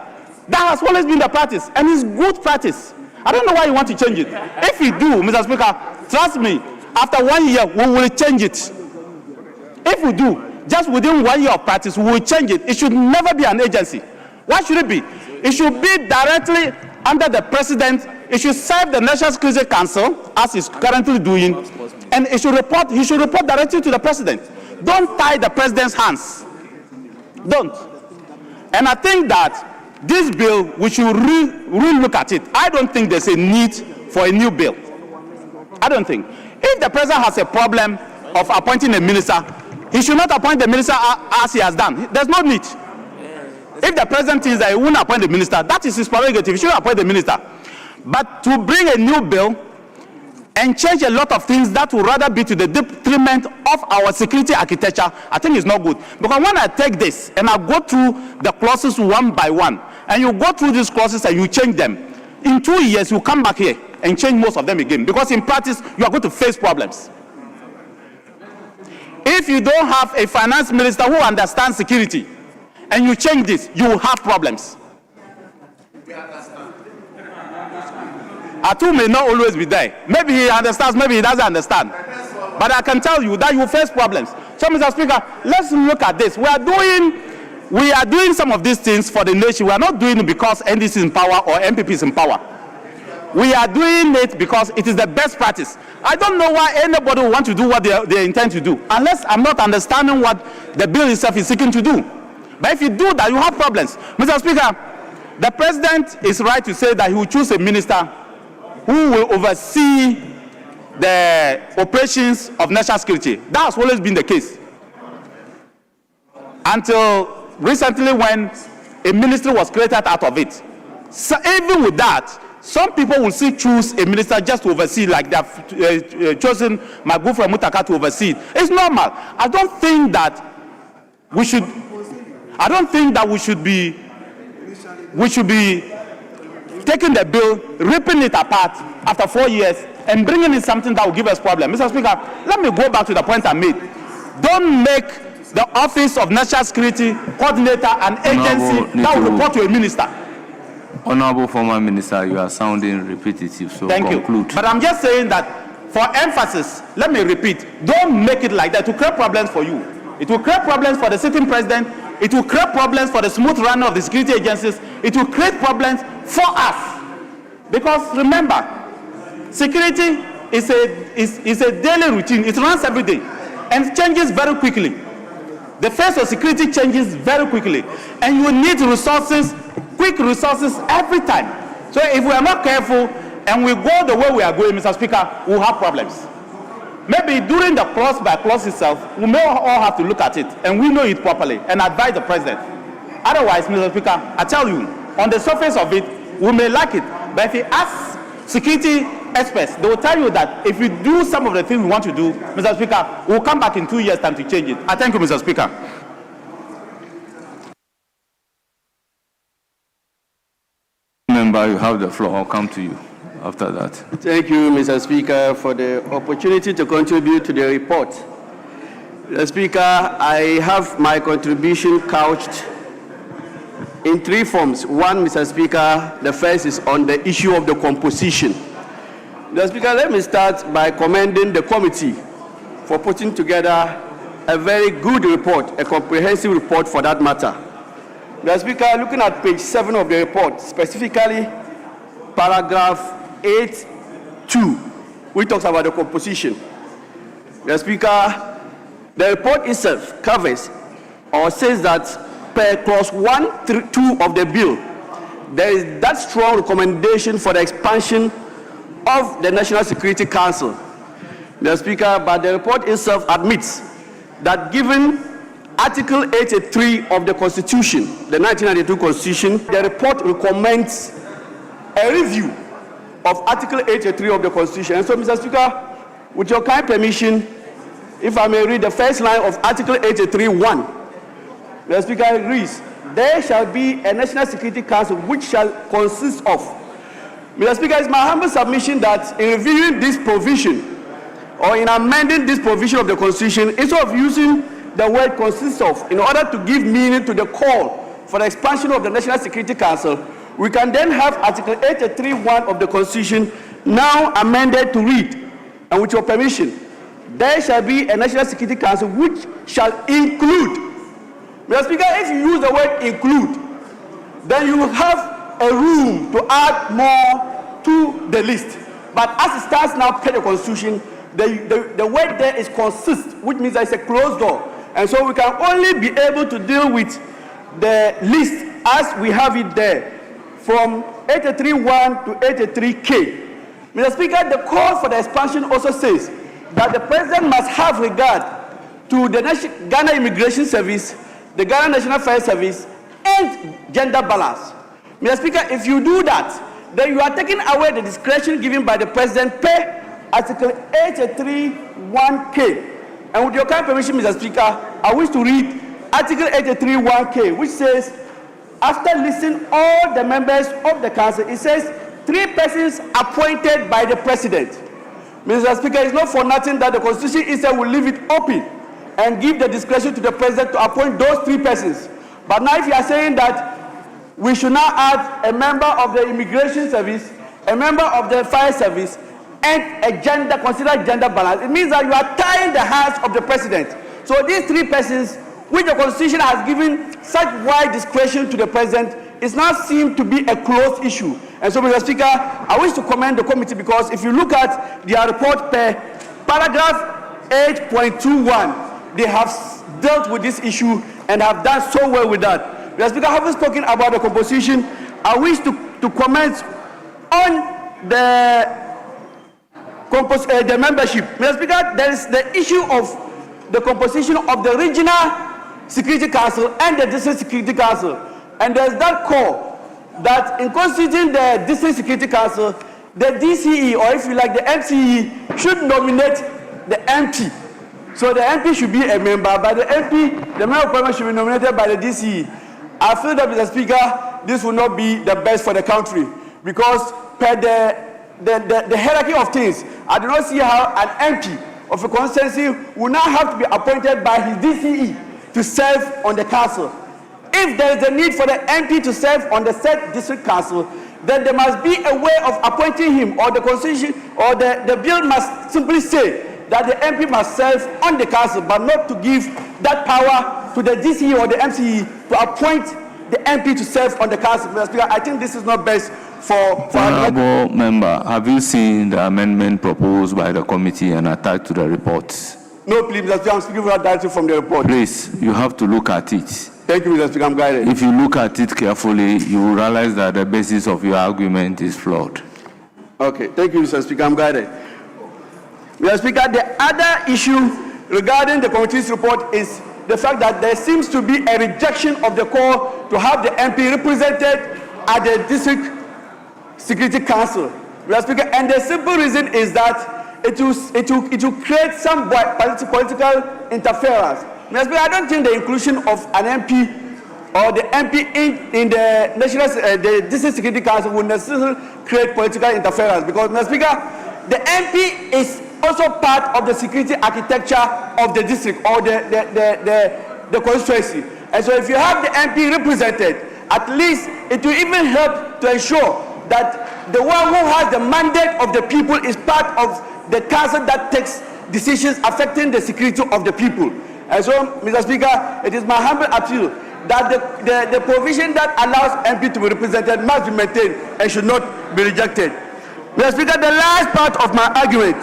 That has always been the practice, and it's good practice. I don't know why you want to change it. If you do, Mr. Speaker, trust me, after 1 year, we will change it. If we do, just within 1 year of practice, we will change it. It should never be an agency. Why should it be? It should be directly under the President. It should serve the National Security Council, as it's currently doing, and he should report directly to the President. Don't tie the President's hands. Don't. And I think that this bill, we should really look at it. I don't think there's a need for a new bill. I don't think. If the President has a problem of appointing a minister, he should not appoint the minister as he has done. There's no need. If the President thinks that he won't appoint the minister, that is his prerogative. He should appoint the minister. But to bring a new bill and change a lot of things that would rather be to the detriment of our security architecture, I think is not good. Because when I take this and I go through the clauses one by one, and you go through these clauses and you change them, in 2 years you come back here and change most of them again. Because in practice, you are going to face problems. If you don't have a finance minister who understands security, and you change this, you will have problems. Atu may not always be there. Maybe he understands, maybe he doesn't understand. But I can tell you that you face problems. So, Mr. Speaker, let's look at this. We are doing some of these things for the nation. We are not doing it because NDC is in power or MPP is in power. We are doing it because it is the best practice. I don't know why anybody will want to do what they intend to do, unless I'm not understanding what the bill itself is seeking to do. But if you do that, you have problems. Mr. Speaker, the President is right to say that he will choose a minister who will oversee the operations of national security. That has always been the case. Until recently when a ministry was created out of it. So even with that, some people will still choose a minister just to oversee, like they have chosen Magu from Mutaka to oversee it. It's normal. I don't think that we should be taking the bill, ripping it apart after 4 years, and bringing in something that will give us problems. Mr. Speaker, let me go back to the point I made. Don't make the Office of National Security Coordinator an agency that will report to a minister. Honorable former Minister, you are sounding repetitive, so Thank conclude. you. But I'm just saying that for emphasis, let me repeat, don't make it like that. It will create problems for you. It will create problems for the sitting president. It will create problems for the smooth run of the security agencies. It will create problems for us. Because remember, security is a daily routine. It runs every day and changes very quickly. The face of security changes very quickly. And you need resources, quick resources every time. So if we are not careful and we go the way we are going, Mr. Speaker, we'll have problems. Maybe during the clause by clause itself, we may all have to look at it and we know it properly and advise the President. Otherwise, Mr. Speaker, I tell you, on the surface of it, we may like it, But if you ask security experts, they will tell you that if we do some of the things we want to do, Mr. Speaker, we'll come back in 2 years' time to change it. I thank you, Mr. Speaker. Member, you have the floor. I'll come to you after that. Thank you, Mr. Speaker, for the opportunity to contribute to the report. Mr. Speaker, I have my contribution couched in 3 forms. One, Mr. Speaker, the first is on the issue of the composition. Mr. Speaker, let me start by commending the committee for putting together a very good report, a comprehensive report for that matter. Mr. Speaker, looking at page 7 of the report, specifically paragraph 8.2, which talks about the composition. Mr. Speaker, the report itself covers or says that per clause 1.2 of the bill, there is that strong recommendation for the expansion of the National Security Council. Mr. Speaker, but the report itself admits that given Article 83 of the Constitution, the 1992 Constitution, the report recommends a review of Article 83 of the Constitution. And so, Mr. Speaker, with your kind permission, if I may read the first line of Article 83(1), Mr. Speaker, it reads, there shall be a National Security Council which shall consist of. Mr. Speaker, it's my humble submission that in reviewing this provision or in amending this provision of the Constitution, instead of using the word consists of, in order to give meaning to the call for the expansion of the National Security Council, we can then have Article 83(1) of the Constitution now amended to read, and with your permission, there shall be a National Security Council which shall include. Mr. Speaker, if you use the word include, then you will have a room to add more to the list. But as it stands now per the Constitution, the word there is consist, which means there's a closed door. And so we can only be able to deal with the list as we have it there, from 83(1) to 83K. Mr. Speaker, the call for the expansion also says that the President must have regard to the Ghana Immigration Service, the Ghana National Fire Service, and gender balance. Mr. Speaker, if you do that, then you are taking away the discretion given by the President per Article 83(1)K. And with your kind permission, Mr. Speaker, I wish to read Article 83(1)K, which says, after listing all the members of the council, it says 3 persons appointed by the President. Mr. Speaker, it's not for nothing that the Constitution itself will leave it open and give the discretion to the President to appoint those 3 persons. But now if you are saying that we should now add a member of the Immigration Service, a member of the Fire Service, and a considered gender balance, it means that you are tying the hands of the President. So these 3 persons, which the Constitution has given such wide discretion to the President, is now seen to be a closed issue. And so, Mr. Speaker, I wish to commend the committee, because if you look at their report per paragraph 8.21, they have dealt with this issue and have done so well with that. Mr. Speaker, having spoken about the composition, I wish to comment on the membership. Mr. Speaker, there is the issue of the composition of the Regional Security Council and the District Security Council. And there's that call that in constituting the District Security Council, the DCE, or if you like the MCE, should nominate the MP. So the MP should be a member, but the MP, the member of parliament, should be nominated by the DCE. I feel that, Mr. Speaker, this will not be the best for the country, because per the hierarchy of things, I do not see how an MP of a constituency will now have to be appointed by his DCE to serve on the council. If there is a need for the MP to serve on the said district council, then there must be a way of appointing him, or the constitution or the bill must simply say that the MP must serve on the council, but not to give that power to the DCE or the MCE to appoint the MP to serve on the council. Mr. Speaker, I think this is not best for Honourable Member, have you seen the amendment proposed by the committee and attached to the report? No, please, Mr. Speaker, I'm speaking directly from the report. Please, you have to look at it. Thank you, Mr. Speaker, I'm guided. If you look at it carefully, you will realize that the basis of your argument is flawed. Okay, thank you, Mr. Speaker, I'm guided. Mr. Speaker, the other issue regarding the committee's report is the fact that there seems to be a rejection of the call to have the MP represented at the district Security Council, Mr. Speaker, and the simple reason is that it will create some political interference. Mr. Speaker, I don't think the inclusion of an MP or the MP in the the District Security Council will necessarily create political interference, because, Mr. Speaker, the MP is also part of the security architecture of the district or the constituency. And so if you have the MP represented, at least it will even help to ensure that the one who has the mandate of the people is part of the council that takes decisions affecting the security of the people. And so, Mr. Speaker, it is my humble appeal that the provision that allows MP to be represented must be maintained and should not be rejected. Mr. Speaker, the last part of my argument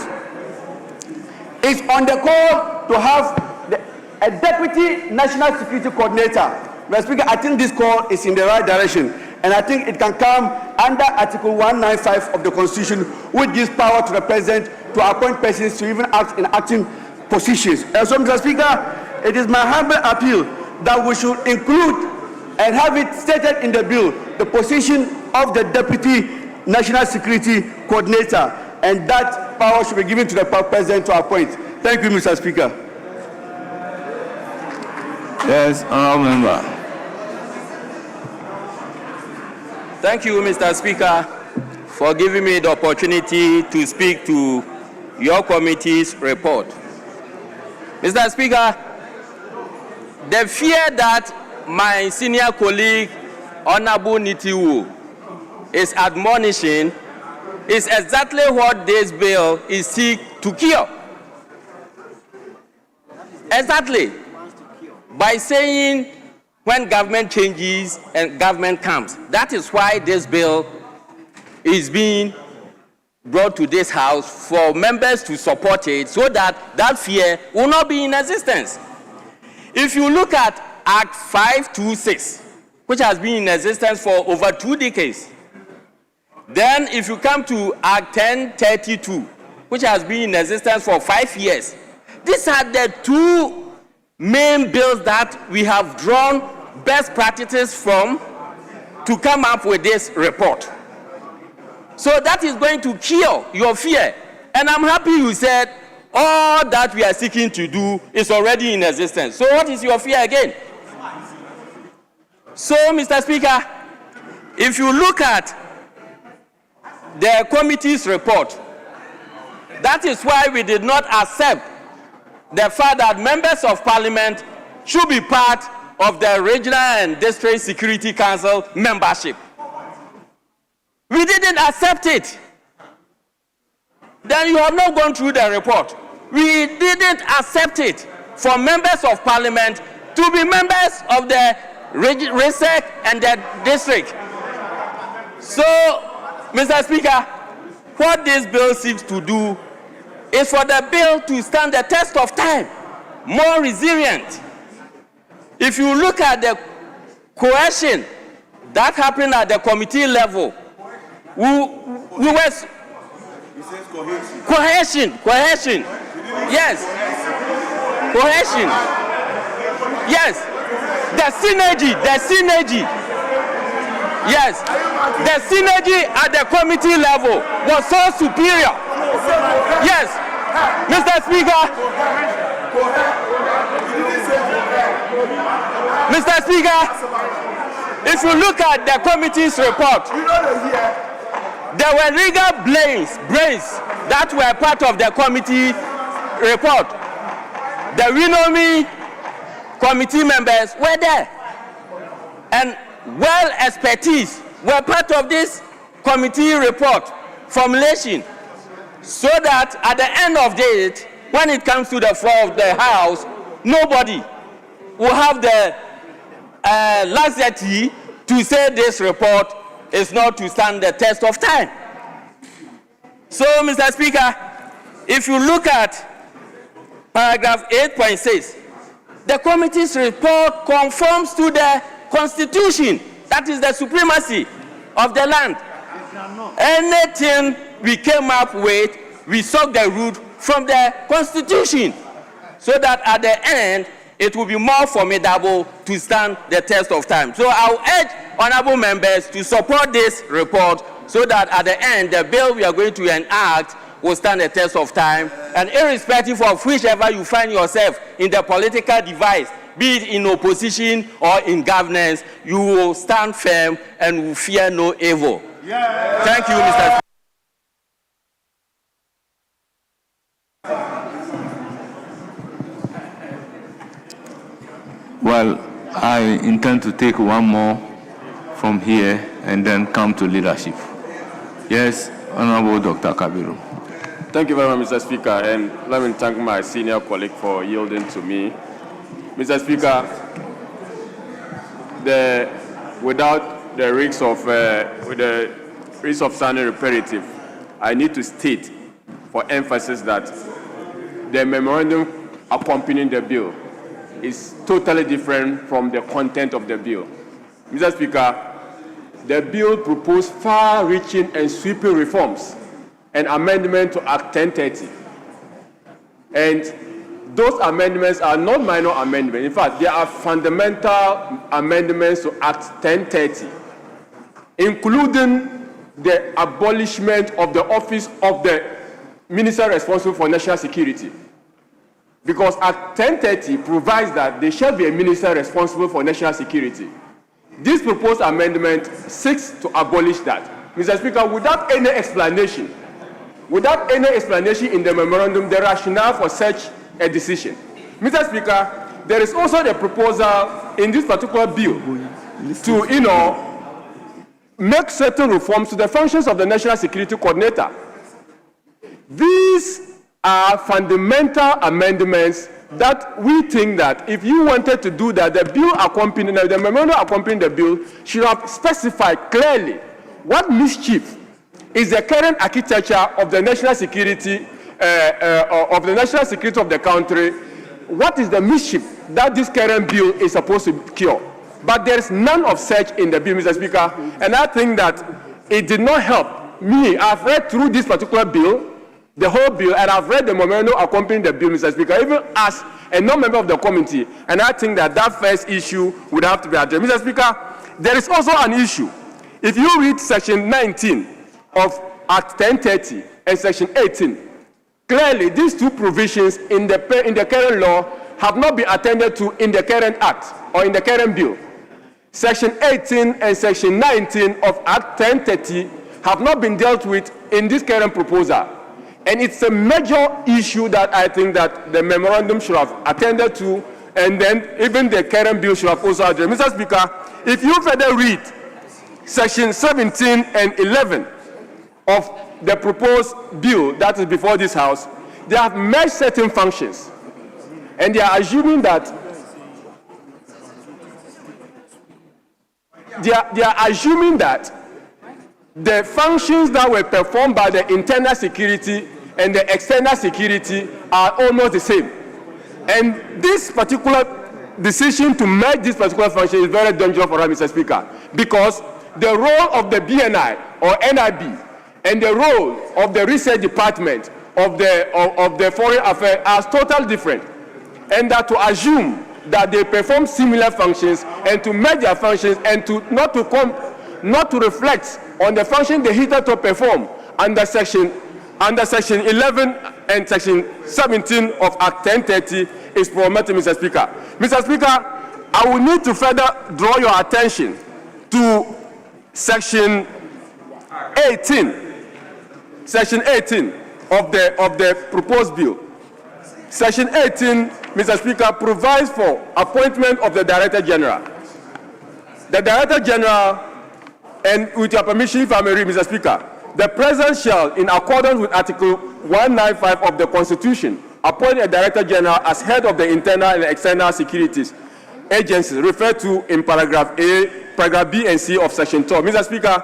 is on the call to have a deputy national security coordinator. Mr. Speaker, I think this call is in the right direction, and I think it can come under Article 195 of the Constitution, which gives power to the President to appoint persons to even act in acting positions. And so, Mr. Speaker, it is my humble appeal that we should include and have it stated in the bill the position of the Deputy National Security Coordinator, and that power should be given to the President to appoint. Thank you, Mr. Speaker. Yes, honourable member. Thank you, Mr. Speaker, for giving me the opportunity to speak to your committee's report. Mr. Speaker, the fear that my senior colleague, Honorable Nitiwu, is admonishing is exactly what this bill is seek to cure. Exactly. By saying when government changes and government comes. That is why this bill is being brought to this House for members to support it, so that that fear will not be in existence. If you look at Act 526, which has been in existence for over 2 decades, then if you come to Act 1032, which has been in existence for 5 years, these are the 2 main bills that we have drawn best practices from to come up with this report. So that is going to cure your fear. And I'm happy you said all that we are seeking to do is already in existence. So what is your fear again? So, Mr. Speaker, if you look at the committee's report, that is why we did not accept the fact that members of parliament should be part of the regional and district security council membership. We didn't accept it. Then you have not gone through the report. We didn't accept it for members of parliament to be members of the RESEC and the district. So, Mr. Speaker, what this bill seeks to do is for the bill to stand the test of time, more resilient. If you look at the coercion that happened at the committee level, coercion. Yes. Coercion. Yes. The synergy. Yes. The synergy at the committee level was so superior. Yes. Mr. Speaker. Mr. Speaker, if you look at the committee's report, there were legal brains that were part of the committee report. The Winomi committee members were there, and well expertise were part of this committee report formulation, so that at the end of it, when it comes to the floor of the House, nobody will have the laxity to say this report is not to stand the test of time. So, Mr. Speaker, if you look at paragraph 8.6, the committee's report conforms to the Constitution, that is the supremacy of the land. Anything we came up with, we suck the root from the Constitution, so that at the end, it will be more formidable to stand the test of time. So I'll urge honorable members to support this report so that at the end, the bill we are going to enact will stand the test of time, and irrespective of whichever you find yourself in the political device, be it in opposition or in governance, you will stand firm and will fear no evil. Yeah. Thank you, Mr. Speaker. Well, I intend to take one more from here and then come to leadership. Yes, Honorable Dr. Kabiru. Thank you very much, Mr. Speaker, and let me thank my senior colleague for yielding to me. Mr. Speaker, without the risk of sounding repetitive, I need to state for emphasis that the memorandum accompanying the bill is totally different from the content of the bill. Mr. Speaker, the bill proposed far-reaching and sweeping reforms and amendment to Act 1030. And those amendments are not minor amendments. In fact, they are fundamental amendments to Act 1030, including the abolishment of the office of the Minister responsible for national security. Because Act 1030 provides that there shall be a minister responsible for national security. This proposed amendment seeks to abolish that. Mr. Speaker, without any explanation in the memorandum, the rationale for such a decision. Mr. Speaker, there is also the proposal in this particular bill to, make certain reforms to the functions of the National Security Coordinator. These are fundamental amendments that we think that if you wanted to do that, the memorandum accompanying the bill should have specified clearly what mischief is the current architecture of the national security of the country. What is the mischief that this current bill is supposed to cure? But there is none of such in the bill, Mr. Speaker, and I think that it did not help me. I've read through this particular bill, the whole bill, and I've read the memorandum accompanying the bill, Mr. Speaker, even as a non-member of the committee, and I think that that first issue would have to be addressed. Mr. Speaker, there is also an issue. If you read Section 19 of Act 1030 and Section 18, clearly these two provisions in the current law have not been attended to in the current Act or in the current bill. Section 18 and Section 19 of Act 1030 have not been dealt with in this current proposal. And it's a major issue that I think that the memorandum should have attended to, and then even the current bill should have also addressed. Mr. Speaker, if you further read Section 17 and 11 of the proposed bill that is before this House, they have merged certain functions, and they are assuming that the functions that were performed by the internal security and the external security are almost the same. And this particular decision to merge this particular function is very dangerous for us, Mr. Speaker, because the role of the BNI or NIB and the role of the research department of the foreign affairs are totally different. And that to assume that they perform similar functions and to merge their functions and not to reflect on the function they hitherto perform under Section 11 and Section 17 of Act 1030 is problematic, Mr. Speaker. Mr. Speaker, I will need to further draw your attention to Section 18 of the proposed bill. Section 18, Mr. Speaker, provides for appointment of the Director General. The Director General, and with your permission, if I may read, Mr. Speaker, the President shall, in accordance with Article 195 of the Constitution, appoint a Director General as head of the internal and external securities agencies referred to in paragraph B and C of Section 12. Mr. Speaker,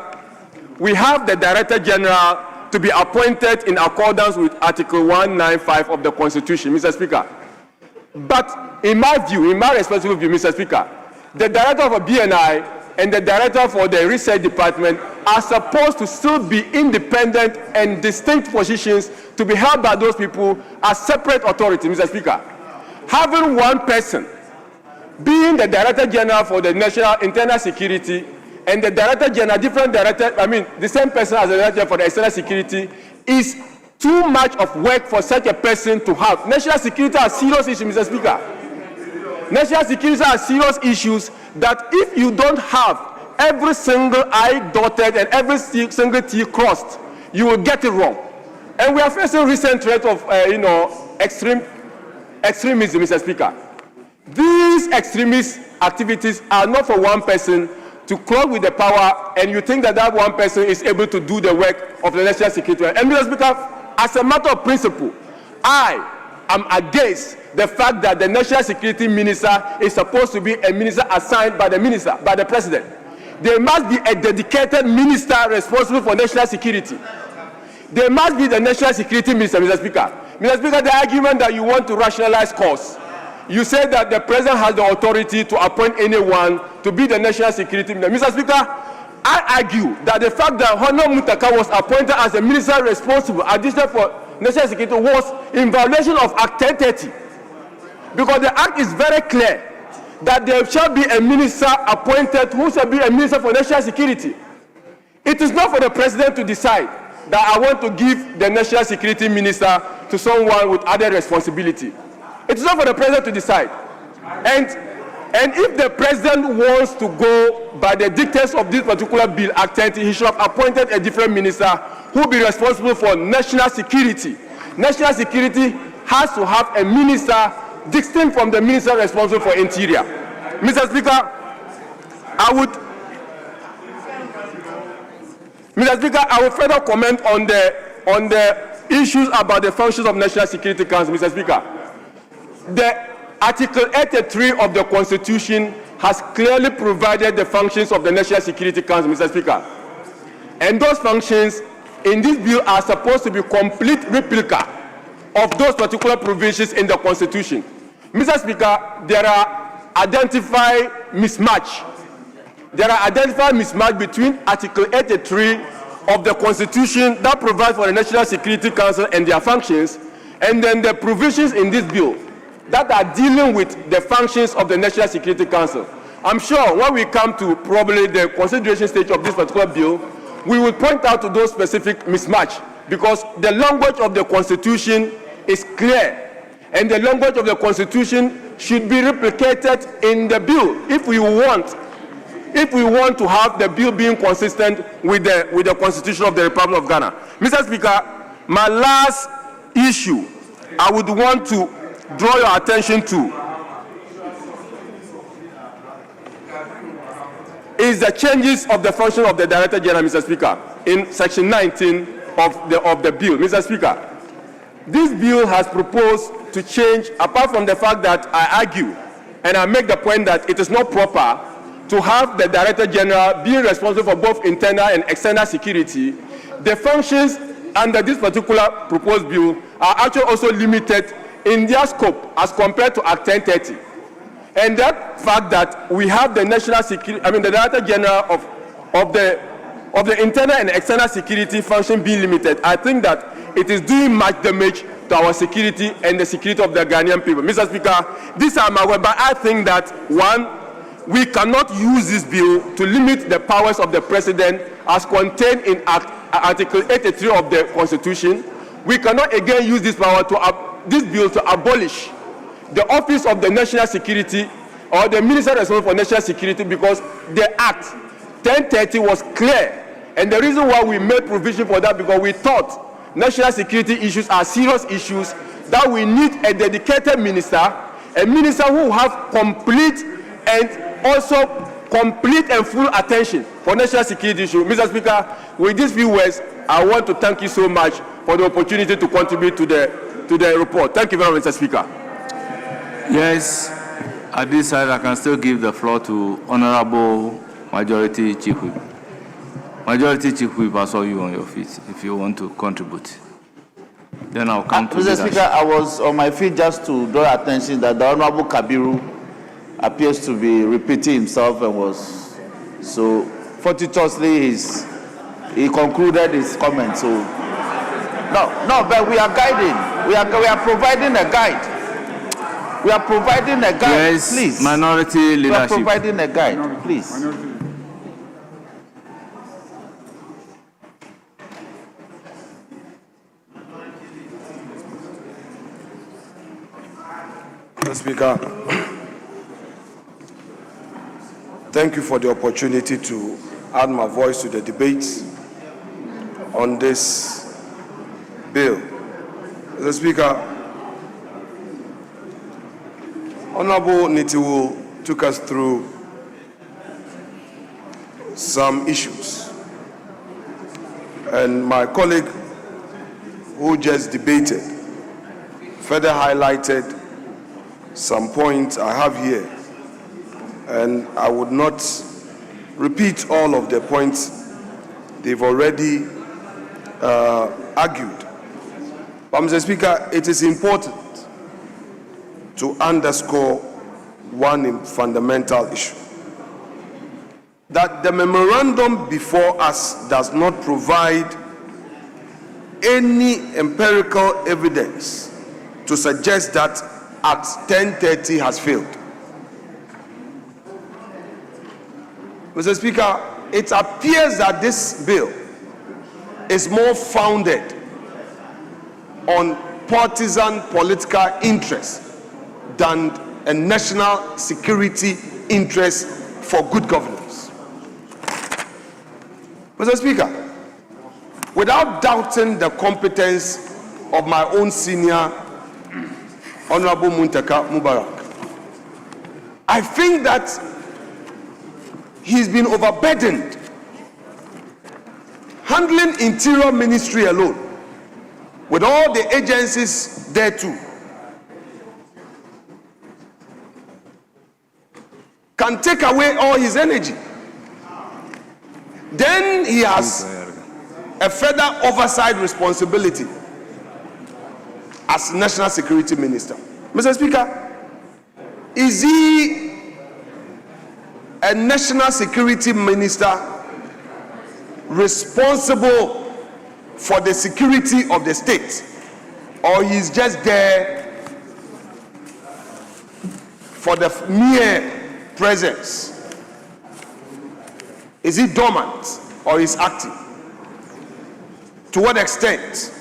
we have the Director General to be appointed in accordance with Article 195 of the Constitution, Mr. Speaker. But in my view, in my responsible view, Mr. Speaker, the Director of a BNI and the Director for the Research Department are supposed to still be independent and distinct positions to be held by those people as separate authorities, Mr. Speaker. Having one person being the Director General for the National Internal Security and the Director General, different director, the same person as the Director for the external security, is too much of work for such a person to have. National security are serious issues, Mr. Speaker. National security are serious issues that if you don't have every single I dotted and every single T crossed, you will get it wrong. And we are facing recent threat of, extremism, Mr. Speaker. These extremist activities are not for one person to clog with the power, and you think that that one person is able to do the work of the national security. And Mr. Speaker, as a matter of principle, I am against the fact that the national security minister is supposed to be a minister assigned by the president. There must be a dedicated minister responsible for national security. There must be the national security minister, Mr. Speaker. Mr. Speaker, the argument that you want to rationalize costs, you say that the president has the authority to appoint anyone to be the national security minister. Mr. Speaker, I argue that the fact that Honor Mutaka was appointed as the minister responsible, additional for national security, was in violation of Act 1030. Because the Act is very clear that there shall be a minister appointed who shall be a minister for national security. It is not for the president to decide that I want to give the national security minister to someone with other responsibility. It is not for the president to decide. And if the president wants to go by the dictates of this particular bill, Act 10, he should have appointed a different minister who will be responsible for national security. National security has to have a minister distinct from the minister responsible for interior. Mr. Speaker, I will further comment on the issues about the functions of National Security Council, Mr. Speaker. The Article 83 of the Constitution has clearly provided the functions of the National Security Council, Mr. Speaker. And those functions in this bill are supposed to be complete replica of those particular provisions in the Constitution. Mr. Speaker, there are identified mismatch. There are identified mismatch between Article 83 of the Constitution that provides for the National Security Council and their functions, and then the provisions in this bill that are dealing with the functions of the National Security Council. I'm sure when we come to probably the consideration stage of this particular bill, we will point out to those specific mismatch, because the language of the Constitution is clear, and the language of the Constitution should be replicated in the bill if we want to have the bill being consistent with the Constitution of the Republic of Ghana. Mr. Speaker, my last issue I would want to draw your attention to is the changes of the function of the Director General, Mr. Speaker, in Section 19 of the bill. Mr. Speaker, this bill has proposed to change, apart from the fact that I argue and I make the point that it is not proper to have the Director General being responsible for both internal and external security, the functions under this particular proposed bill are actually also limited in their scope as compared to Act 1030. And that fact that we have the national security, the Director General of the internal and external security function being limited, I think that it is doing much damage to our security and the security of the Ghanaian people. Mr. Speaker, these are my words, but I think that, one, we cannot use this bill to limit the powers of the president as contained in Article 83 of the Constitution. We cannot again use this power this bill to abolish the office of the national security or the minister responsible for national security, because the Act 1030 was clear. And the reason why we made provision for that, because we thought national security issues are serious issues that we need a dedicated minister, a minister who will have complete and full attention for national security issues. Mr. Speaker, with these few words, I want to thank you so much for the opportunity to contribute to the report. Thank you very much, Mr. Speaker. Yes, at this side, I can still give the floor to Honorable Majority Chief Whip. Majority Chief Whip, I saw you on your feet, if you want to contribute. Then I'll come to Mr. Speaker, I was on my feet just to draw attention that the Honorable Kabiru appears to be repeating himself and was so fortuitously he concluded his comment. So no, but we are guiding. We are providing a guide. We are providing a guide, yes, please. Minority leadership. We are providing a guide, please. Speaker, thank you for the opportunity to add my voice to the debate on this bill. Mr. Speaker, Honorable Nitiwu took us through some issues, and my colleague who just debated further highlighted some points I have here, and I would not repeat all of the points they've already argued. But Mr. Speaker, it is important to underscore one fundamental issue: that the memorandum before us does not provide any empirical evidence to suggest that Act 1030 has failed. Mr. Speaker, it appears that this bill is more founded on partisan political interest than a national security interest for good governance. Mr. Speaker, without doubting the competence of my own senior, Honorable Muntaka Mubarak, I think that he's been overburdened handling Interior Ministry alone, with all the agencies there too. Can take away all his energy. Then he has a further oversight responsibility as National Security Minister. Mr. Speaker, is he a National Security Minister responsible for the security of the state, or he's just there for the mere presence? Is he dormant or is active? To what extent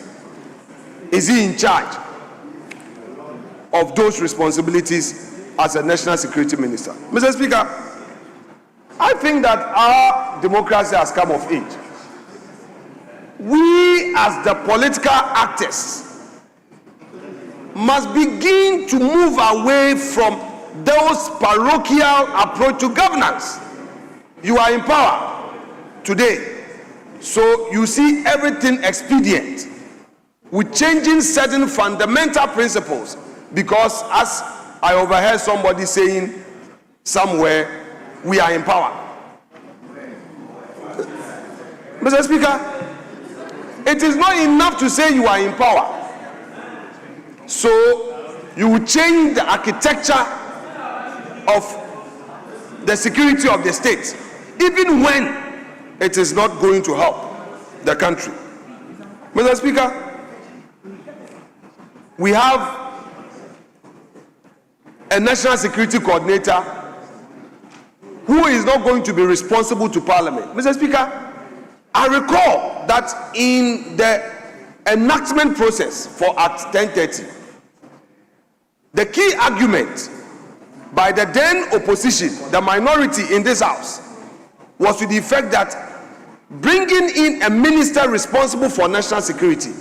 is he in charge of those responsibilities as a National Security Minister? Mr. Speaker, I think that our democracy has come of age. We as the political actors must begin to move away from those parochial approach to governance. You are in power today, so you see everything expedient with changing certain fundamental principles, because as I overheard somebody saying somewhere, we are in power. Mr. Speaker, it is not enough to say you are in power. So you will change the architecture of the security of the state, even when it is not going to help the country. Mr. Speaker, we have a National Security Coordinator who is not going to be responsible to Parliament. Mr. Speaker, I recall that in the enactment process for Act 1030, the key argument by the then opposition, the minority in this House, was to the effect that bringing in a minister responsible for national security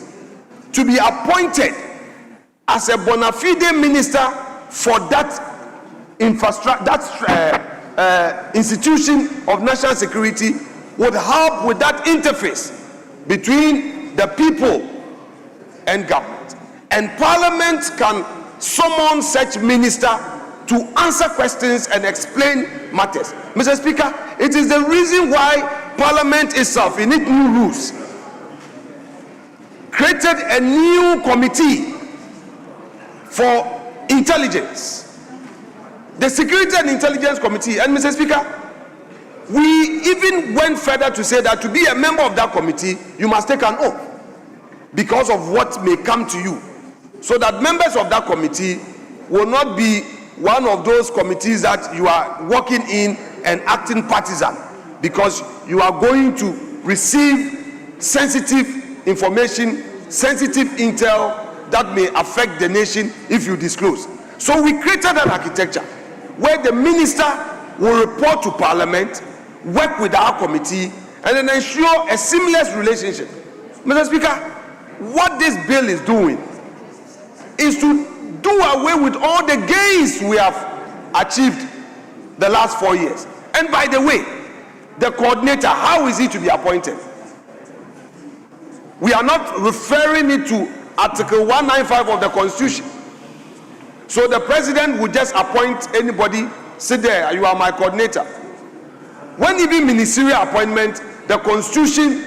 to be appointed as a bona fide minister for that infrastructure, institution of national security, would help with that interface between the people and government. And Parliament can summon such minister to answer questions and explain matters. Mr. Speaker, it is the reason why Parliament itself, in its new rules, created a new committee for intelligence, the Security and Intelligence Committee. And Mr. Speaker, we even went further to say that to be a member of that committee, you must take an oath because of what may come to you, so that members of that committee will not be one of those committees that you are working in and acting partisan, because you are going to receive sensitive information, sensitive intel that may affect the nation if you disclose. So we created an architecture where the minister will report to Parliament, work with our committee, and then ensure a seamless relationship. Mr. Speaker, what this bill is doing is to do away with all the gains we have achieved the last 4 years. And by the way, the coordinator, how is he to be appointed? We are not referring it to Article 195 of the Constitution. So the president would just appoint anybody, sit there, you are my coordinator. When even ministerial appointment, the Constitution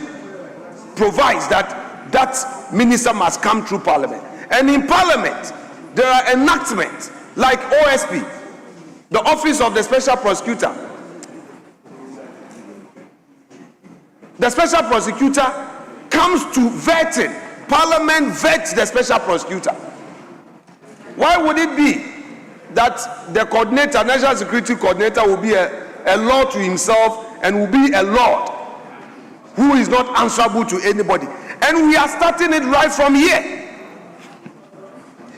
provides that that minister must come through Parliament. And in Parliament, there are enactments like OSP, the Office of the Special Prosecutor. The Special Prosecutor comes to vetting. Parliament vets the Special Prosecutor. Why would it be that the coordinator, National Security Coordinator, will be a law to himself and will be a lord who is not answerable to anybody? And we are starting it right from here.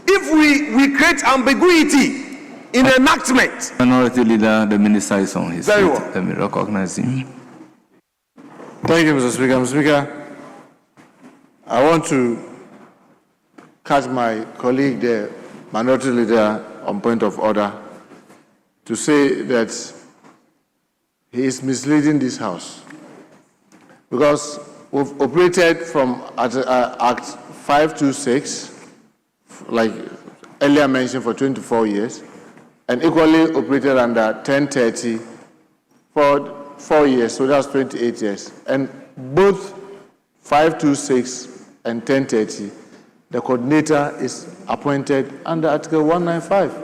If we create ambiguity in enactment. Minority Leader, the minister is on his Very feet. well. Let me recognize him. Thank you, Mr. Speaker. Mr. Speaker, I want to catch my colleague, the Minority Leader, on point of order to say that he is misleading this House. Because we've operated from Act 526, like earlier mentioned, for 24 years, and equally operated under 1030 for 4 years, so that's 28 years. And both 526 and 1030, the coordinator is appointed under Article 195.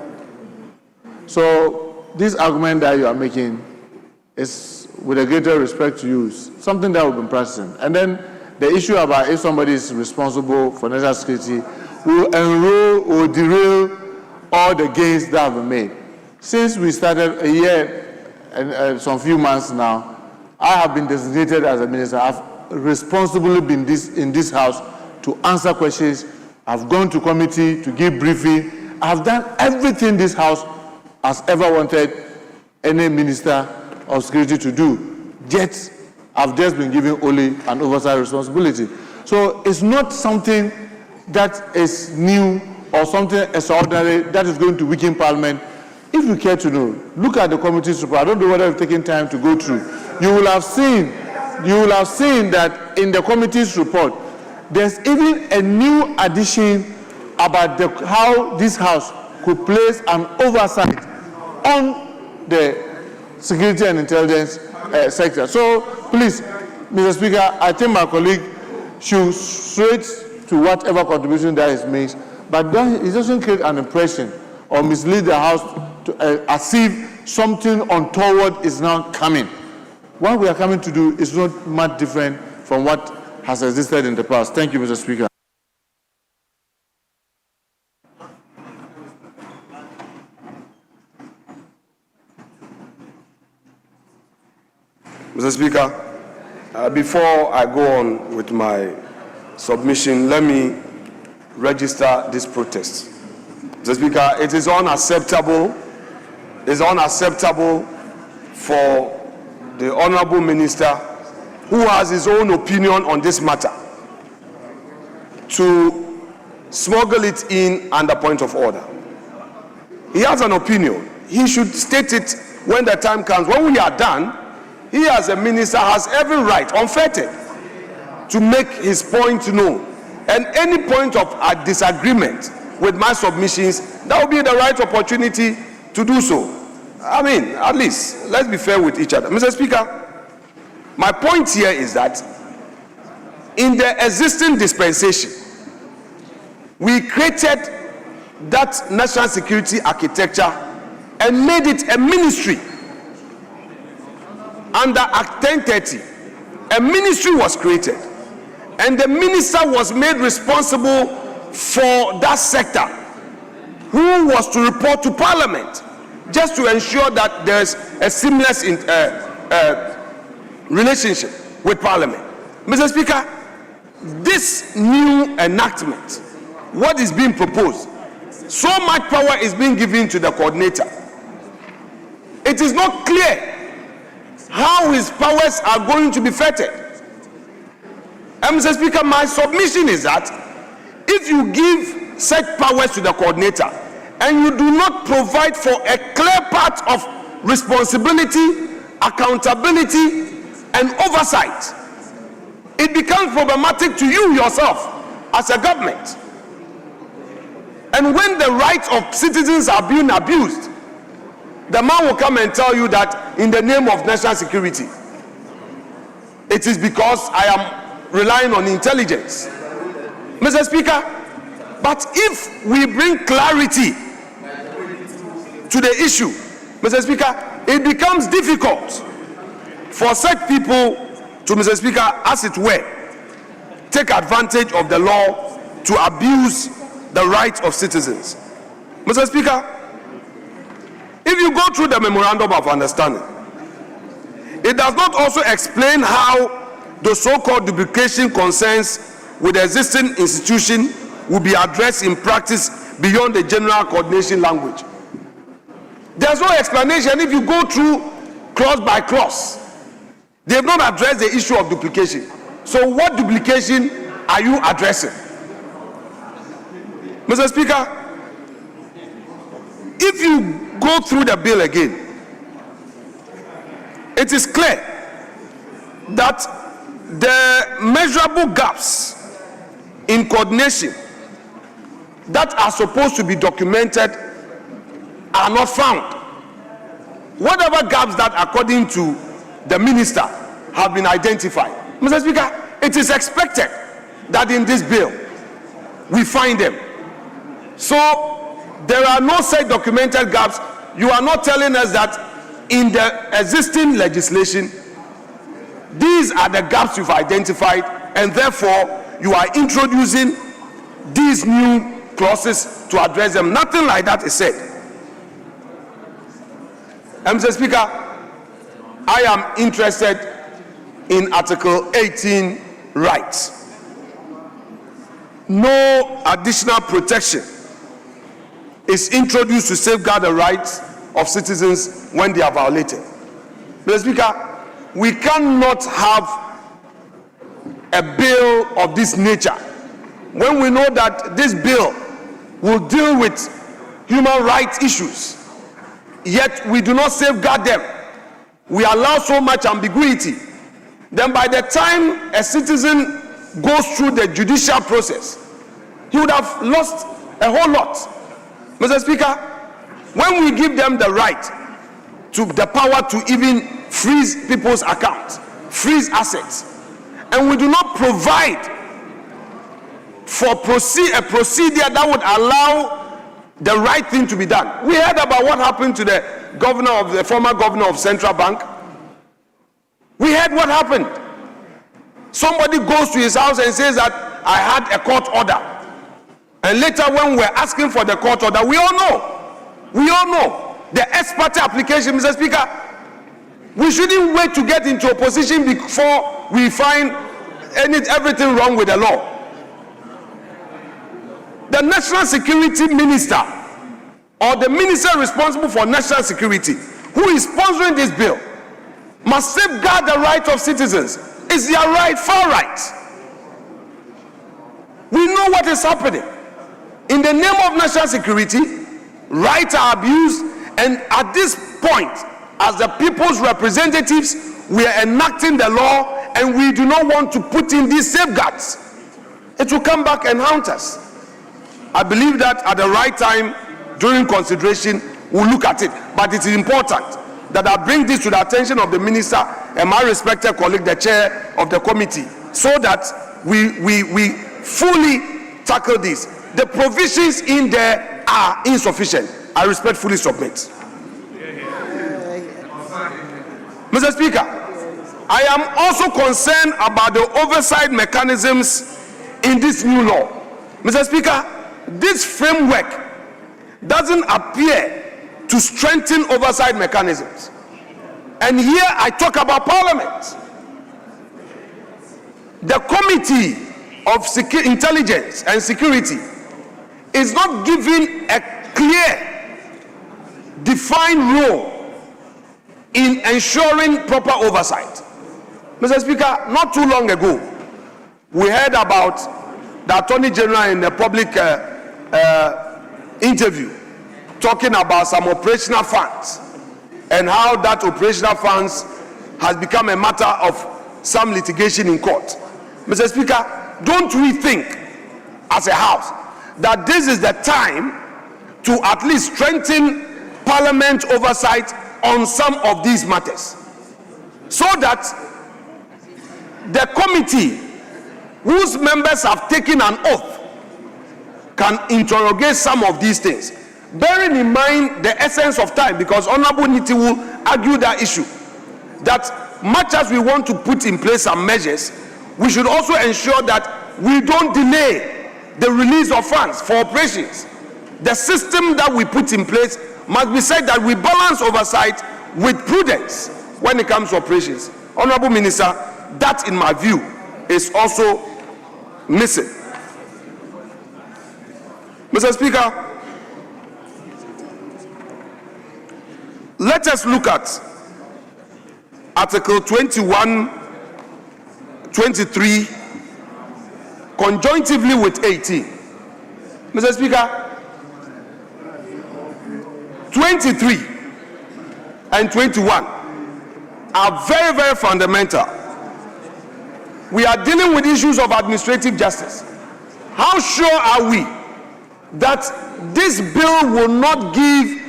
So this argument that you are making is, with a greater respect to you, something that we've been practicing. And then the issue about if somebody is responsible for national security will enroll or derail all the gains that have been made. Since we started a year and some few months now, I have been designated as a minister. I've responsibly been in this House to answer questions. I've gone to committee to give briefing. I've done everything this House has ever wanted any minister of security to do. Yet, I've just been given only an oversight responsibility. So it's not something that is new or something extraordinary that is going to weaken Parliament. If you care to know, look at the committee's report. I don't know whether you've taken time to go through. You will have seen that in the committee's report, there's even a new addition about how this House could place an oversight on the security and intelligence sector. So, please, Mr. Speaker, I think my colleague should straight to whatever contribution that is made, but it doesn't create an impression or mislead the House to, as if something untoward is now coming. What we are coming to do is not much different from what has existed in the past. Thank you, Mr. Speaker. Mr. Speaker, before I go on with my submission, let me register this protest. Mr. Speaker, it is unacceptable. It's unacceptable for the Honorable Minister, who has his own opinion on this matter, to smuggle it in under point of order. He has an opinion. He should state it when the time comes. When we are done, he as a minister has every right, unfettered, to make his point known. And any point of a disagreement with my submissions, that will be the right opportunity to do so. I mean, at least, let's be fair with each other. Mr. Speaker, my point here is that in the existing dispensation, we created that national security architecture and made it a ministry. Under Act 1030, a ministry was created, and the minister was made responsible for that sector, who was to report to Parliament, just to ensure that there's a seamless relationship with Parliament. Mr. Speaker, this new enactment, what is being proposed, so much power is being given to the coordinator. It is not clear how his powers are going to be fettered. Mr. Speaker, my submission is that if you give such powers to the coordinator and you do not provide for a clear path of responsibility, accountability, and oversight, it becomes problematic to you yourself as a government. And when the rights of citizens are being abused, the man will come and tell you that in the name of national security, it is because I am relying on intelligence. Mr. Speaker, but if we bring clarity to the issue, Mr. Speaker, it becomes difficult for such people to, Mr. Speaker, as it were, take advantage of the law to abuse the rights of citizens. Mr. Speaker, if you go through the memorandum of understanding, it does not also explain how the so-called duplication concerns with the existing institution will be addressed in practice beyond the general coordination language. There's no explanation. If you go through clause by clause, they have not addressed the issue of duplication. So what duplication are you addressing? Mr. Speaker, if you go through the bill again, it is clear that the measurable gaps in coordination that are supposed to be documented are not found. Whatever gaps that, according to the minister, have been identified, Mr. Speaker, it is expected that in this bill we find them. So there are no such documented gaps. You are not telling us that in the existing legislation, these are the gaps you've identified, and therefore you are introducing these new clauses to address them. Nothing like that is said. Mr. Speaker, I am interested in Article 18 rights. No additional protection is introduced to safeguard the rights of citizens when they are violated. Mr. Speaker, we cannot have a bill of this nature when we know that this bill will deal with human rights issues, yet we do not safeguard them. We allow so much ambiguity. Then by the time a citizen goes through the judicial process, he would have lost a whole lot. Mr. Speaker, when we give them the right to the power to even freeze people's accounts, freeze assets, and we do not provide for a procedure that would allow the right thing to be done. We heard about what happened to the former governor of Central Bank. We heard what happened. Somebody goes to his house and says that I had a court order. And later when we're asking for the court order, we all know the ex parte application, Mr. Speaker. We shouldn't wait to get into opposition before we find everything wrong with the law. The national security minister or the minister responsible for national security who is sponsoring this bill must safeguard the rights of citizens. It's their right, far right. We know what is happening. In the name of national security, rights are abused, and at this point, as the people's representatives, we are enacting the law, and we do not want to put in these safeguards. It will come back and haunt us. I believe that at the right time, during consideration, we'll look at it. But it is important that I bring this to the attention of the minister and my respected colleague, the chair of the committee, so that we fully tackle this. The provisions in there are insufficient. I respectfully submit. Mr. Speaker, I am also concerned about the oversight mechanisms in this new law. Mr. Speaker, this framework doesn't appear to strengthen oversight mechanisms. And here I talk about Parliament. The Committee of Intelligence and Security is not given a clear, defined role in ensuring proper oversight. Mr. Speaker, not too long ago, we heard about the Attorney General in a public interview talking about some operational funds and how that operational funds has become a matter of some litigation in court. Mr. Speaker, don't we think as a house that this is the time to at least strengthen Parliament oversight on some of these matters, so that the committee whose members have taken an oath can interrogate some of these things, bearing in mind the essence of time, because Honorable Niti will argue that issue, that much as we want to put in place some measures, we should also ensure that we don't delay the release of funds for operations. The system that we put in place must be said that we balance oversight with prudence when it comes to operations. Honorable Minister, that in my view is also missing. Mr. Speaker, let us look at Article 21, 23, conjointly with 18. Mr. Speaker, 23 and 21 are very, very fundamental. We are dealing with issues of administrative justice. How sure are we that this bill will not give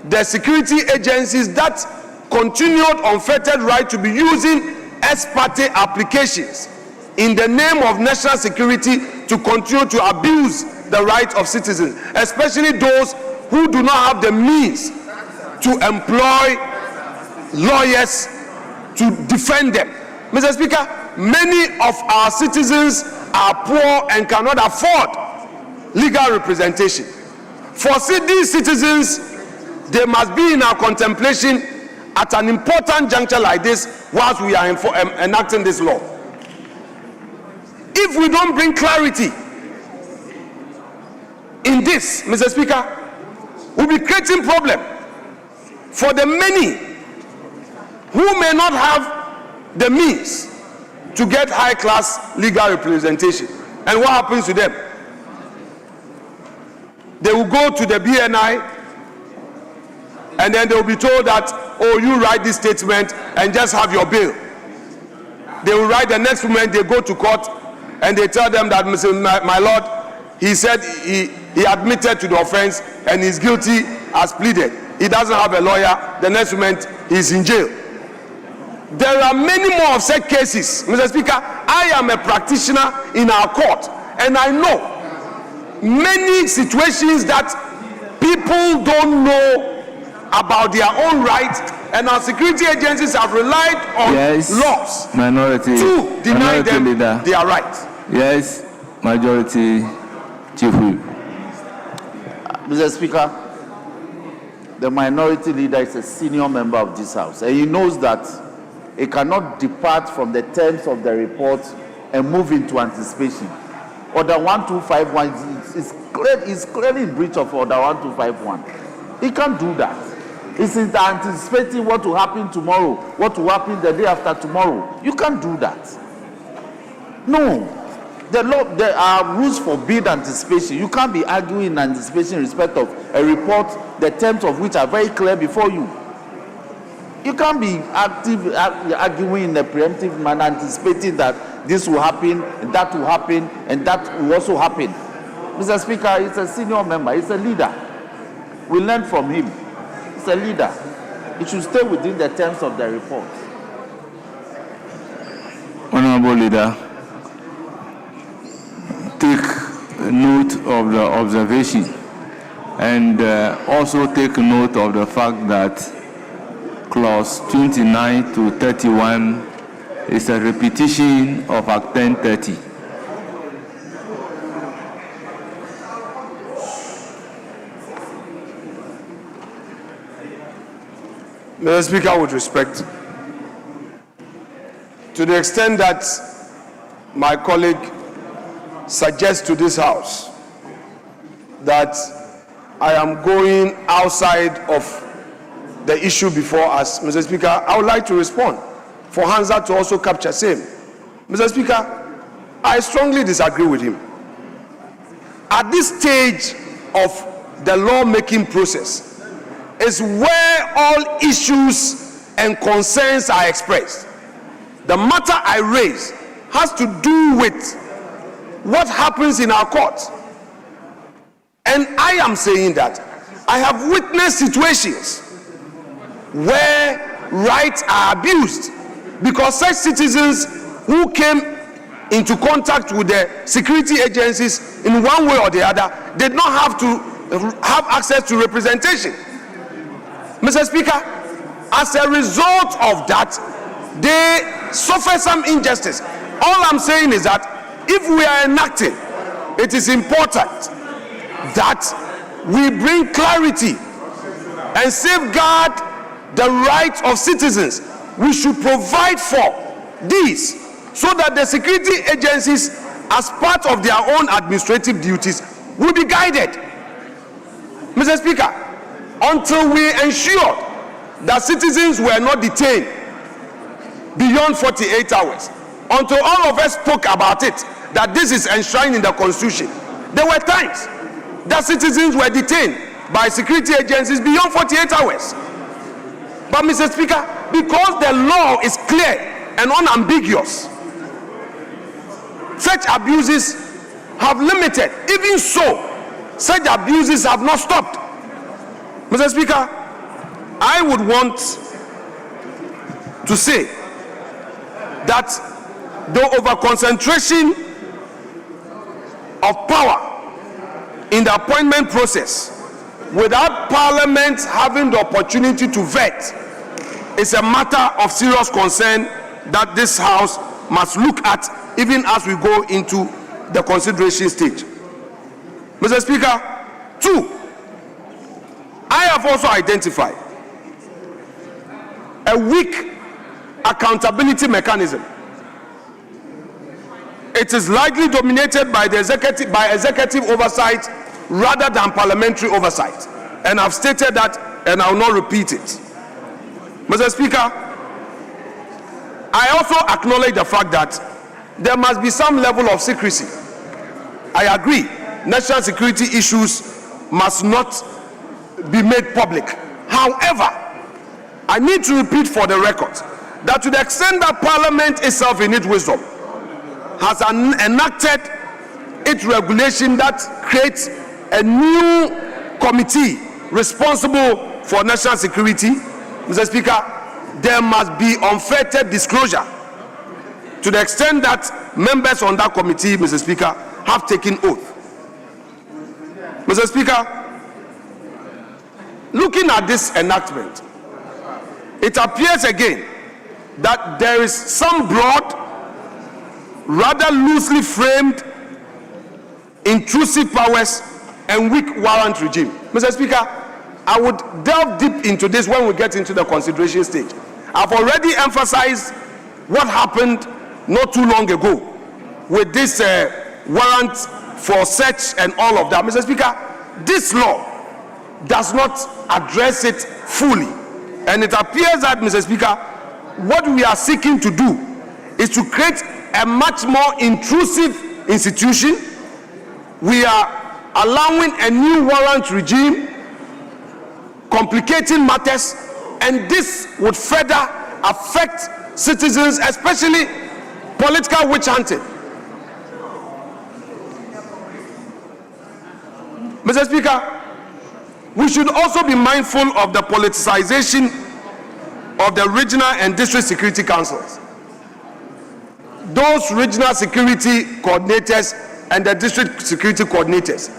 the security agencies that continued unfettered right to be using ex parte applications in the name of national security to continue to abuse the rights of citizens, especially those who do not have the means to employ lawyers to defend them? Mr. Speaker, many of our citizens are poor and cannot afford legal representation. For these citizens, they must be in our contemplation at an important juncture like this whilst we are enacting this law. If we don't bring clarity in this, Mr. Speaker, we'll be creating problem for the many who may not have the means to get high-class legal representation. And what happens to them? They will go to the BNI and then they will be told that, oh, you write this statement and just have your bail. They will write the next moment, they go to court and they tell them that, my lord, he said he admitted to the offense and he's guilty as pleaded. He doesn't have a lawyer. The next moment, he's in jail. There are many more of such cases. Mr. Speaker, I am a practitioner in our court, and I know many situations that people don't know about their own rights, and our security agencies have relied on laws to deny them leader. their rights. Yes, Majority Chief Whip. Mr. Speaker, the minority leader is a senior member of this House, and he knows that he cannot depart from the terms of the report and move into anticipation. Order 1251 is clearly in breach of Order 1251. He can't do that. He's anticipating what will happen tomorrow, what will happen the day after tomorrow. You can't do that. No. The law, there are rules for bid anticipation. You can't be arguing in anticipation in respect of a report, the terms of which are very clear before you. You can't be arguing in a preemptive manner, anticipating that this will happen, and that will happen, and that will also happen. Mr. Speaker, he's a senior member, he's a leader. We learn from him. He's a leader. He should stay within the terms of the report. Honorable Leader, take note of the observation and also take note of the fact that Clause 29 to 31 is a repetition of Act 1030. Mr. Speaker, with respect, to the extent that my colleague suggests to this House that I am going outside of the issue before us, Mr. Speaker, I would like to respond for Hansa to also capture same. Mr. Speaker, I strongly disagree with him. At this stage of the lawmaking process is where all issues and concerns are expressed. The matter I raise has to do with what happens in our courts. And I am saying that I have witnessed situations where rights are abused because such citizens who came into contact with the security agencies in one way or the other did not have to have access to representation. Mr. Speaker, as a result of that, they suffer some injustice. All I'm saying is that if we are enacting, it is important that we bring clarity and safeguard the rights of citizens. We should provide for these so that the security agencies, as part of their own administrative duties, will be guided. Mr. Speaker, until we ensure that citizens were not detained beyond 48 hours, until all of us spoke about it, that this is enshrined in the Constitution, there were times that citizens were detained by security agencies beyond 48 hours. But Mr. Speaker, because the law is clear and unambiguous, such abuses have limited. Even so, such abuses have not stopped. Mr. Speaker, I would want to say that the over-concentration of power in the appointment process without Parliament having the opportunity to vet is a matter of serious concern that this House must look at even as we go into the consideration stage. Mr. Speaker, 2, I have also identified a weak accountability mechanism. It is largely dominated by the executive oversight rather than parliamentary oversight. And I've stated that and I will not repeat it. Mr. Speaker, I also acknowledge the fact that there must be some level of secrecy. I agree, national security issues must not be made public. However, I need to repeat for the record that to the extent that Parliament itself in its wisdom has enacted its regulation that creates a new committee responsible for national security, Mr. Speaker, there must be unfettered disclosure to the extent that members on that committee, Mr. Speaker, have taken oath. Mr. Speaker, looking at this enactment, it appears again that there is some broad, rather loosely framed, intrusive powers and weak warrant regime. Mr. Speaker, I would delve deep into this when we get into the consideration stage. I've already emphasized what happened not too long ago with this warrant for search and all of that. Mr. Speaker, this law does not address it fully. And it appears that, Mr. Speaker, what we are seeking to do is to create a much more intrusive institution. We are allowing a new warrant regime, complicating matters, and this would further affect citizens, especially political witch hunting. Mr. Speaker, we should also be mindful of the politicization of the regional and district security councils. Those regional security coordinators and the district security coordinators,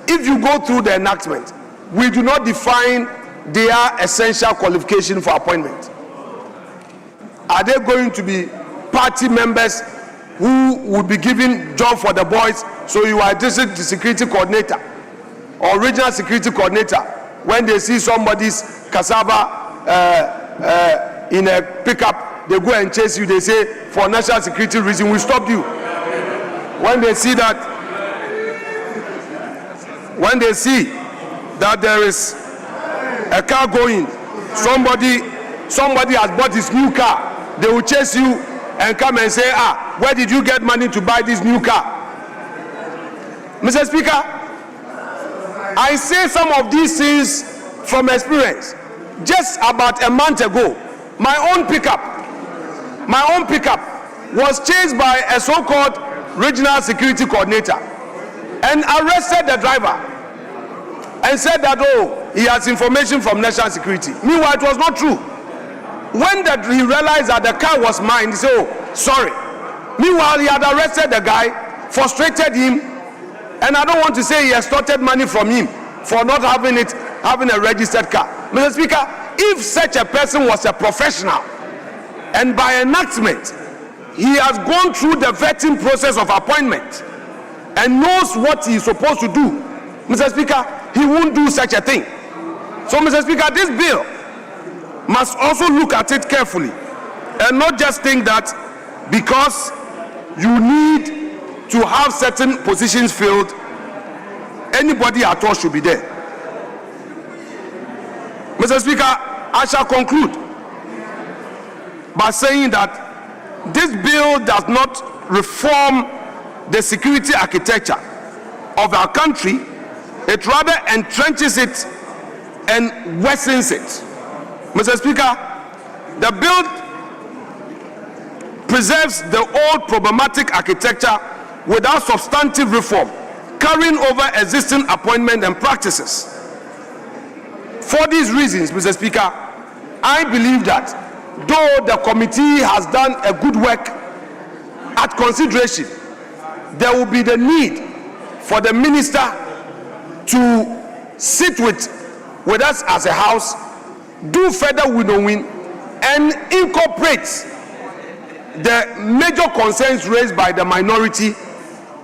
if you go through the enactment, we do not define their essential qualification for appointment. Are they going to be party members who would be given job for the boys, so you are district security coordinator or regional security coordinator? When they see somebody's cassava in a pickup, they go and chase you. They say, for national security reason, we stopped you. When they see that, when they see that there is a car going, somebody has bought his new car, they will chase you and come and say, where did you get money to buy this new car? Mr. Speaker, I say some of these things from experience. Just about a month ago, my own pickup was chased by a so-called regional security coordinator and arrested the driver and said that, he has information from national security. Meanwhile, it was not true. When he realized that the car was mine, he said, sorry. Meanwhile, he had arrested the guy, frustrated him, and I don't want to say he extorted money from him for not having a registered car. Mr. Speaker, if such a person was a professional and by enactment he has gone through the vetting process of appointment and knows what he is supposed to do, Mr. Speaker, he won't do such a thing. So, Mr. Speaker, this bill must also look at it carefully and not just think that because you need to have certain positions filled, anybody at all should be there. Mr. Speaker, I shall conclude by saying that this bill does not reform the security architecture of our country. It rather entrenches it and worsens it. Mr. Speaker, the bill preserves the old problematic architecture without substantive reform, carrying over existing appointment and practices. For these reasons, Mr. Speaker, I believe that though the committee has done a good work at consideration, there will be the need for the minister to sit with us as a house, do further winnowing, and incorporate the major concerns raised by the minority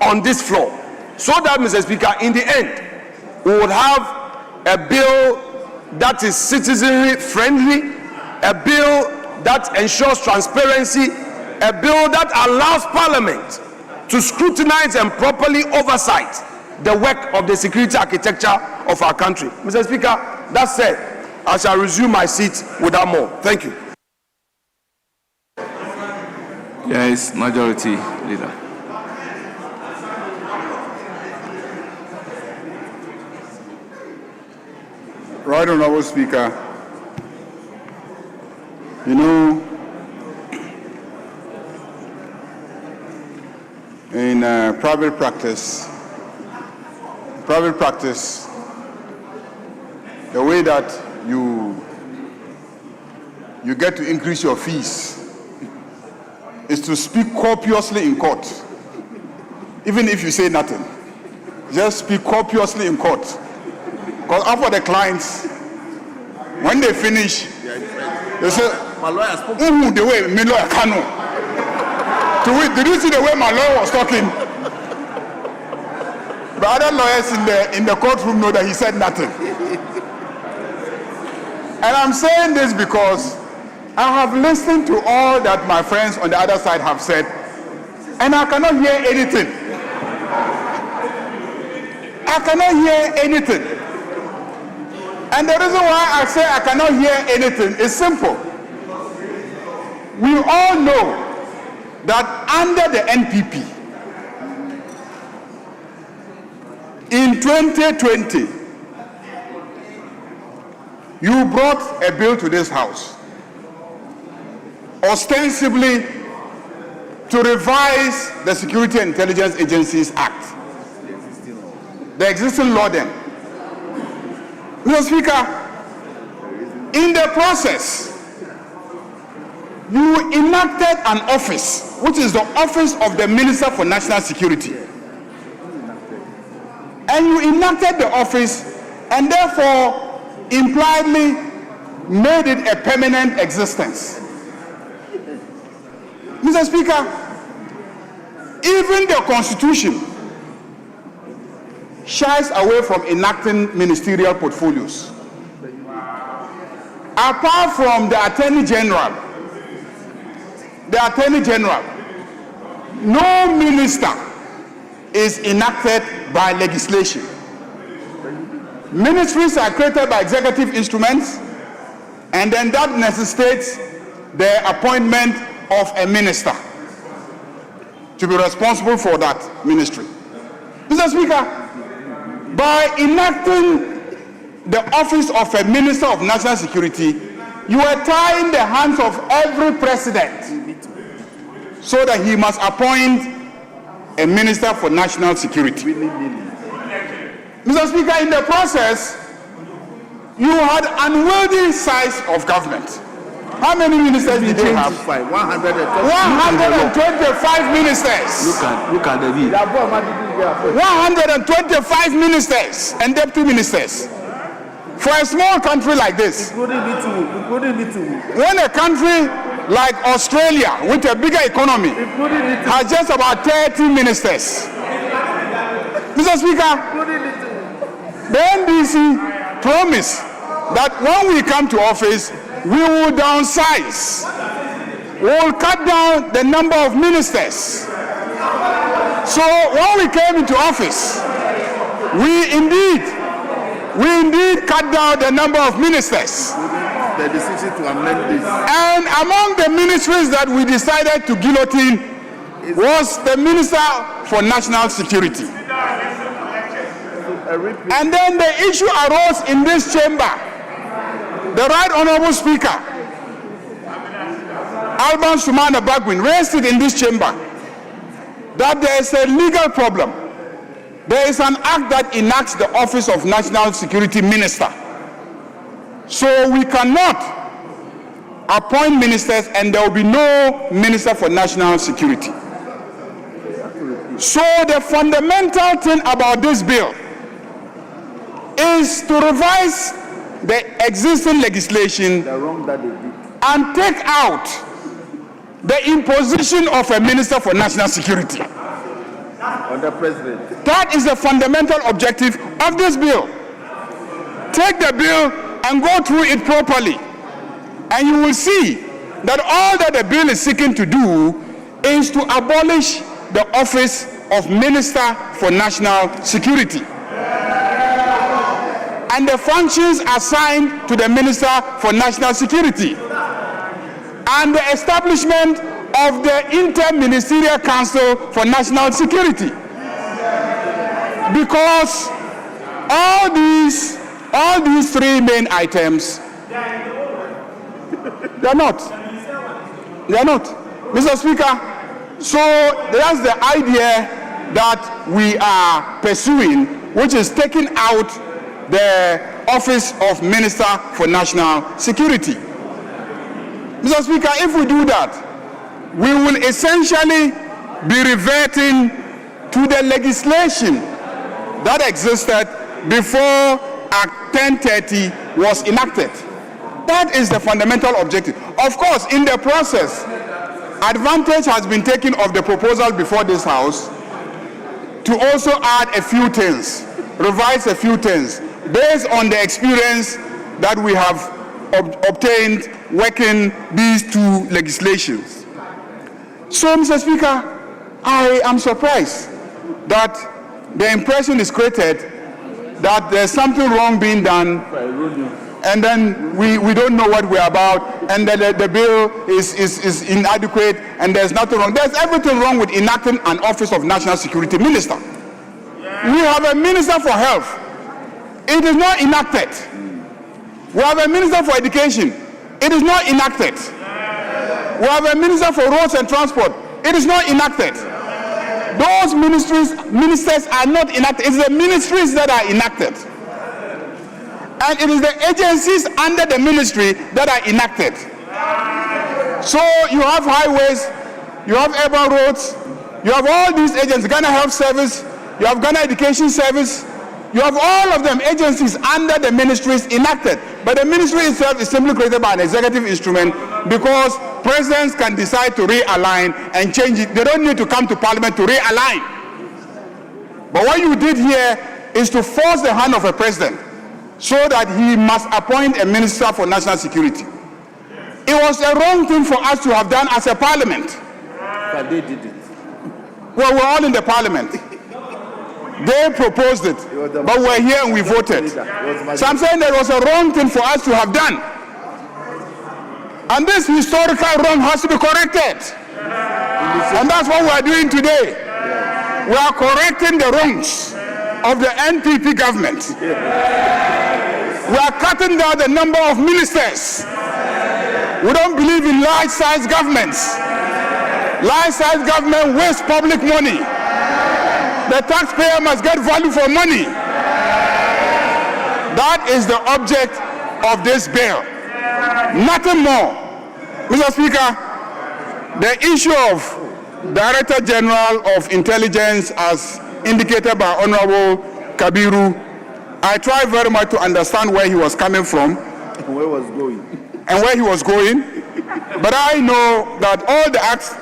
on this floor, so that, Mr. Speaker, in the end, we would have a bill that is citizenry friendly, a bill that ensures transparency, a bill that allows Parliament to scrutinize and properly oversight the work of the security architecture of our country. Mr. Speaker, that said, I shall resume my seat without more. Thank you. Yes, Majority Leader. Right Honorable Speaker, you know, in private practice, the way that you get to increase your fees is to speak copiously in court. Even if you say nothing, just speak copiously in court. Because after the clients, when they finish, they say, my lawyer spoke. The way my lawyer cannot. Did you see the way my lawyer was talking? The other lawyers in the courtroom know that he said nothing. And I'm saying this because I have listened to all that my friends on the other side have said, and I cannot hear anything. I cannot hear anything. And the reason why I say I cannot hear anything is simple. We all know that under the NPP, in 2020, you brought a bill to this house, ostensibly to revise the Security and Intelligence Agencies Act, the existing law then. Mr. Speaker, in the process, you enacted an office, which is the office of the Minister for National Security. And you enacted the office and therefore impliedly made it a permanent existence. Mr. Speaker, even the Constitution shies away from enacting ministerial portfolios. Apart from the Attorney General, no minister is enacted by legislation. Ministries are created by executive instruments, and then that necessitates the appointment of a minister to be responsible for that ministry. Mr. Speaker, by enacting the office of a Minister of National Security, you are tying the hands of every president so that he must appoint a Minister for National Security. Mr. Speaker, in the process, you had unwieldy size of government. How many ministers did they have? 125 ministers. Look at the bill. 125 ministers and deputy ministers. For a small country like this, when a country like Australia with a bigger economy has just about 30 ministers. Mr. Speaker, the NDC promised that when we come to office, we will downsize. We will cut down the number of ministers. So when we came into office, we indeed cut down the number of ministers. The decision to amend this. And among the ministries that we decided to guillotine was the Minister for National Security. And then the issue arose in this chamber. The Right Honorable Speaker, Alban Sumana Bagwin, raised it in this chamber that there is a legal problem. There is an act that enacts the office of National Security Minister. So we cannot appoint ministers and there will be no Minister for National Security. So the fundamental thing about this bill is to revise the existing legislation and take out the imposition of a Minister for National Security. That is the fundamental objective of this bill. Take the bill and go through it properly, and you will see that all that the bill is seeking to do is to abolish the office of Minister for National Security and the functions assigned to the Minister for National Security and the establishment of the Inter-Ministerial Council for National Security. Because all these three main items, they're not. Mr. Speaker, so that's the idea that we are pursuing, which is taking out the office of Minister for National Security. Mr. Speaker, if we do that, we will essentially be reverting to the legislation that existed before Act 1030 was enacted. That is the fundamental objective. Of course, in the process, advantage has been taken of the proposal before this House to also add a few things, revise a few things, based on the experience that we have obtained working these two legislations. So, Mr. Speaker, I am surprised that the impression is created that there's something wrong being done, and then we don't know what we're about, and the bill is inadequate, and there's nothing wrong. There's everything wrong with enacting an office of National Security Minister. We have a Minister for Health. It is not enacted. We have a Minister for Education. It is not enacted. We have a Minister for Roads and Transport. It is not enacted. Those ministers are not enacted. It's the ministries that are enacted. And it is the agencies under the ministry that are enacted. So you have highways, you have urban roads, you have all these agencies, Ghana Health Service, you have Ghana Education Service, you have all of them agencies under the ministries enacted. But the ministry itself is simply created by an executive instrument because presidents can decide to realign and change it. They don't need to come to Parliament to realign. But what you did here is to force the hand of a president so that he must appoint a Minister for National Security. It was a wrong thing for us to have done as a Parliament. But they did it. Well, we're all in the Parliament. They proposed it, but we're here and we voted. So I'm saying that was a wrong thing for us to have done. And this historical wrong has to be corrected. And that's what we're doing today. We are correcting the wrongs of the NPP government. We are cutting down the number of ministers. We don't believe in large-sized governments. Large-sized government wastes public money. The taxpayer must get value for money. That is the object of this bill. Nothing more. Mr. Speaker, the issue of Director General of Intelligence, as indicated by Honorable Kabiru, I try very much to understand where he was coming from and where he was going. But I know that all the acts,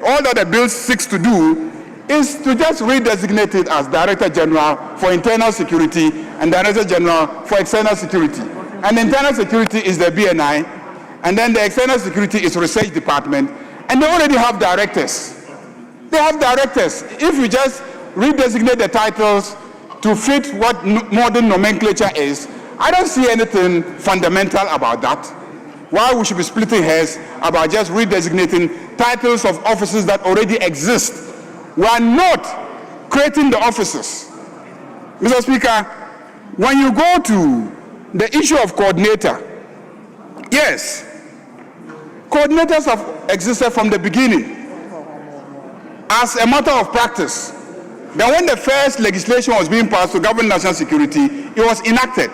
all that the bill seeks to do is to just redesignate it as Director General for Internal Security and Director General for External Security. And Internal Security is the BNI, and then the External Security is Research Department, and they already have directors. They have directors. If you just redesignate the titles to fit what modern nomenclature is, I don't see anything fundamental about that. Why we should be splitting hairs about just redesignating titles of offices that already exist. We are not creating the offices. Mr. Speaker, when you go to the issue of coordinator, yes, coordinators have existed from the beginning as a matter of practice. Then when the first legislation was being passed to govern national security, it was enacted.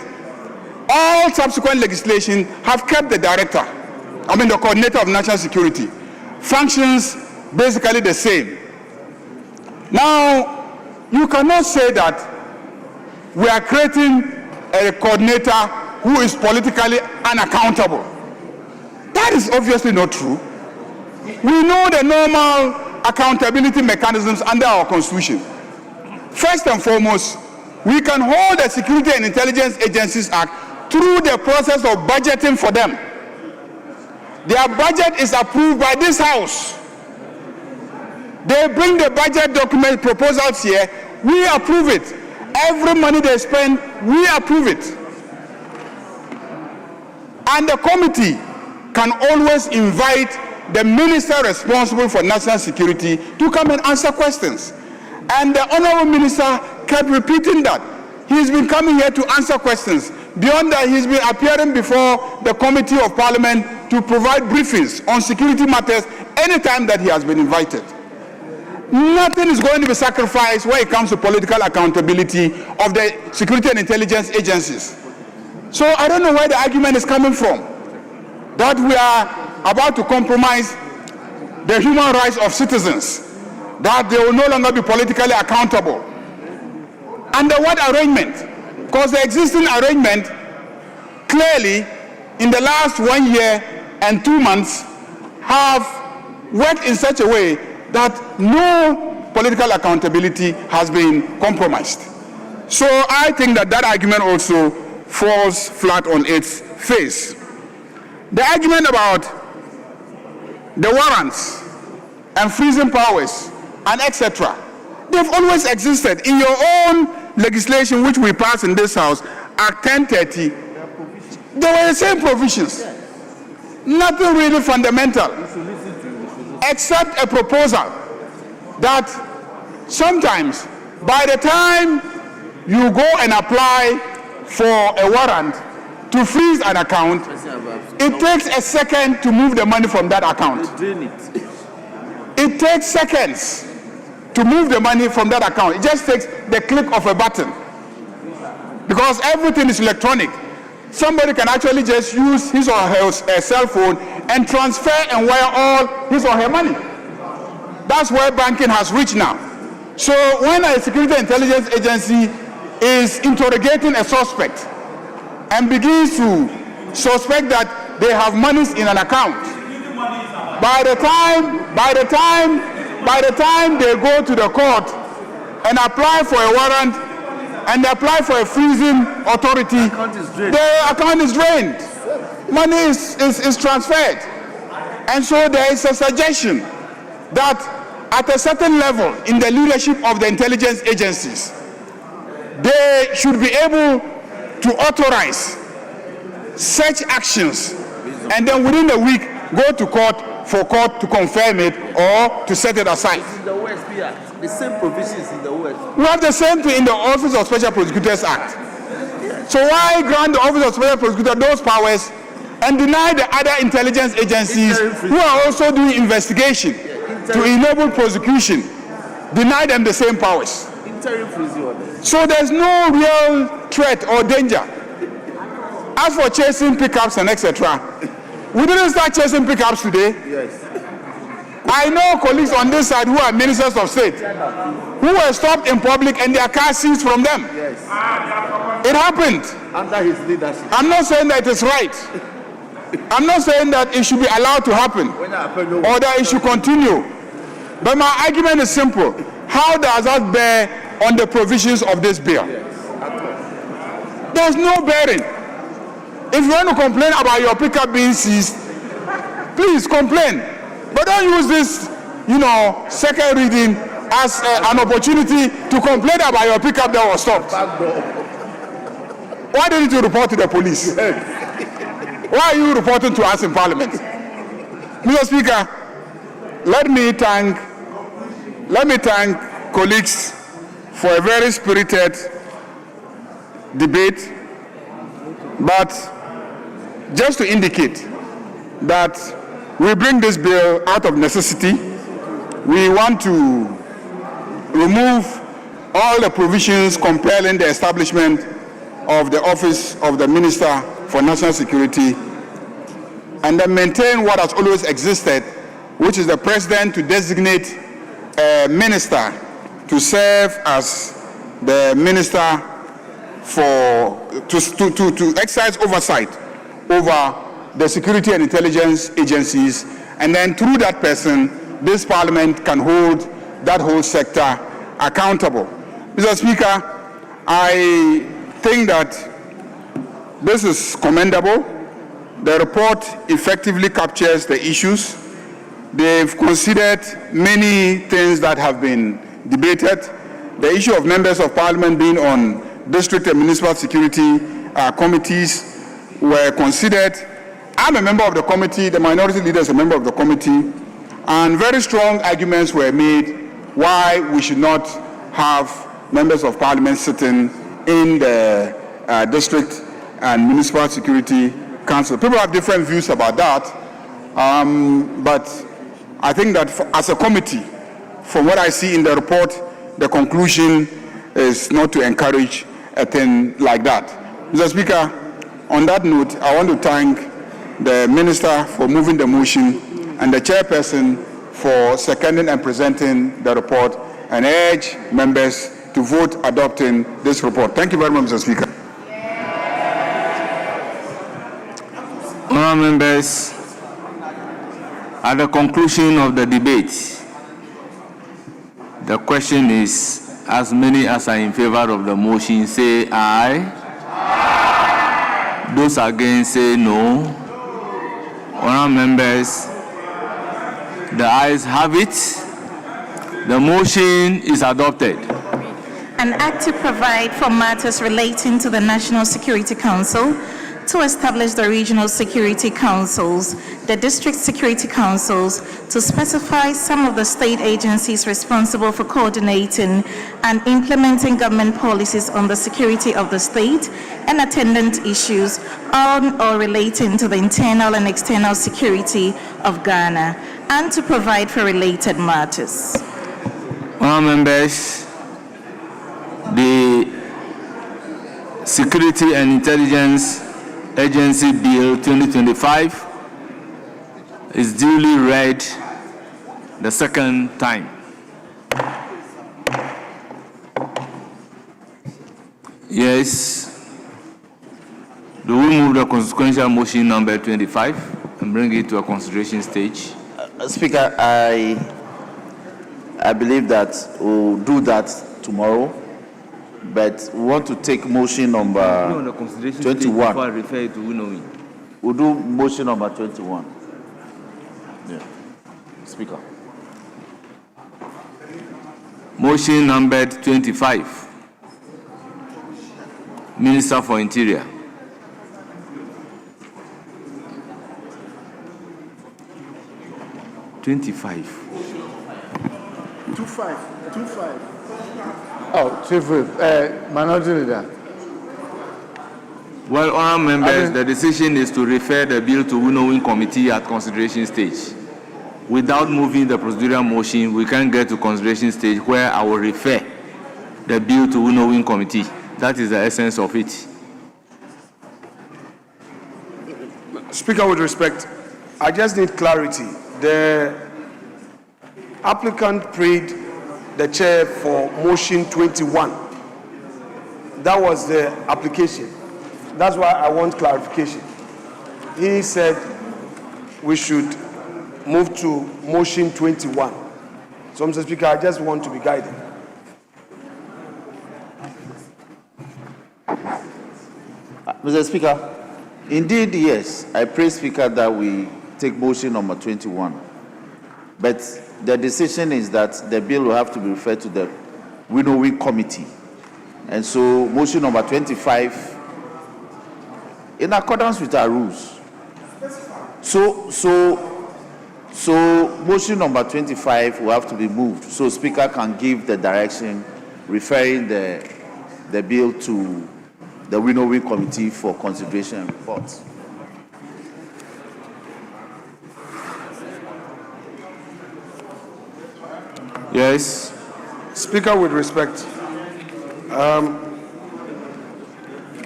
All subsequent legislation have kept the the coordinator of national security. Functions basically the same. Now, you cannot say that we are creating a coordinator who is politically unaccountable. That is obviously not true. We know the normal accountability mechanisms under our Constitution. First and foremost, we can hold the Security and Intelligence Agencies Act through the process of budgeting for them. Their budget is approved by this House. They bring the budget document proposals here, we approve it. Every money they spend, we approve it. And the committee can always invite the minister responsible for national security to come and answer questions. And the honorable minister kept repeating that. He's been coming here to answer questions. Beyond that, he's been appearing before the Committee of Parliament to provide briefings on security matters anytime that he has been invited. Nothing is going to be sacrificed when it comes to political accountability of the security and intelligence agencies. So I don't know where the argument is coming from, that we are about to compromise the human rights of citizens, that they will no longer be politically accountable. Under what arrangement? Because the existing arrangement clearly in the last 1 year and 2 months have worked in such a way that no political accountability has been compromised. So I think that that argument also falls flat on its face. The argument about the warrants and freezing powers and etc., they've always existed. In your own legislation which we passed in this House, Act 1030, there were the same provisions. Nothing really fundamental, except a proposal that sometimes by the time you go and apply for a warrant to freeze an account, it takes a second to move the money from that account. It takes seconds to move the money from that account. It just takes the click of a button. Because everything is electronic. Somebody can actually just use his or her cell phone and transfer and wire all his or her money. That's where banking has reached now. So when a security intelligence agency is interrogating a suspect and begins to suspect that they have monies in an account, by the time they go to the court and apply for a warrant and apply for a freezing authority, the account is drained. Money is transferred. And so there is a suggestion that at a certain level in the leadership of the intelligence agencies, they should be able to authorize such actions and then within a week go to court for court to confirm it or to set it aside. In the OSP Act, the same provisions in the OSP. We have the same thing in the Office of Special Prosecutors Act. So why grant the Office of Special Prosecutor those powers and deny the other intelligence agencies who are also doing investigation to enable prosecution, deny them the same powers? Interim freezing orders. So there's no real threat or danger. As for chasing pickups and etc., we didn't start chasing pickups today. Yes. I know colleagues on this side who are ministers of state who were stopped in public and their cars seized from them. Yes. It happened. Under his leadership. I'm not saying that it is right. I'm not saying that it should be allowed to happen or that it should continue. But my argument is simple. How does that bear on the provisions of this bill? There's no bearing. If you want to complain about your pickup being seized, please complain. But don't use this, second reading as an opportunity to complain about your pickup that was stopped. Why didn't you report to the police? Why are you reporting to us in Parliament? Mr. Speaker, let me thank colleagues for a very spirited debate, but just to indicate that we bring this bill out of necessity. We want to remove all the provisions compelling the establishment of the Office of the Minister for National Security and then maintain what has always existed, which is the President to designate a minister to serve as the minister to exercise oversight over the security and intelligence agencies, and then through that person, this Parliament can hold that whole sector accountable. Mr. Speaker, I think that this is commendable. The report effectively captures the issues. They've considered many things that have been debated. The issue of members of Parliament being on district and municipal security committees were considered. I'm a member of the committee, the minority leader is a member of the committee, and very strong arguments were made why we should not have members of Parliament sitting in the district and municipal security council. People have different views about that, but I think that as a committee, from what I see in the report, the conclusion is not to encourage a thing like that. Mr. Speaker, on that note, I want to thank the Minister for moving the motion and the Chairperson for seconding and presenting the report, and urge members to vote adopting this report. Thank you very much, Mr. Speaker. Honourable members, at the conclusion of the debate, the question is, as many as are in favor of the motion say aye. Aye. Those against say no. Honourable members, the ayes have it. The motion is adopted. An act to provide for matters relating to the National Security Council, to establish the regional security councils, the district security councils, to specify some of the state agencies responsible for coordinating and implementing government policies on the security of the state and attendant issues on or relating to the internal and external security of Ghana, and to provide for related matters. Honourable members, the Security and Intelligence Agency Bill 2025 is duly read the second time. Yes. Do we move the consequential motion number 25 and bring it to a consideration stage? Speaker, I believe that we'll do that tomorrow. But we want to take motion number 21. We'll do motion number 21. Yeah. Speaker. Motion numbered 25. Minister for Interior. Oh, Chief Whip, Minority Leader. Well, honourable members, the decision is to refer the bill to winnowing committee at consideration stage. Without moving the procedural motion, we can get to consideration stage where I will refer the bill to winnowing committee. That is the essence of it. Speaker, with respect, I just need clarity. The applicant prayed the chair for motion 21. That was the application. That's why I want clarification. He said we should move to motion 21. So, Mr. Speaker, I just want to be guided. Mr. Speaker, indeed, yes, I pray, Speaker, that we take motion number 21. But the decision is that the bill will have to be referred to the winnowing committee. And so, motion number 25, in accordance with our rules. So motion number 25 will have to be moved. So, Speaker can give the direction referring the bill to the winnowing committee for consideration and reports. Yes. Speaker, with respect, I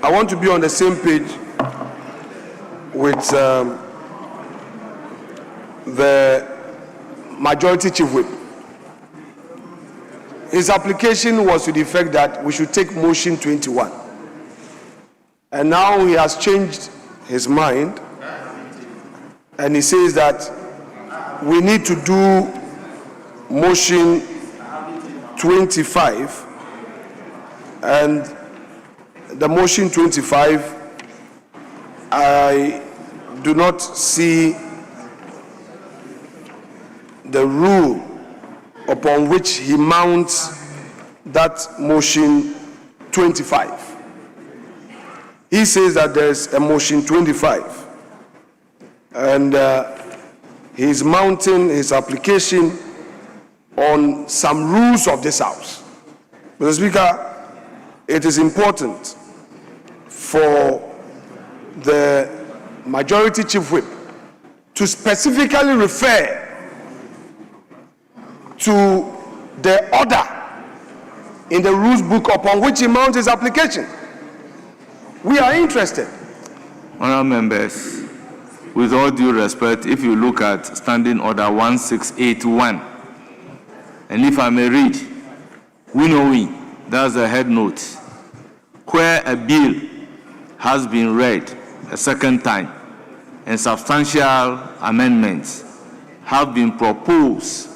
want to be on the same page with the Majority Chief Whip. His application was to the effect that we should take motion 21. And now he has changed his mind and he says that we need to do motion 25, and the motion 25, I do not see the rule upon which he mounts that motion 25. He says that there's a motion 25, and he's mounting his application on some rules of this House. Mr. Speaker, it is important for the Majority Chief Whip to specifically refer to the order in the rules book upon which he mounts his application. We are interested. Honourable members, with all due respect, if you look at Standing Order 1681, and if I may read, winnowing, that's the head note, where a bill has been read a second time and substantial amendments have been proposed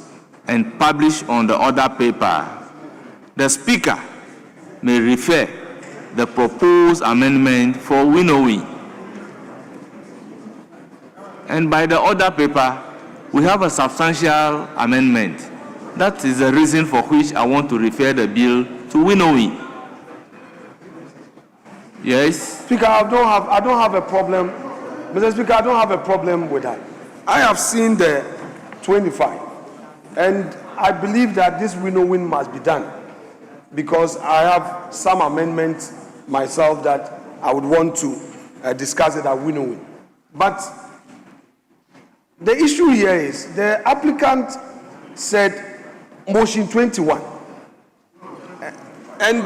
and published on the order paper, the Speaker may refer the proposed amendment for winnowing. And by the order paper, we have a substantial amendment. That is the reason for which I want to refer the bill to winnowing. Yes? Speaker, I don't have a problem. Mr. Speaker, I don't have a problem with that. I have seen the 25, and I believe that this winnowing must be done because I have some amendments myself that I would want to discuss it at winnowing. But the issue here is the applicant said motion 21, and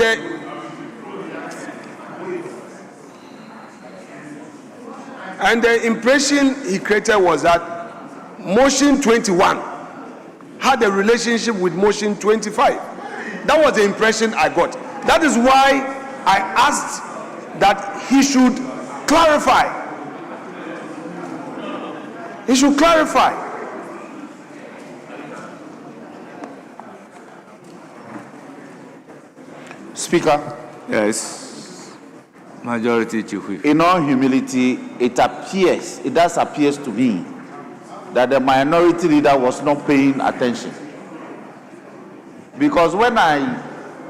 the impression he created was that motion 21 had a relationship with motion 25. That was the impression I got. That is why I asked that he should clarify. He should clarify. Speaker. Yes. Majority Chief Whip. In all humility, it does appear to me that the minority leader was not paying attention. because when I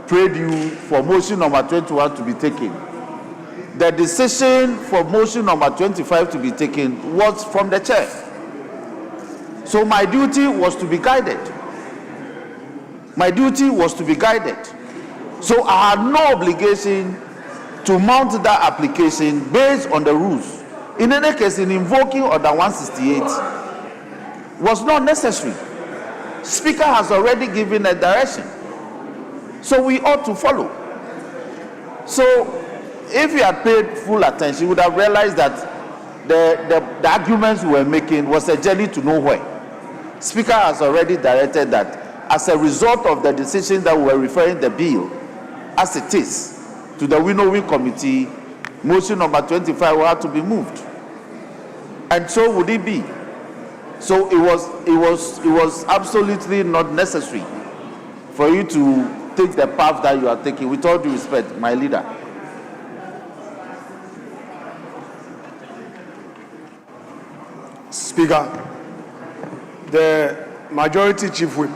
prayed you for motion number 21 to be taken, the decision for motion number 25 to be taken was from the chair. So my duty was to be guided. My duty was to be guided. So I had no obligation to mount that application based on the rules. In any case, in invoking Order 168 was not necessary. Speaker has already given a direction. So we ought to follow. So if you had paid full attention, you would have realized that the arguments we were making was a journey to nowhere. Speaker has already directed that as a result of the decision that we were referring the bill as it is to the winnowing committee, motion number 25 will have to be moved. And so would it be. So it was absolutely not necessary for you to take the path that you are taking. With all due respect, my leader. Speaker, the Majority Chief Whip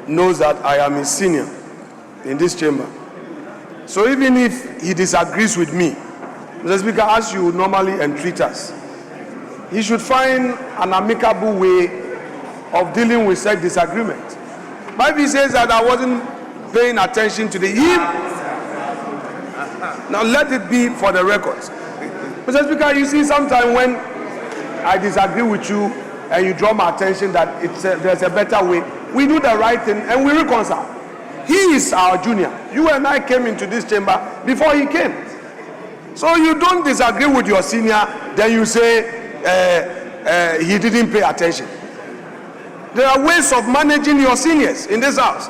knows that I am a senior in this chamber. So even if he disagrees with me, Mr. Speaker, as you normally entreat us, he should find an amicable way of dealing with such disagreement. But if he says that I wasn't paying attention to the now let it be for the records. Mr. Speaker, you see, sometimes when I disagree with you and you draw my attention that there's a better way, we do the right thing and we reconcile. He is our junior. You and I came into this chamber before he came. So you don't disagree with your senior, then you say he didn't pay attention. There are ways of managing your seniors in this house.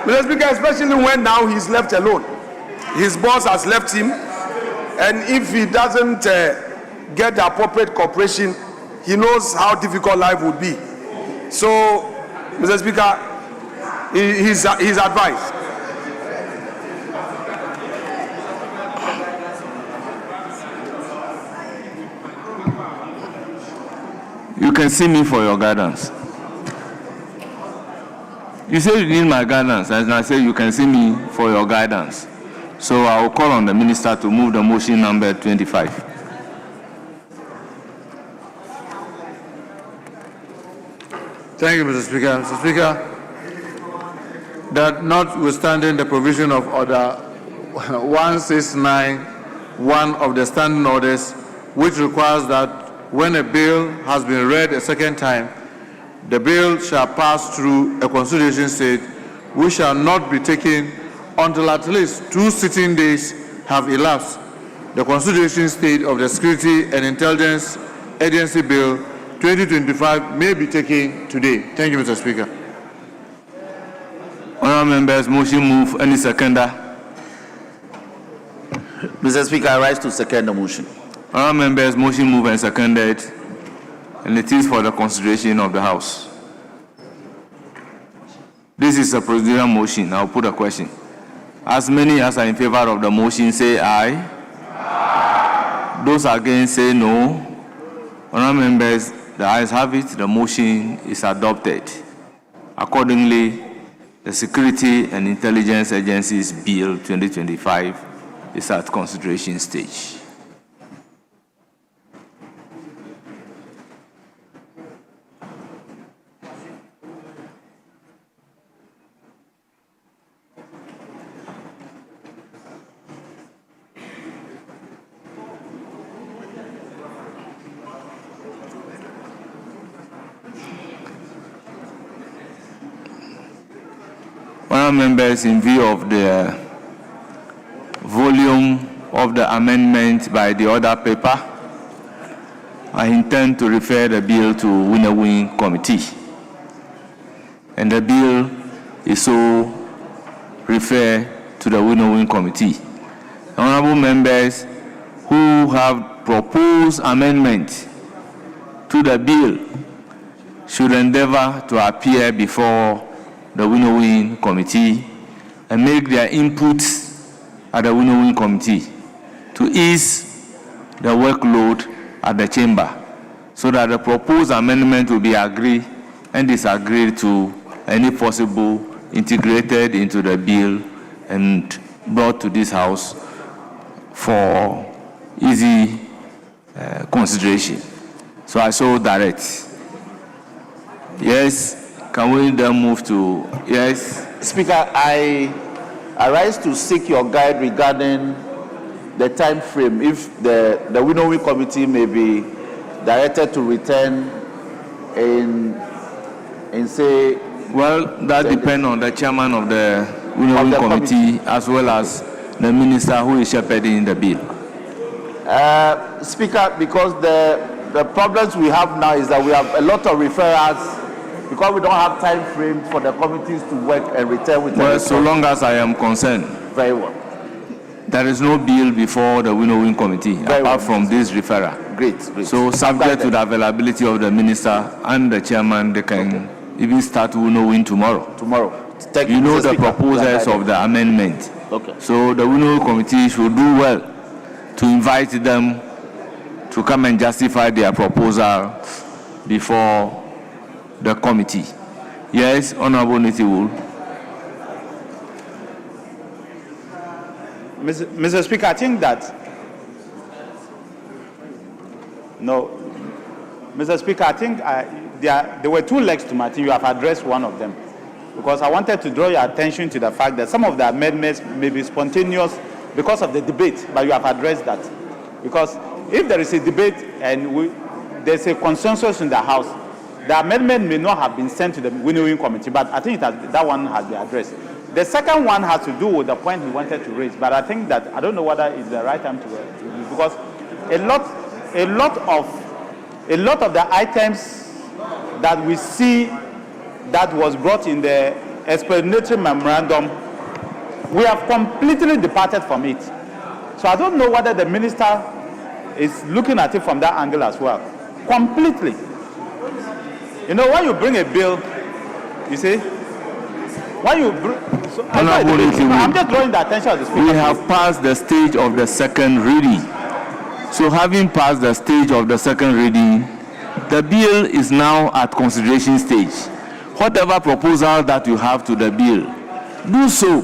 Mr. Speaker, especially when now he's left alone. His boss has left him, and if he doesn't get the appropriate cooperation, he knows how difficult life would be. So, Mr. Speaker, he's advised. You can see me for your guidance. You say you need my guidance, and I say you can see me for your guidance. So I will call on the minister to move the motion number 25. Thank you, Mr. Speaker. Mr. Speaker, that notwithstanding the provision of Order 169, one of the standing orders, which requires that when a bill has been read a second time, the bill shall pass through a consideration stage, which shall not be taken until at least 2 sitting days have elapsed. The consideration stage of the Security and Intelligence Agency Bill 2025 may be taken today. Thank you, Mr. Speaker. Honourable members, motion move. Any seconder? Mr. Speaker, I rise to second the motion. Honourable members, motion move and seconded, and it is for the consideration of the House. This is a procedural motion. I'll put a question. As many as are in favor of the motion say aye. Aye. Those against say no. Honourable members, the ayes have it. The motion is adopted. Accordingly, the Security and Intelligence Agencies Bill 2025 is at consideration stage. Members, in view of the volume of the amendment by the order paper, I intend to refer the bill to winnowing committee. And the bill is so referred to the winnowing committee. Honorable members who have proposed amendment to the bill should endeavor to appear before the winnowing committee and make their inputs at the winnowing committee to ease the workload at the chamber so that the proposed amendment will be agreed and is agreed to, and if possible, integrated into the bill and brought to this House for easy consideration. So I so direct. Yes, can we then move to, yes? Speaker, I rise to seek your guide regarding the time frame, if the winnowing committee may be directed to return in say... Well, that depends on the chairman of the winnowing committee as well as the minister who is shepherding the bill. Speaker, because the problems we have now is that we have a lot of referrals because we don't have time frame for the committees to work and return with well, so long as I am concerned. Very well. There is no bill before the winnowing committee apart from this referral. Great. So subject to the availability of the minister and the chairman, they can even start winnowing tomorrow. You know the proposals of the amendment. Okay. So the winnowing committee should do well to invite them to come and justify their proposal before the committee. Yes, Honorable Nitiwul. Mr. Speaker, I think that, no, Mr. Speaker, I think there were two legs to my thing. You have addressed one of them. Because I wanted to draw your attention to the fact that some of the amendments may be spontaneous because of the debate, but you have addressed that. Because if there is a debate and there's a consensus in the House, the amendment may not have been sent to the winnowing committee, but I think that one has been addressed. The second one has to do with the point he wanted to raise, but I think that I don't know whether it's the right time to because a lot of the items that we see that was brought in the explanatory memorandum, we have completely departed from it. So I don't know whether the minister is looking at it from that angle as well. Completely. You know, when you bring a bill, you see, when you bring... So I'm just drawing the attention of the speaker. We have passed the stage of the second reading. So having passed the stage of the second reading, the bill is now at consideration stage. Whatever proposal that you have to the bill, do so.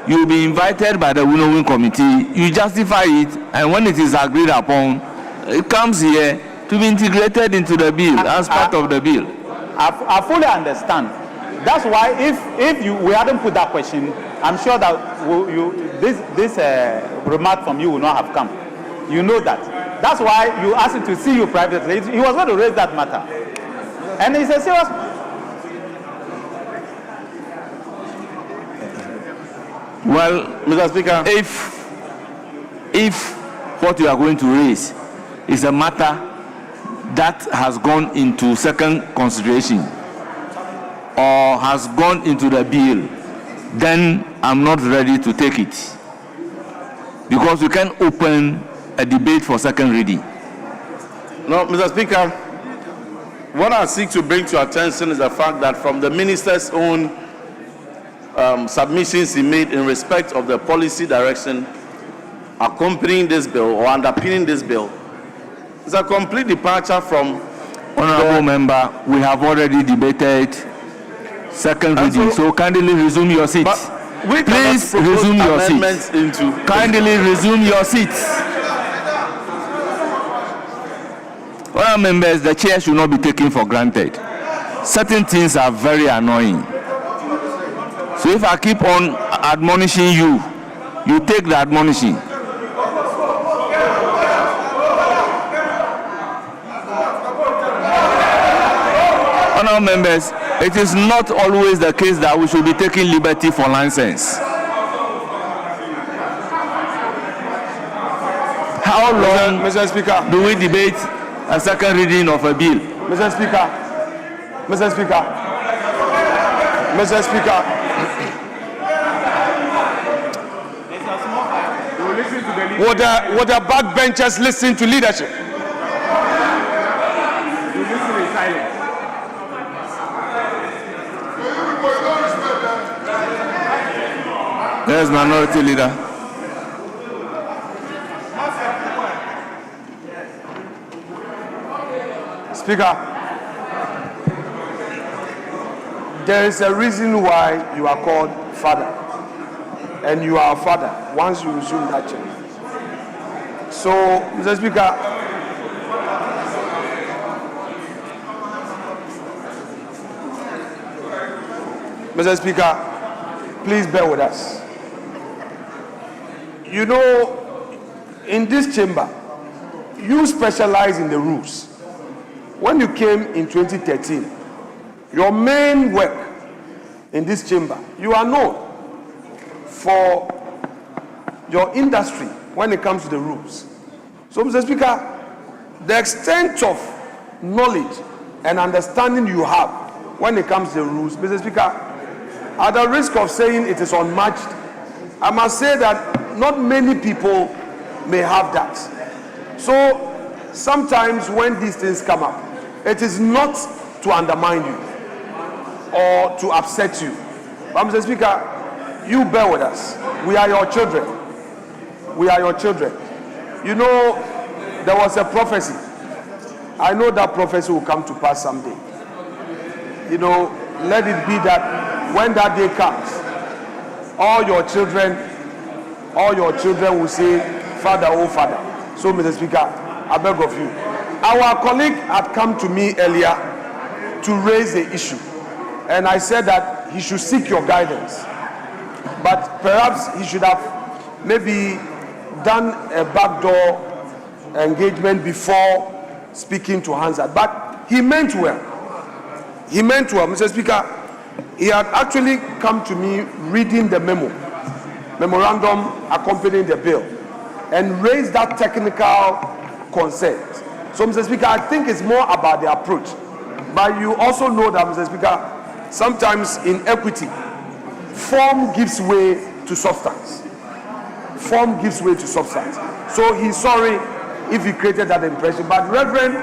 You'll be invited by the winnowing committee, you justify it, and when it is agreed upon, it comes here to be integrated into the bill as part of the bill. I fully understand. That's why if we hadn't put that question, I'm sure that this remark from you will not have come. You know that. That's why you asked him to see you privately. He was going to raise that matter. And it's a serious... Well, Mr. Speaker, if what you are going to raise is a matter that has gone into second consideration or has gone into the bill, then I'm not ready to take it. Because we can open a debate for second reading. No, Mr. Speaker, what I seek to bring to your attention is the fact that from the minister's own submissions he made in respect of the policy direction accompanying this bill or underpinning this bill, it's a complete departure from... Honorable member, we have already debated second reading, so kindly resume your seat. Please resume your seat. Kindly resume your seats. Honorable members, the chair should not be taken for granted. Certain things are very annoying. So if I keep on admonishing you, you take the admonishing. Honorable members, it is not always the case that we should be taking liberty for license. How long Mr. Speaker, do we debate a second reading of a bill? Mr. Speaker, would the backbenchers listen to leadership? Yes, Minority Leader. Speaker, There is a reason why you are called father. And you are a father once you resume that chair. So, Mr. Speaker, please bear with us. You know, in this chamber, you specialize in the rules. When you came in 2013, your main work in this chamber, you are known for your industry when it comes to the rules. So, Mr. Speaker, the extent of knowledge and understanding you have when it comes to the rules, Mr. Speaker, at the risk of saying it is unmatched, I must say that not many people may have that. So, sometimes when these things come up, it is not to undermine you or to upset you. But Mr. Speaker, you bear with us. We are your children. We are your children. You know, there was a prophecy. I know that prophecy will come to pass someday. You know, let it be that when that day comes, all your children will say, Father, oh Father. So, Mr. Speaker, I beg of you. Our colleague had come to me earlier to raise the issue. And I said that he should seek your guidance. But perhaps he should have maybe done a backdoor engagement before speaking to Hansard. But he meant well. He meant well. Mr. Speaker, he had actually come to me reading the memorandum accompanying the bill, and raised that technical concern. So, Mr. Speaker, I think it's more about the approach. But you also know that, Mr. Speaker, sometimes in equity, form gives way to substance. Form gives way to substance. So he's sorry if he created that impression. But Reverend,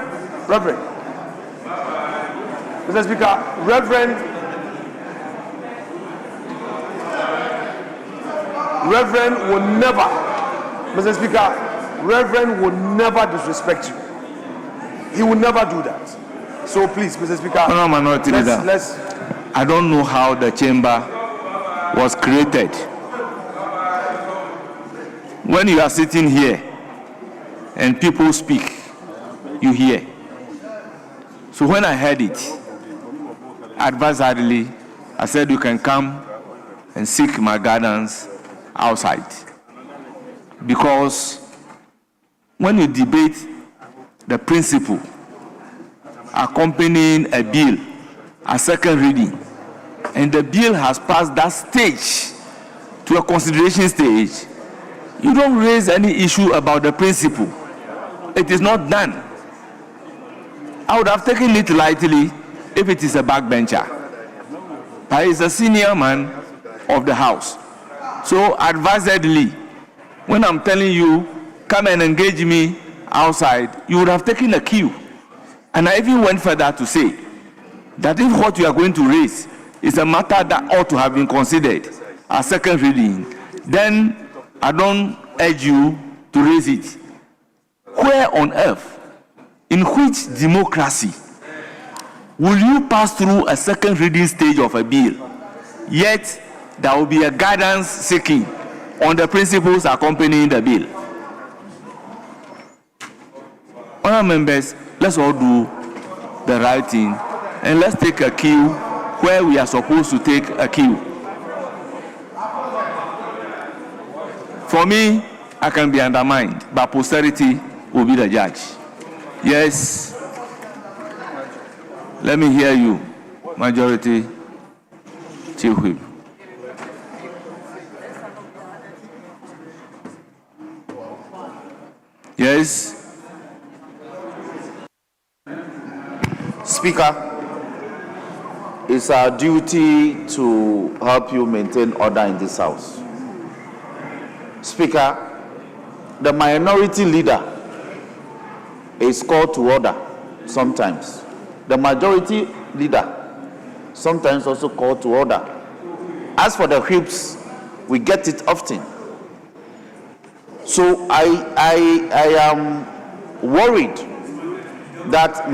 Mr. Speaker, Reverend will never, Mr. Speaker, Reverend will never disrespect you. He will never do that. So please, Mr. Speaker, let's I don't know how the chamber was created. When you are sitting here and people speak, you hear. So when I heard it, advisedly, I said you can come and seek my guidance outside. Because when you debate the principle accompanying a bill, a second reading, and the bill has passed that stage to a consideration stage, you don't raise any issue about the principle. It is not done. I would have taken it lightly if it is a backbencher. But he's a senior man of the house. So advisedly, when I'm telling you, come and engage me outside, you would have taken a cue. And I even went further to say that if what you are going to raise is a matter that ought to have been considered a second reading, then I don't urge you to raise it. Where on earth, in which democracy, will you pass through a second reading stage of a bill, yet there will be a guidance seeking on the principles accompanying the bill? Honourable members, let's all do the right thing and let's take a cue where we are supposed to take a cue. For me, I can be undermined, but posterity will be the judge. Yes. Let me hear you, Majority Chief Whip. Yes. Speaker, it's our duty to help you maintain order in this house. Speaker, the minority leader is called to order sometimes. The majority leader sometimes also called to order. As for the whips, we get it often. So I am worried that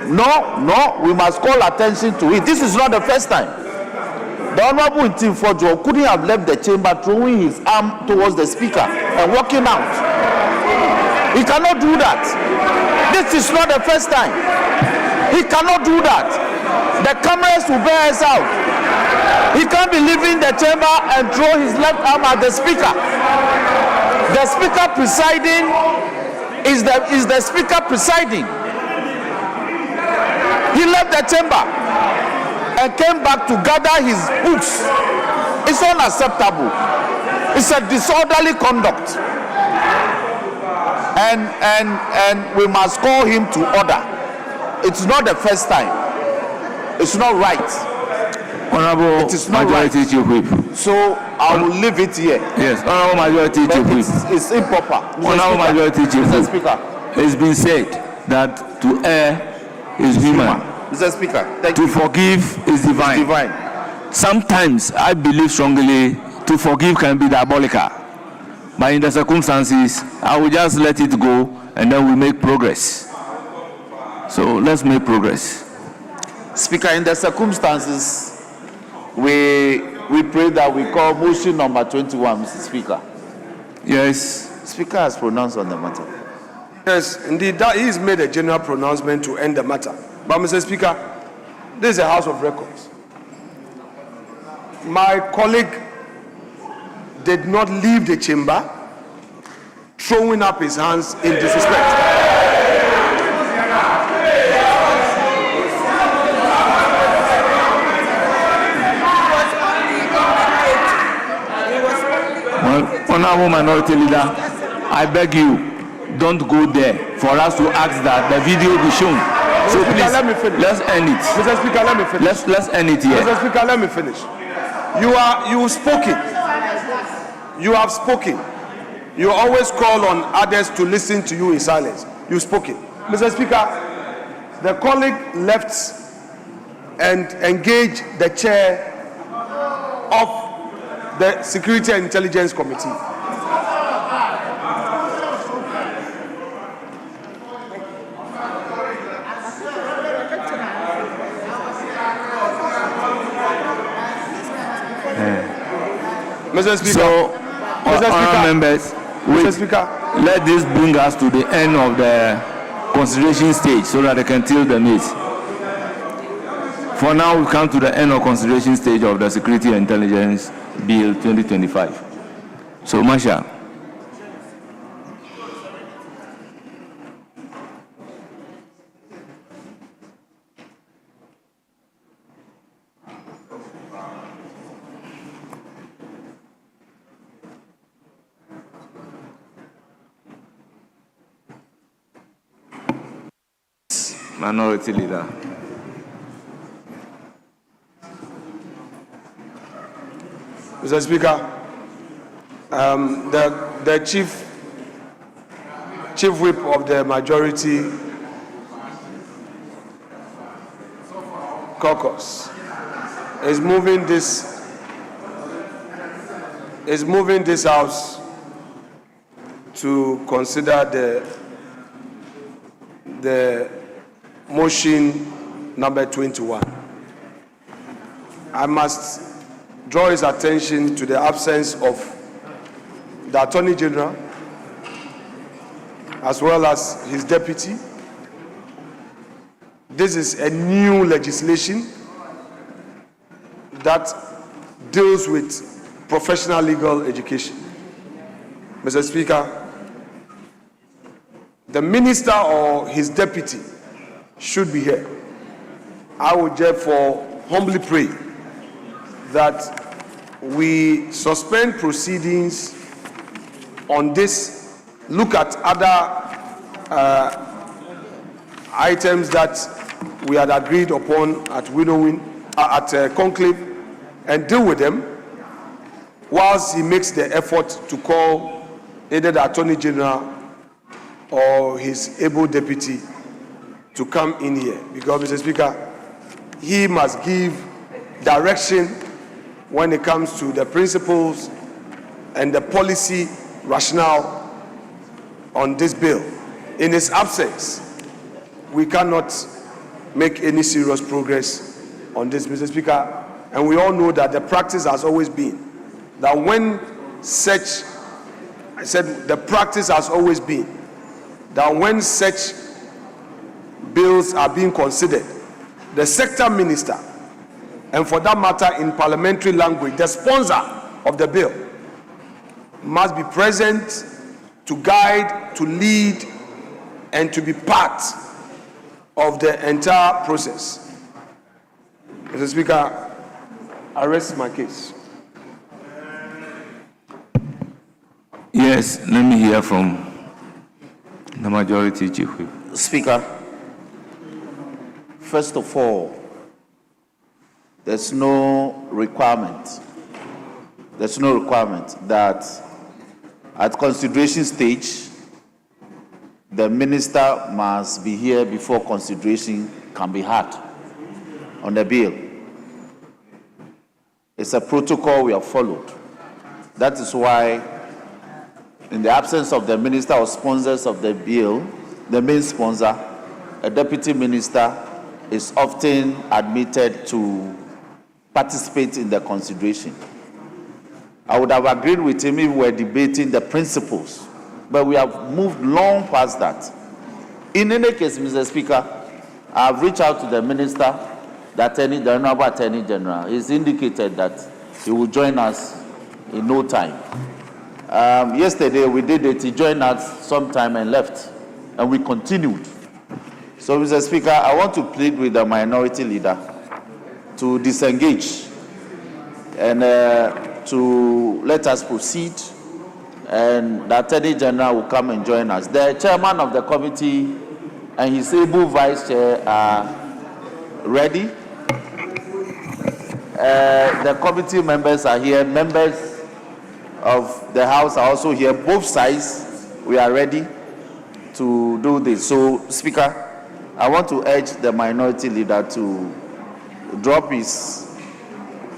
No, we must call attention to it. This is not the first time. The Honorable Intim Fojo couldn't have left the chamber throwing his arm towards the speaker and walking out. He cannot do that. This is not the first time. He cannot do that. The cameras will bear us out. He can't be leaving the chamber and throw his left arm at the speaker. The speaker presiding is the speaker presiding. He left the chamber and came back to gather his books. It's unacceptable. It's a disorderly conduct. And we must call him to order. It's not the first time. It's not right. Honorable It is not Majority right. Chief Whip. So I will leave it here. Yes, Honorable Majority But Chief Whip. it's improper. Honorable Majority Chief Mr. Whip. Speaker. It's been said that to err is human. Mr. Speaker, thank To you. forgive is divine. Divine. Sometimes I believe strongly to forgive can be diabolical. But in the circumstances, I will just let it go and then we make progress. So let's make progress. Speaker, in the circumstances, we pray that we call motion number 21, Mr. Speaker. Yes. Speaker has pronounced on the matter. Yes, indeed, that he's made a general pronouncement to end the matter. But, Mr. Speaker, this is a House of Records. My colleague did not leave the chamber throwing up his hands in disrespect. Honorable Minority Leader, I beg you, don't go there for us to ask that the video be shown. So Mr. Speaker, please, let me finish. let's end it. Mr. Speaker, let me finish. Let's end it here. Mr. Speaker, let me finish. You've spoken. You have spoken. You always call on others to listen to you in silence. You've spoken. Mr. Speaker, the colleague left and engaged the chair of the Security and Intelligence Committee. Mr. Speaker, So, Mr. Speaker, honourable members, Mr. Speaker, let this bring us to the end of the consideration stage so that they can till the meat. For now, we come to the end of consideration stage of the Security and Intelligence Bill 2025. So, Masha. Minority Leader. Mr. Speaker, the chief whip of the majority caucus is moving this house to consider the motion number 21. I must draw his attention to the absence of the Attorney General as well as his deputy. This is a new legislation that deals with professional legal education. Mr. Speaker, the minister or his deputy should be here. I would therefore humbly pray that we suspend proceedings on this, look at other items that we had agreed upon at winnowing, at conclave, and deal with them whilst he makes the effort to call either the Attorney General or his able deputy to come in here. Because, Mr. Speaker, he must give direction when it comes to the principles and the policy rationale on this bill. In his absence, we cannot make any serious progress on this, Mr. Speaker. And we all know that the practice has always been that when such, I said the practice has always been that when such bills are being considered, the sector minister, and for that matter in parliamentary language, the sponsor of the bill, must be present to guide, to lead, and to be part of the entire process. Mr. Speaker, I rest my case. Yes, let me hear from the majority chief whip. Speaker, first of all, there's no requirement that at consideration stage, the minister must be here before consideration can be had on the bill. It's a protocol we have followed. That is why, in the absence of the minister or sponsors of the bill, the main sponsor, a deputy minister, is often admitted to participate in the consideration. I would have agreed with him if we were debating the principles, but we have moved long past that. In any case, Mr. Speaker, I have reached out to the minister, the Honorable Attorney General. He's indicated that he will join us in no time. Yesterday we did it, he joined us sometime and left, and we continued. So, Mr. Speaker, I want to plead with the minority leader to disengage and to let us proceed, and the Attorney General will come and join us. The chairman of the committee and his able vice chair are ready. The committee members are here. Members of the House are also here. Both sides, we are ready to do this. So, Speaker, I want to urge the minority leader to drop his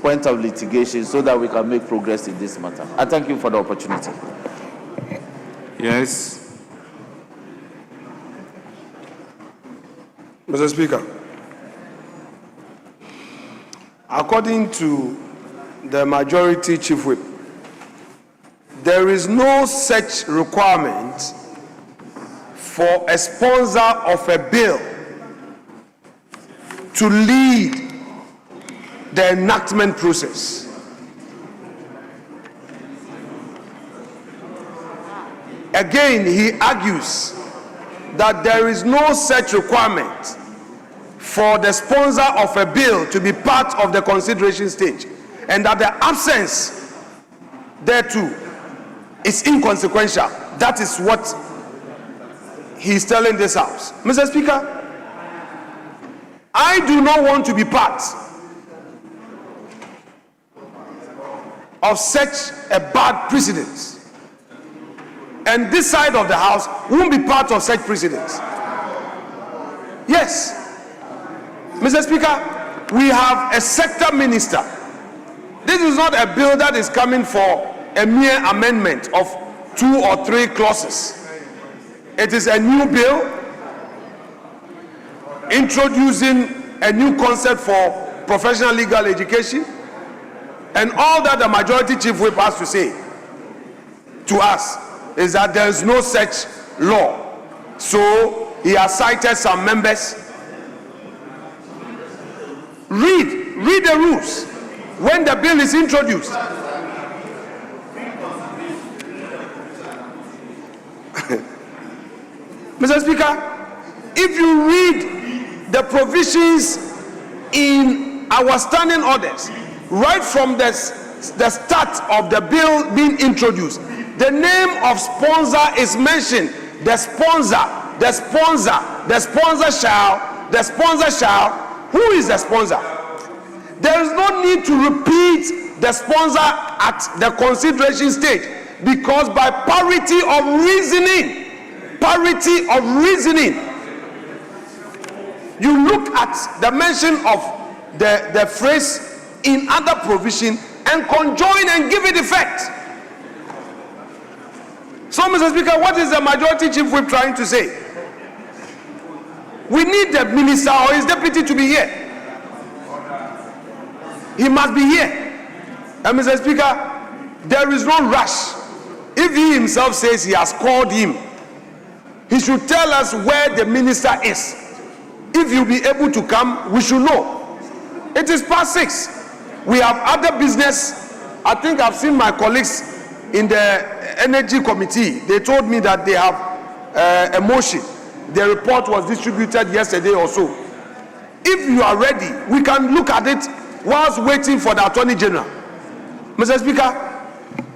point of litigation so that we can make progress in this matter. I thank you for the opportunity. Yes. Mr. Speaker, according to the majority chief whip, there is no such requirement for a sponsor of a bill to lead the enactment process. Again, he argues that there is no such requirement for the sponsor of a bill to be part of the consideration stage, and that the absence thereto is inconsequential. That is what he's telling this House. Mr. Speaker, I do not want to be part of such a bad precedent, and this side of the House won't be part of such precedents. Yes, Mr. Speaker, we have a sector minister. This is not a bill that is coming for a mere amendment of 2 or 3 clauses. It is a new bill introducing a new concept for professional legal education, and all that the majority chief whip has to say to us is that there is no such law. So he has cited some members. Read the rules when the bill is introduced. Mr. Speaker, if you read the provisions in our standing orders, right from the start of the bill being introduced, the name of sponsor is mentioned. The sponsor shall. Who is the sponsor? There is no need to repeat the sponsor at the consideration stage, because by parity of reasoning, you look at the mention of the phrase in other provision and conjoin and give it effect. So, Mr. Speaker, what is the majority chief whip trying to say? We We need the minister or his deputy to be here. He must be here. And Mr. Speaker, there is no rush. If he himself says he has called him, he should tell us where the minister is. If you'll be able to come, we should know. It is past 6. We have other business. I think I've seen my colleagues in the energy committee. They told me that they have a motion. The report was distributed yesterday or so. If you are ready, we can look at it whilst waiting for the Attorney General. Mr. Speaker,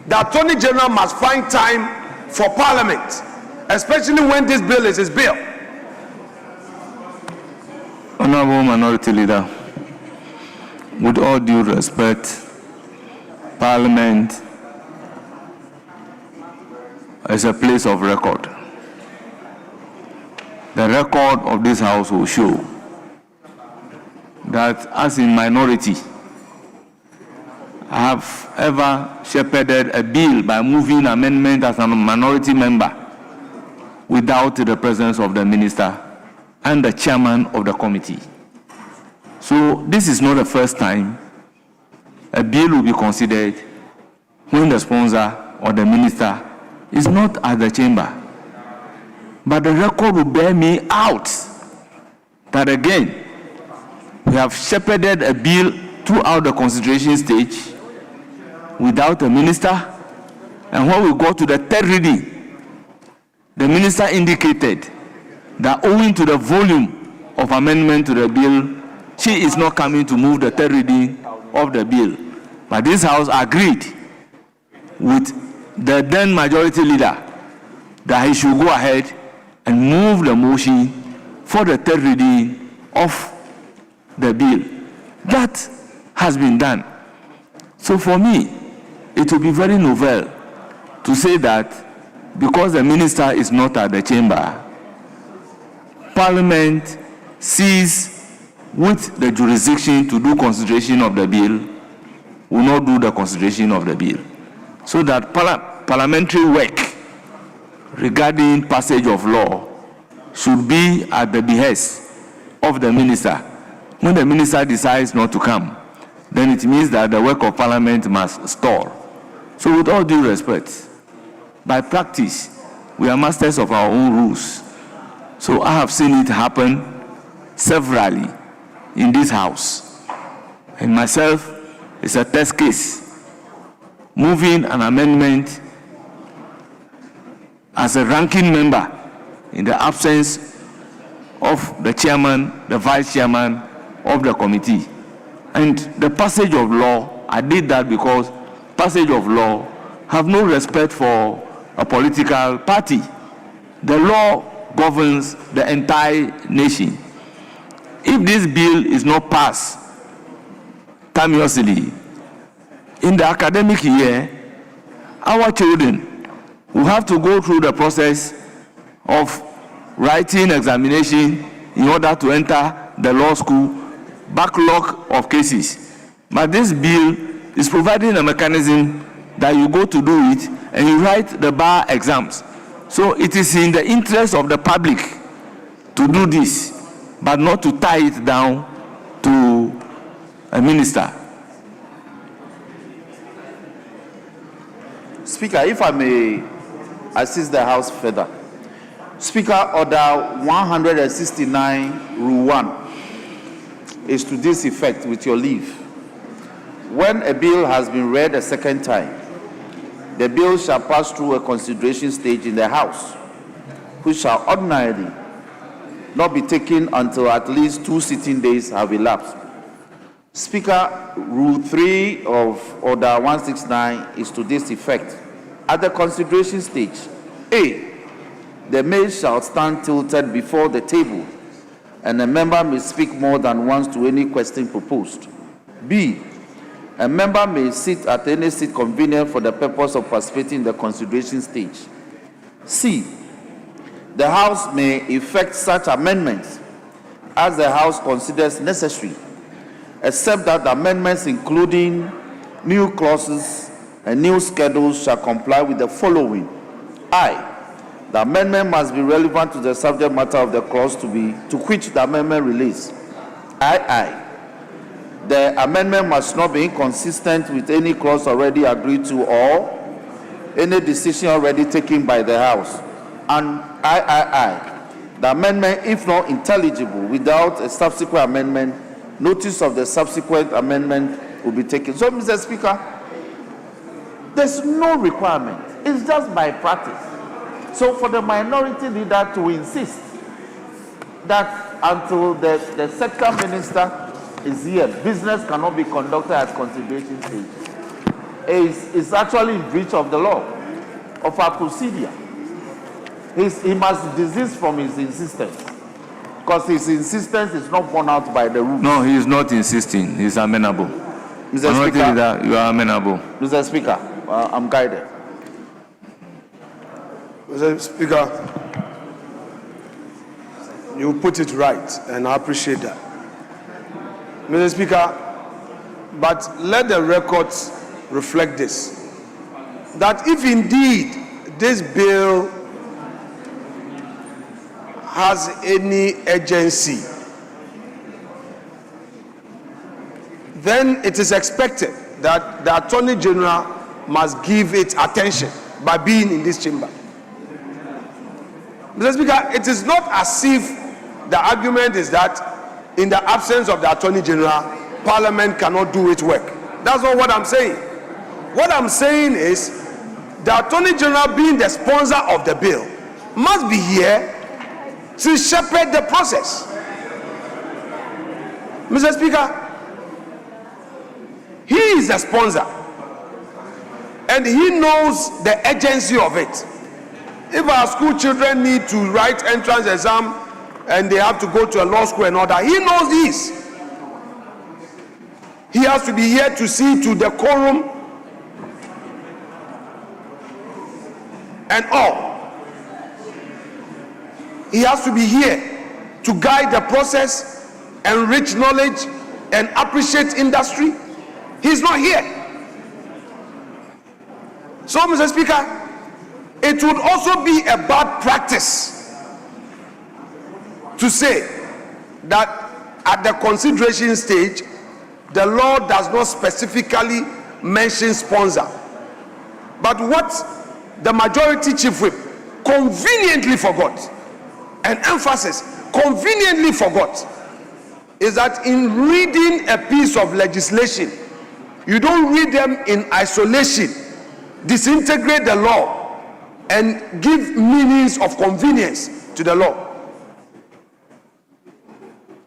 the Attorney General must find time for Parliament, especially when this bill is his bill. Honorable Minority Leader, with all due respect, Parliament is a place of record. The record of this House will show that as in minority, I have ever shepherded a bill by moving amendment as a minority member without the presence of the minister and the chairman of the committee. So this is not the first time a bill will be considered when the sponsor or the minister is not at the chamber. But the record will bear me out that again, we have shepherded a bill throughout the consideration stage without a minister, and when we got to the third reading, the minister indicated that owing to the volume of amendment to the bill, she is not coming to move the third reading of the bill. But this House agreed with the then majority leader that he should go ahead and move the motion for the third reading of the bill. That has been done. So for me, it will be very novel to say that because the minister is not at the chamber, Parliament sees with the jurisdiction to do consideration of the bill, will not do the consideration of the bill. So that parliamentary work regarding passage of law should be at the behest of the minister. When the minister decides not to come, then it means that the work of Parliament must stall. So with all due respect, by practice, we are masters of our own rules. So I have seen it happen severally in this House. And myself, it's a test case. Moving an amendment as a ranking member in the absence of the chairman, the vice chairman of the committee. And the passage of law, I did that because passage of law have no respect for a political party. The law governs the entire nation. If this bill is not passed timeously, in the academic year, our children will have to go through the process of writing examination in order to enter the law school, backlog of cases. But this bill is providing a mechanism that you go to do it and you write the bar exams. So it is in the interest of the public to do this, but not to tie it down to a minister. Speaker, if I may assist the House further. Speaker, Order 169, Rule 1 is to this effect, with your leave. When a bill has been read a second time, the bill shall pass through a consideration stage in the House, which shall ordinarily not be taken until at least 2 sitting days have elapsed. Speaker, Rule 3 of Order 169 is to this effect. At the consideration stage, A, the maid shall stand tilted before the table, and a member may speak more than once to any question proposed. B, a member may sit at any seat convenient for the purpose of participating in the consideration stage. C, the House may effect such amendments as the House considers necessary, except that the amendments including new clauses and new schedules shall comply with the following. I, The amendment must be relevant to the subject matter of the clause to which the amendment relates. II. The amendment must not be inconsistent with any clause already agreed to or any decision already taken by the House. And III. The amendment, if not intelligible without a subsequent amendment, notice of the subsequent amendment will be taken. So, Mr. Speaker, there's no requirement. It's just by practice. So for the minority leader to insist that until the sector minister is here, business cannot be conducted at consideration stage, is actually in breach of the law, of our procedure. He must desist from his insistence, because his insistence is not borne out by the rules. No, he is not insisting. He is amenable. Mr. Minority Speaker, leader, you are amenable. Mr. Speaker, I'm guided. Mr. Speaker, you put it right, and I appreciate that. Mr. Speaker, but let the records reflect this, that if indeed this bill has any urgency, then it is expected that the Attorney General must give it attention by being in this chamber. Mr. Speaker, it is not as if the argument is that in the absence of the Attorney General, Parliament cannot do its work. That's not what I'm saying. What I'm saying is the Attorney General, being the sponsor of the bill, must be here to shepherd the process. Mr. Speaker, he is the sponsor and he knows the urgency of it. If our school children need to write entrance exam and they have to go to a law school and all that, he knows this. He has to be here to see to the quorum and all. He has to be here to guide the process, enrich knowledge, and appreciate industry. He's not here. So, Mr. Speaker, it would also be a bad practice to say that at the consideration stage, the law does not specifically mention sponsor. But what the majority chief whip conveniently forgot, and emphasis conveniently forgot, is that in reading a piece of legislation, you don't read them in isolation, disintegrate the law, and give meanings of convenience to the law.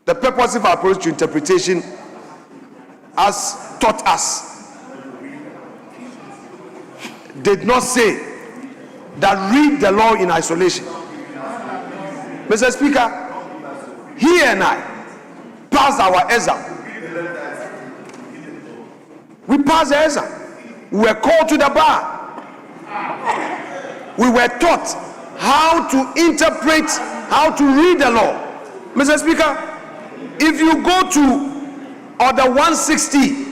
The purposive approach to interpretation, as taught us, did not say that read the law in isolation. Mr. Speaker, he and I passed our exam. We passed the exam. We were called to the bar. We were taught how to interpret, how to read the law. Mr. Speaker, if you go to Order 160,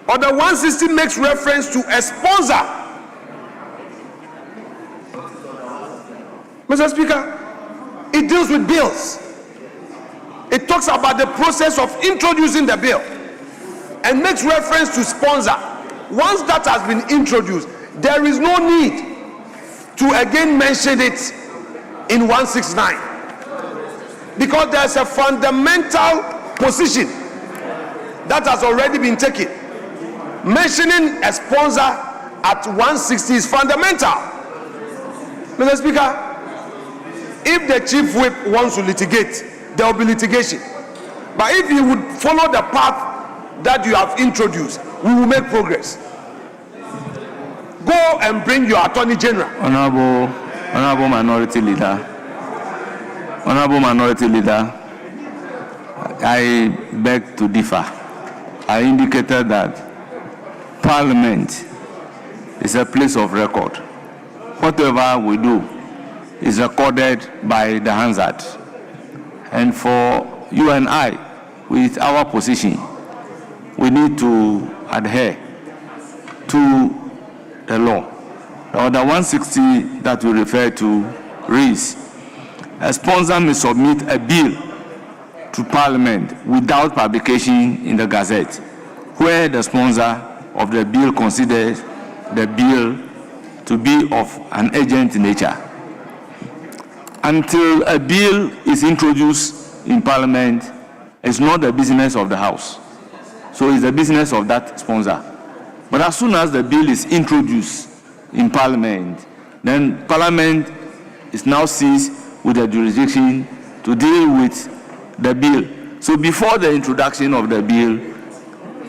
Order 160 makes reference to a sponsor. Mr. Speaker, it deals with bills. It talks about the process of introducing the bill and makes reference to sponsor. Once that has been introduced, there is no need to again mention it in 169, because there's a fundamental position that has already been taken. Mentioning a sponsor at 160 is fundamental. Mr. Speaker, if the chief whip wants to litigate, there will be litigation. But if you would follow the path that you have introduced, we will make progress. Go and bring your Attorney General. Honorable Minority Leader, I beg to differ. I indicated that Parliament is a place of record. Whatever we do is recorded by the Hansard. And for you and I, with our position, we need to adhere to the law. Order 160 that we refer to reads, a sponsor may submit a bill to Parliament without publication in the Gazette, where the sponsor of the bill considers the bill to be of an urgent nature. Until a bill is introduced in Parliament, it's not the business of the House. So it's the business of that sponsor. But as soon as the bill is introduced in Parliament, then Parliament is now seized with the jurisdiction to deal with the bill. So before the introduction of the bill,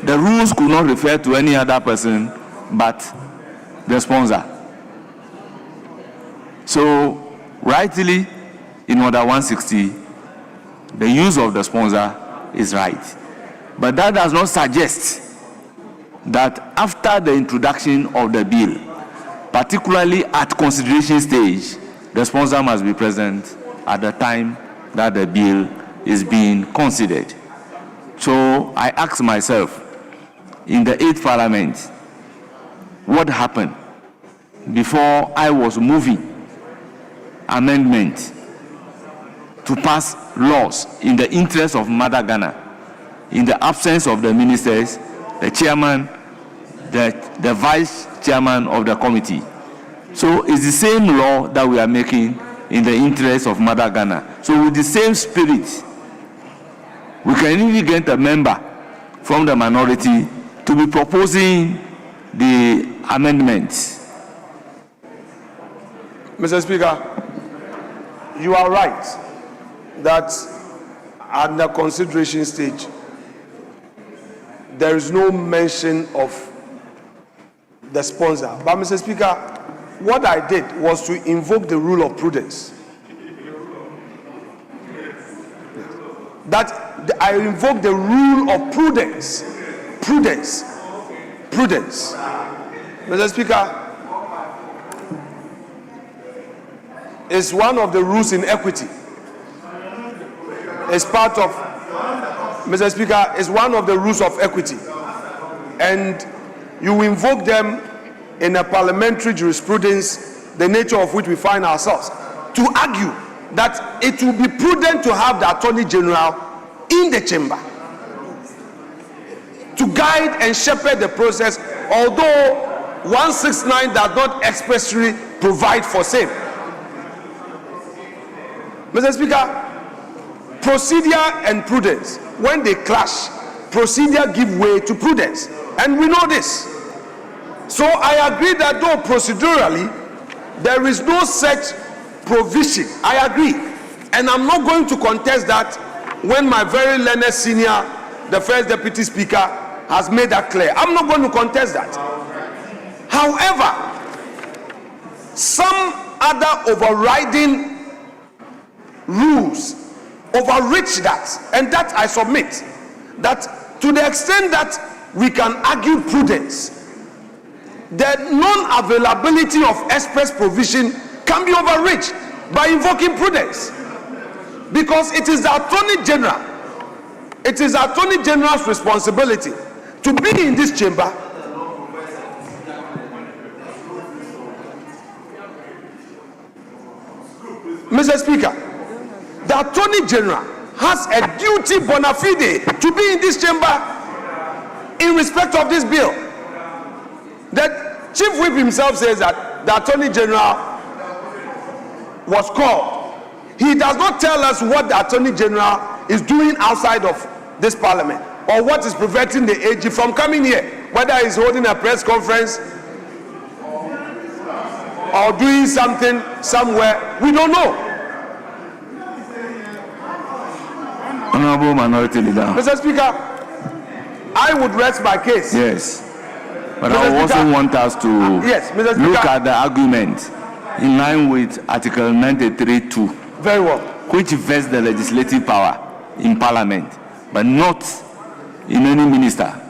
the rules could not refer to any other person but the sponsor. So rightly, in Order 160, the use of the sponsor is right. But that does not suggest that after the introduction of the bill, particularly at consideration stage, the sponsor must be present at the time that the bill is being considered. So I ask myself, in the 8th Parliament, what happened before I was moving amendment to pass laws in the interest of Mother Ghana, in the absence of the ministers, the chairman, the vice chairman of the committee. So it's the same law that we are making in the interest of Mother Ghana. So with the same spirit, we can even get a member from the minority to be proposing the amendments. Mr. Speaker, you are right that at the consideration stage, there is no mention of the sponsor. But Mr. Speaker, what I did was to invoke the rule of prudence. That I invoke the rule of prudence. Prudence. Mr. Speaker, is one of the rules in equity. It's part of, Mr. Speaker, is one of the rules of equity. And you invoke them in a parliamentary jurisprudence, the nature of which we find ourselves, to argue that it will be prudent to have the Attorney General in the chamber to guide and shepherd the process, although 169 does not expressly provide for same. Mr. Speaker, procedure and prudence, when they clash, procedure give way to prudence, and we know this. So I agree that though procedurally there is no such provision, I agree, and I'm not going to contest that when my very learned senior, the first deputy speaker, has made that clear. I'm not going to contest that. However, some other overriding rules overreach that, and that I submit that to the extent that we can argue prudence, the non-availability of express provision can be overreached by invoking prudence, because it is the Attorney General, it is the Attorney General's responsibility to be in this chamber Mr. Speaker, the Attorney General has a duty bona fide to be in this chamber in respect of this bill. The Chief Whip himself says that the Attorney General was called. He does not tell us what the Attorney General is doing outside of this Parliament, or what is preventing the AG from coming here, whether he's holding a press conference or doing something somewhere, we don't know. Honorable Minority Leader. Mr. Speaker, I would rest my case. Yes. But I also want us to yes, Mr. Speaker, look at the argument in line with Article 93(2). Very well. Which vests the legislative power in Parliament, but not in any minister.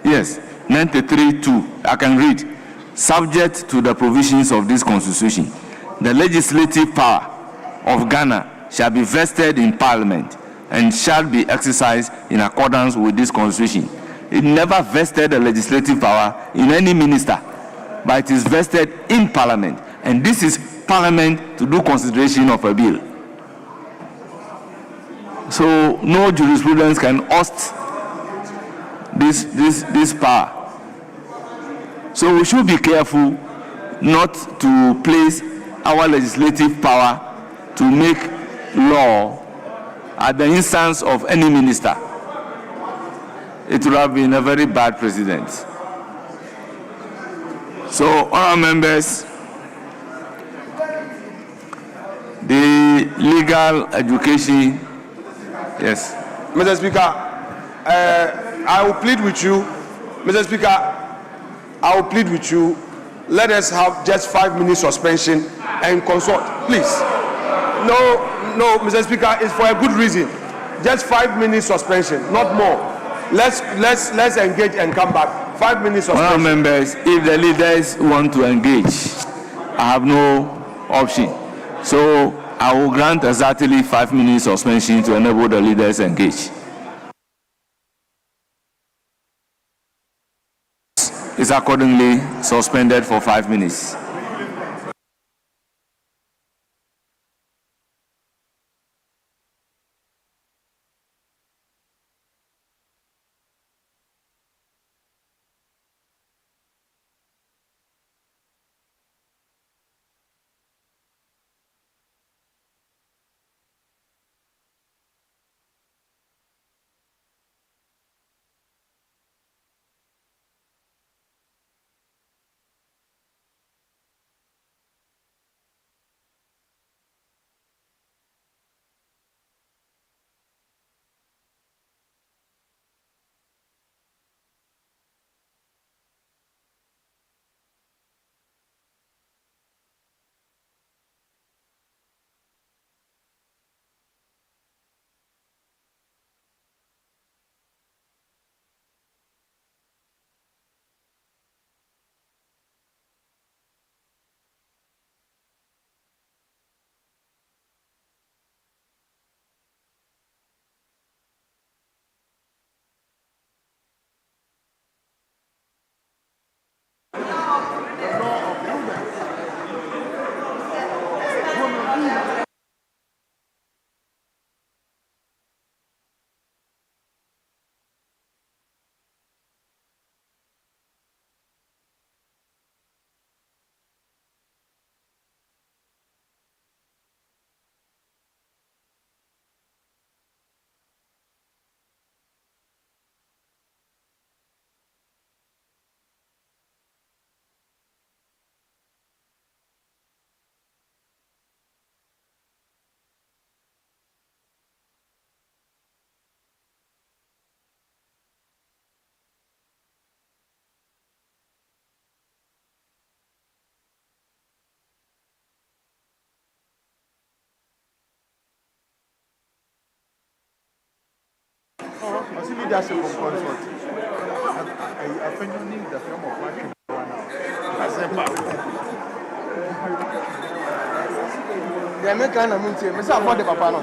Yes, 93(2). I can read. Subject to the provisions of this Constitution, the legislative power of Ghana shall be vested in Parliament and shall be exercised in accordance with this Constitution. It never vested the legislative power in any minister. but it is vested in Parliament. And this is Parliament to do consideration of a bill. So no jurisprudence can oust this power. So we should be careful not to place our legislative power to make law at the instance of any minister. It would have been a very bad precedent. So, honourable members, the legal education, yes. Mr. Speaker, I will plead with you. Mr. Speaker, I will plead with you. Let us have just 5 minutes suspension and consult, please. No, Mr. Speaker, it's for a good reason. Just 5 minutes suspension, not more. Let's engage and come back. 5 minutes suspension. Honourable members, if the leaders want to engage, I have no option. So I will grant exactly 5 minutes suspension to enable the leaders to engage. Is accordingly suspended for 5 minutes. They make kind of money. Mr. Afford the papa no.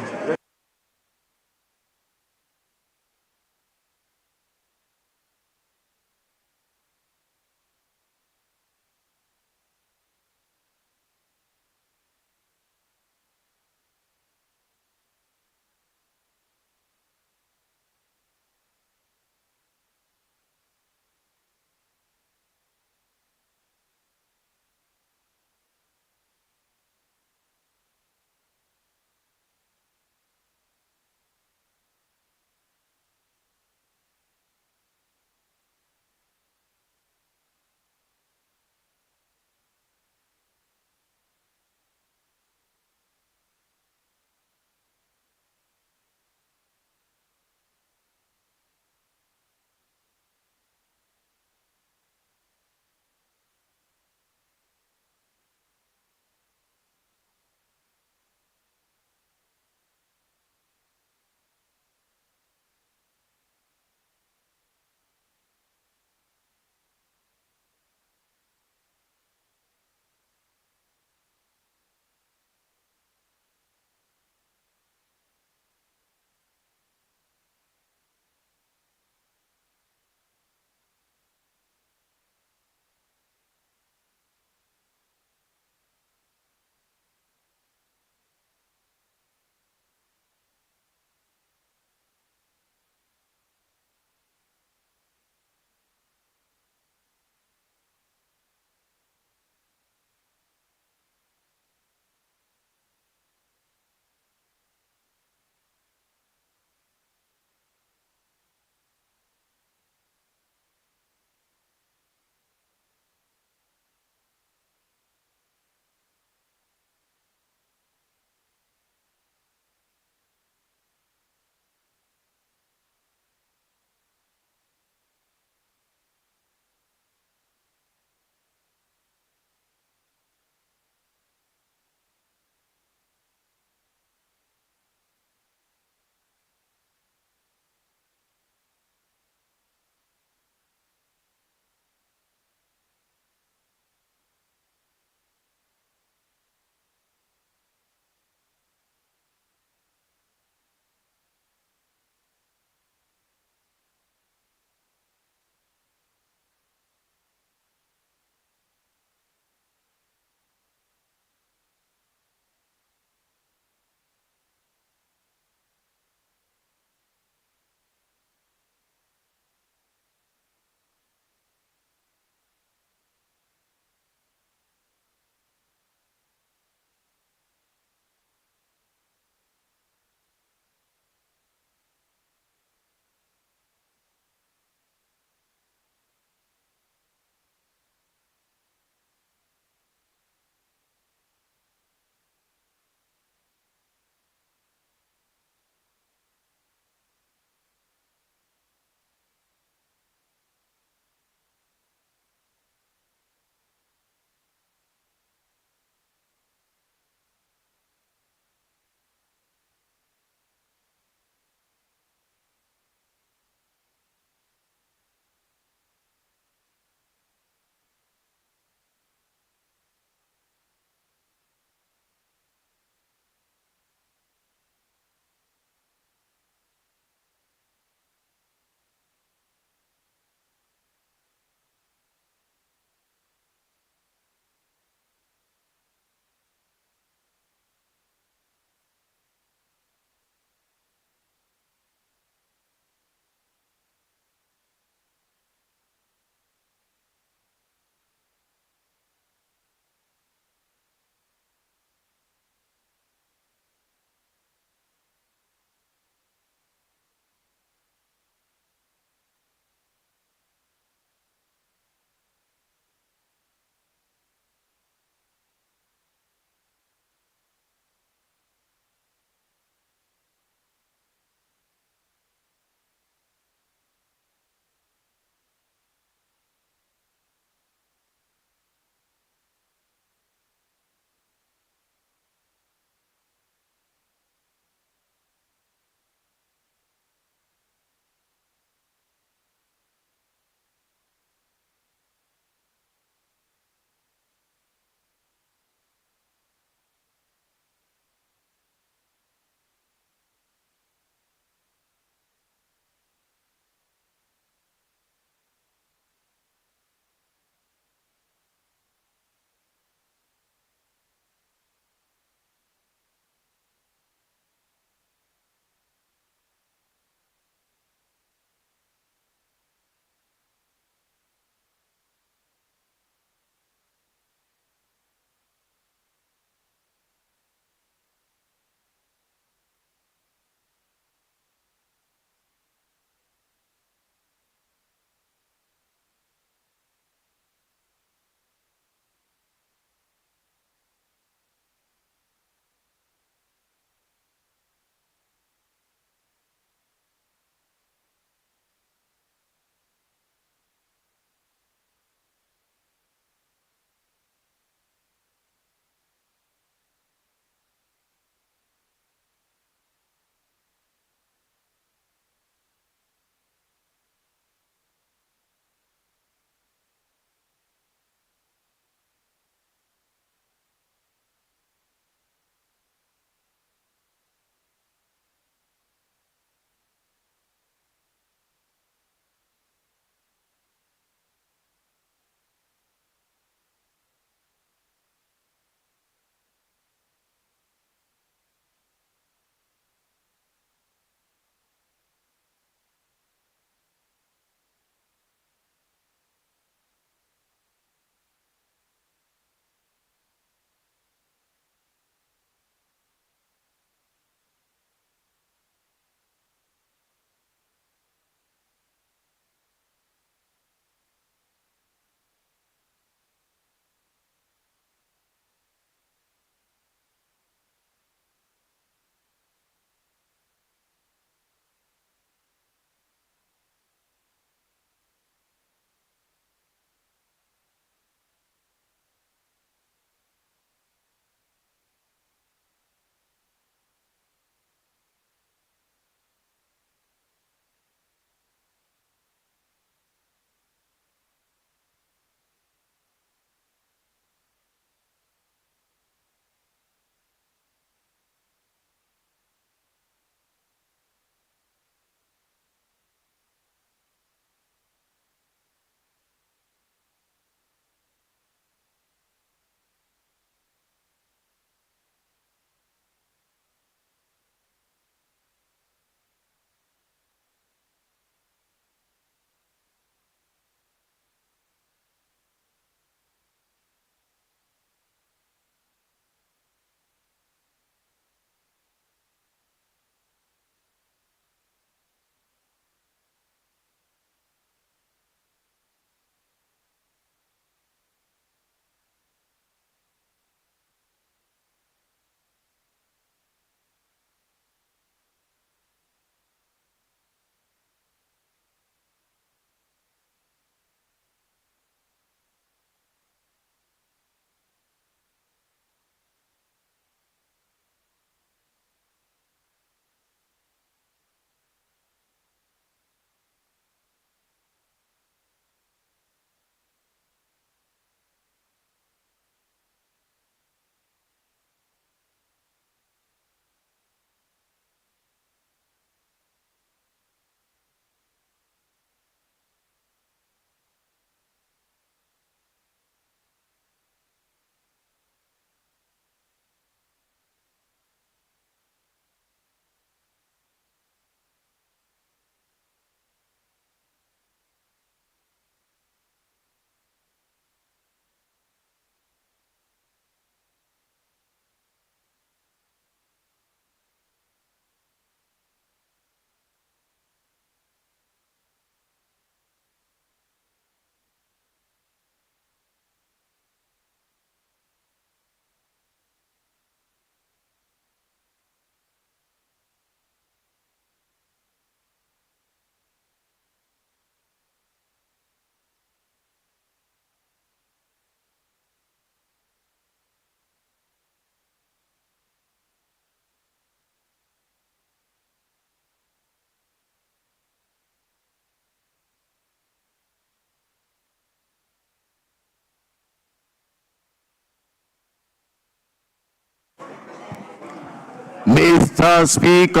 Mr. Speaker.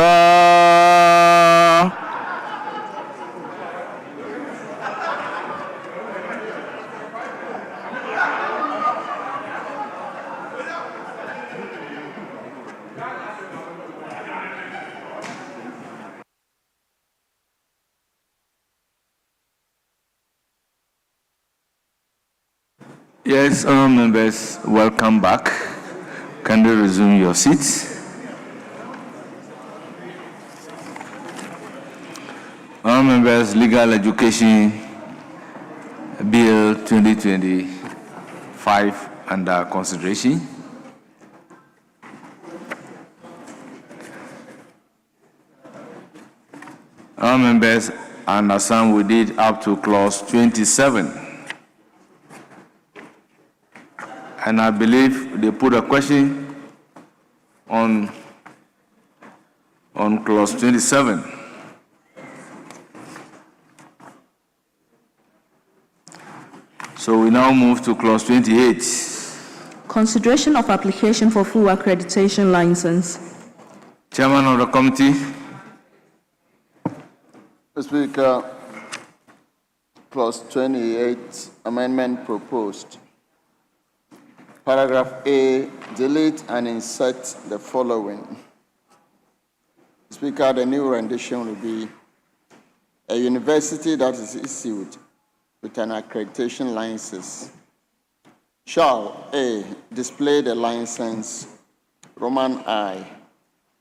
Yes, honourable members, welcome back. Can you resume your seats? Honourable members, Legal Education Bill 2025 under consideration. Honourable members, I understand we did up to clause 27. And I believe they put a question on clause 27. So we now move to clause 28. Consideration of application for full accreditation license. Chairman of the committee. Mr. Speaker, clause 28, amendment proposed. Paragraph A, delete and insert the following. Speaker, the new rendition will be a university that is issued with an accreditation license shall A, display the license Roman I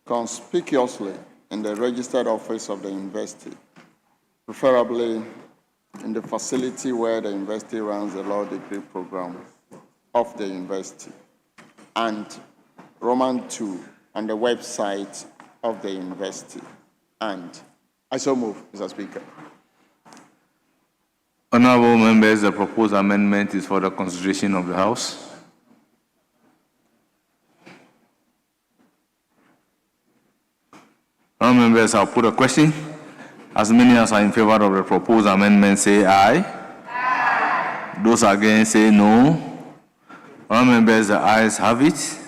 conspicuously in the registered office of the university, preferably in the facility where the university runs the law degree program of the university, and Roman II on the website of the university. And I so move, Mr. Speaker. Honourable members, the proposed amendment is for the consideration of the House. Honourable members, I'll put a question. As many as are in favor of the proposed amendment say aye. Aye. Those against say no. Honourable members, the ayes have it.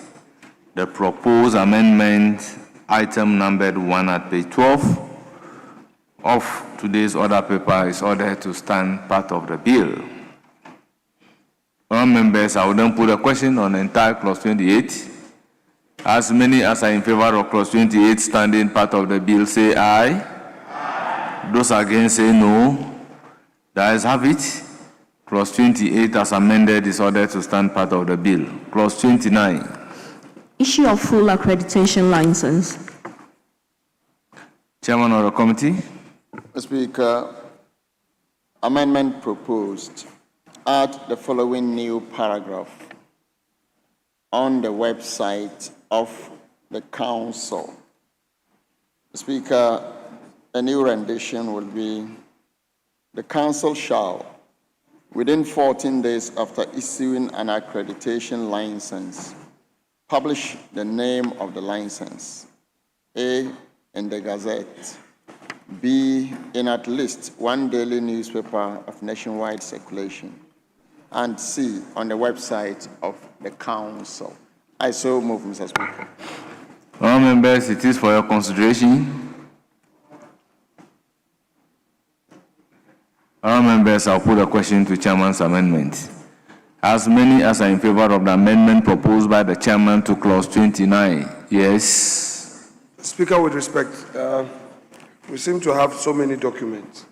The proposed amendment, item numbered 1 at page 12 of today's order paper, is ordered to stand part of the bill. Honourable members, I will then put a question on the entire clause 28. As many as are in favor of clause 28 standing part of the bill say aye. Aye. Those against say no. The ayes have it. Clause 28 as amended is ordered to stand part of the bill. Clause 29. Issue of full accreditation license. Chairman of the committee. Mr. Speaker, amendment proposed. Add the following new paragraph on the website of the council. Mr. Speaker, a new rendition will be: the council shall, within 14 days after issuing an accreditation license, publish the name of the license, A, in the Gazette, B, in at least one daily newspaper of nationwide circulation, and C, on the website of the council. I so move, Mr. Speaker. Honourable members, it is for your consideration. Honourable members, I'll put a question to Chairman's amendment. As many as are in favor of the amendment proposed by the Chairman to clause 29, yes. Speaker, with respect, we seem to have so many documents.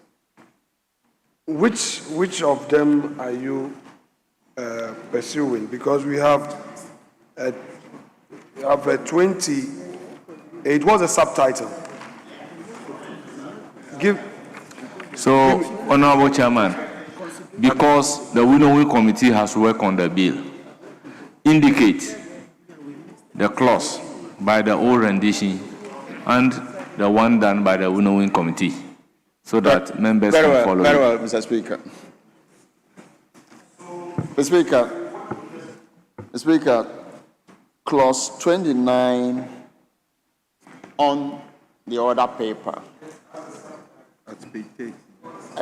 Which of them are you pursuing? Because we have a 20. It was a subtitle. Honourable Chairman, because the winnowing committee has worked on the bill, indicate the clause by the old rendition and the one done by the winnowing committee, so that members can follow. Very well, Mr. Speaker. Mr. Speaker, clause 29 on the order paper.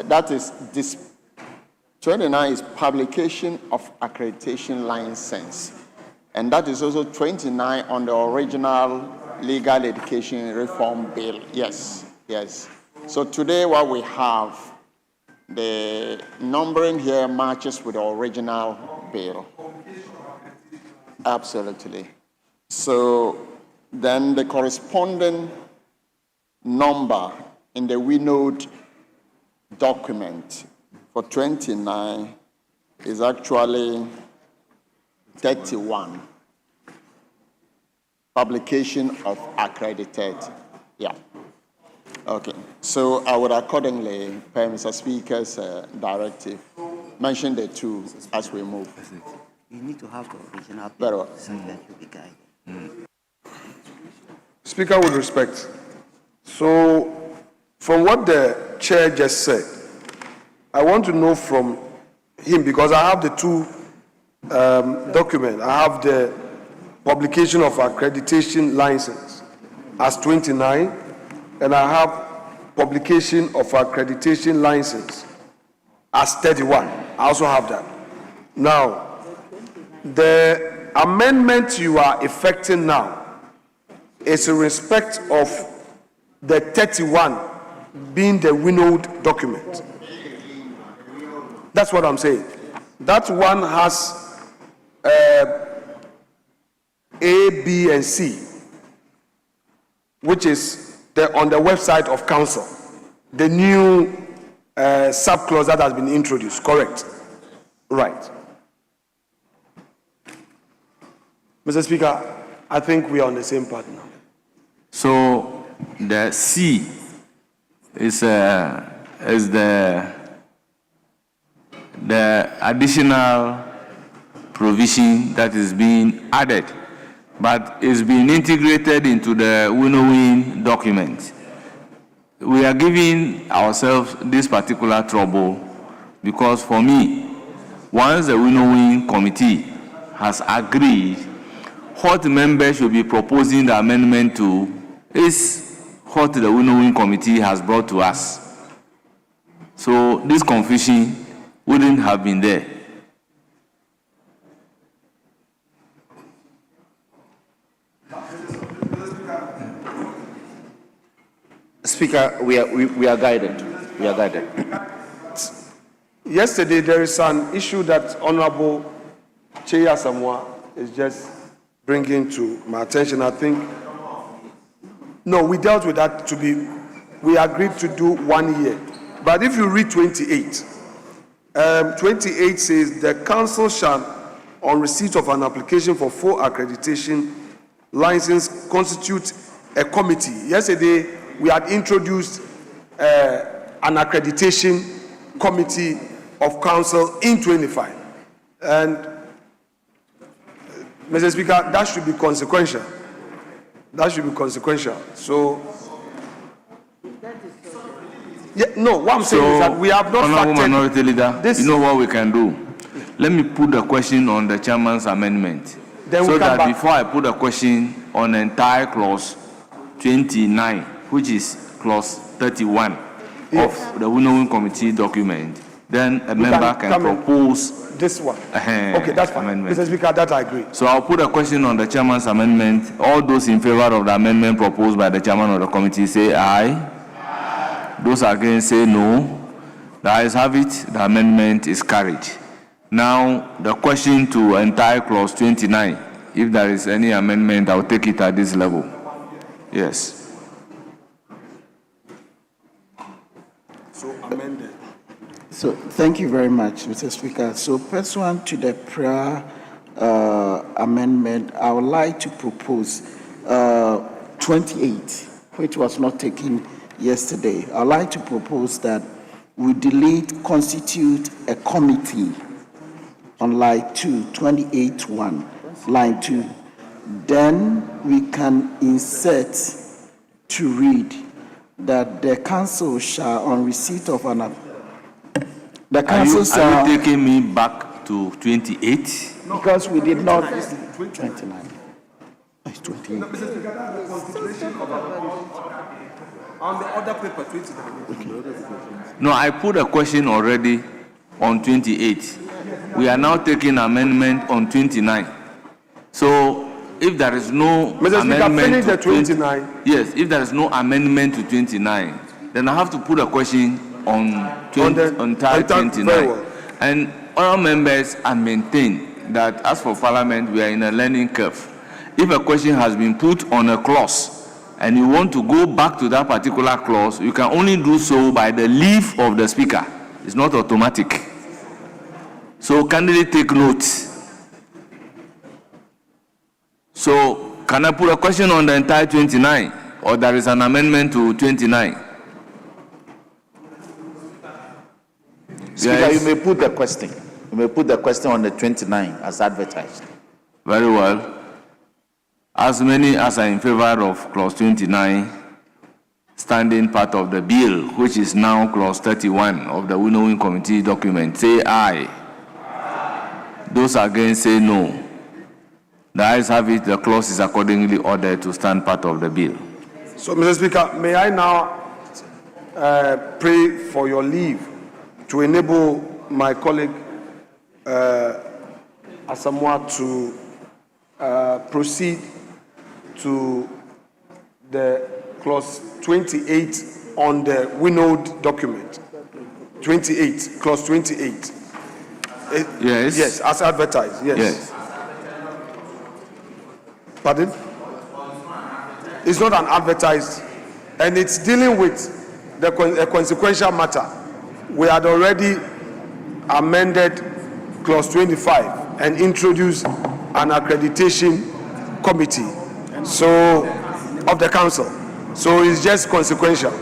That is this 29 is publication of accreditation license, and that is also 29 on the original Legal Education Reform Bill. Yes, yes. So today what we have, the numbering here matches with the original bill. Absolutely. So then the corresponding number in the Winode document for 29 is actually 31. Publication of accredited. Yeah. Okay. So I would accordingly, per Mr. Speaker's directive, mention the two as we move. You need to have the original Very well. so that you be guided. Speaker, with respect. So, from what the chair just said, I want to know from him, because I have the two documents. I have the publication of accreditation license as 29, and I have publication of accreditation license as 31. I also have that. Now, the amendment you are effecting now is in respect of the 31 being the Winode document. That's what I'm saying. That one has A, B, and C, which is on the website of council, the new subclause that has been introduced, correct? Right. Mr. Speaker, I think we are on the same path now. So the C is the additional provision that is being added, but is being integrated into the winnowing document. We are giving ourselves this particular trouble because, for me, once the winnowing committee has agreed, what members should be proposing the amendment to is what the winnowing committee has brought to us. So this confusion wouldn't have been there. Speaker, we are guided. We are guided. Yesterday, there is an issue that Honorable Cheya Samoa is just bringing to my attention. I think, no, we dealt with that we agreed to do 1 year. But if you read 28, 28 says the council shall, on receipt of an application for full accreditation license, constitute a committee. Yesterday, we had introduced an accreditation committee of council in 25. And, Mr. Speaker, that should be consequential. That should be consequential. So, yeah, no, what I'm saying is that we have not Honorable factored Minority Leader, this. you know what we can do? Let me put the question on the chairman's amendment. Then so we come that back. before I put the question on the entire clause 29, which is clause 31 of the winnowing committee document, then a member can propose this one. Okay, that's fine. amendment. Mr. Speaker, that I agree. So I'll put a question on the chairman's amendment. All those in favor of the amendment proposed by the chairman of the committee say aye. Those against say no. The ayes have it. The amendment is carried. Now, the question to entire clause 29. If there is any amendment, I'll take it at this level. Yes. So amended. So thank you very much, Mr. Speaker. So pursuant to the prior amendment, I would like to propose 28, which was not taken yesterday. I'd like to propose that we delete constitute a committee on line 2, 28.1, line 2. Then we can insert to read that the council shall, on receipt of an the council shall... Are you taking me back to 28? Because we did not... 29. It's 28. On the other paper, 29. No, I put a question already on 28. We are now taking amendment on 29. So if there is no Mr. Speaker, amendment finish to the 29. Yes, if there is no amendment to 29, then I have to put a question on entire 29. very well. And all members are maintained that as for Parliament, we are in a learning curve. If a question has been put on a clause and you want to go back to that particular clause, you can only do so by the leave of the Speaker. It's not automatic. So candidate take note. So can I put a question on the entire 29, or there is an amendment to 29? Speaker, Yes. you may put the question. You may put the question on the 29 as advertised. Very well. As many as are in favor of clause 29, standing part of the bill, which is now clause 31 of the winnowing committee document, say aye. Those against say no. The ayes have it, the clause is accordingly ordered to stand part of the bill. So, Mr. Speaker, may I now pray for your leave to enable my colleague Asamoah to proceed to the clause 28 on the winnowed document. 28, clause 28. Yes. Yes, as advertised, yes. Yes. Pardon? It's not an advertised, and it's dealing with a consequential matter. We had already amended clause 25 and introduced an accreditation committee of the council. So it's just consequential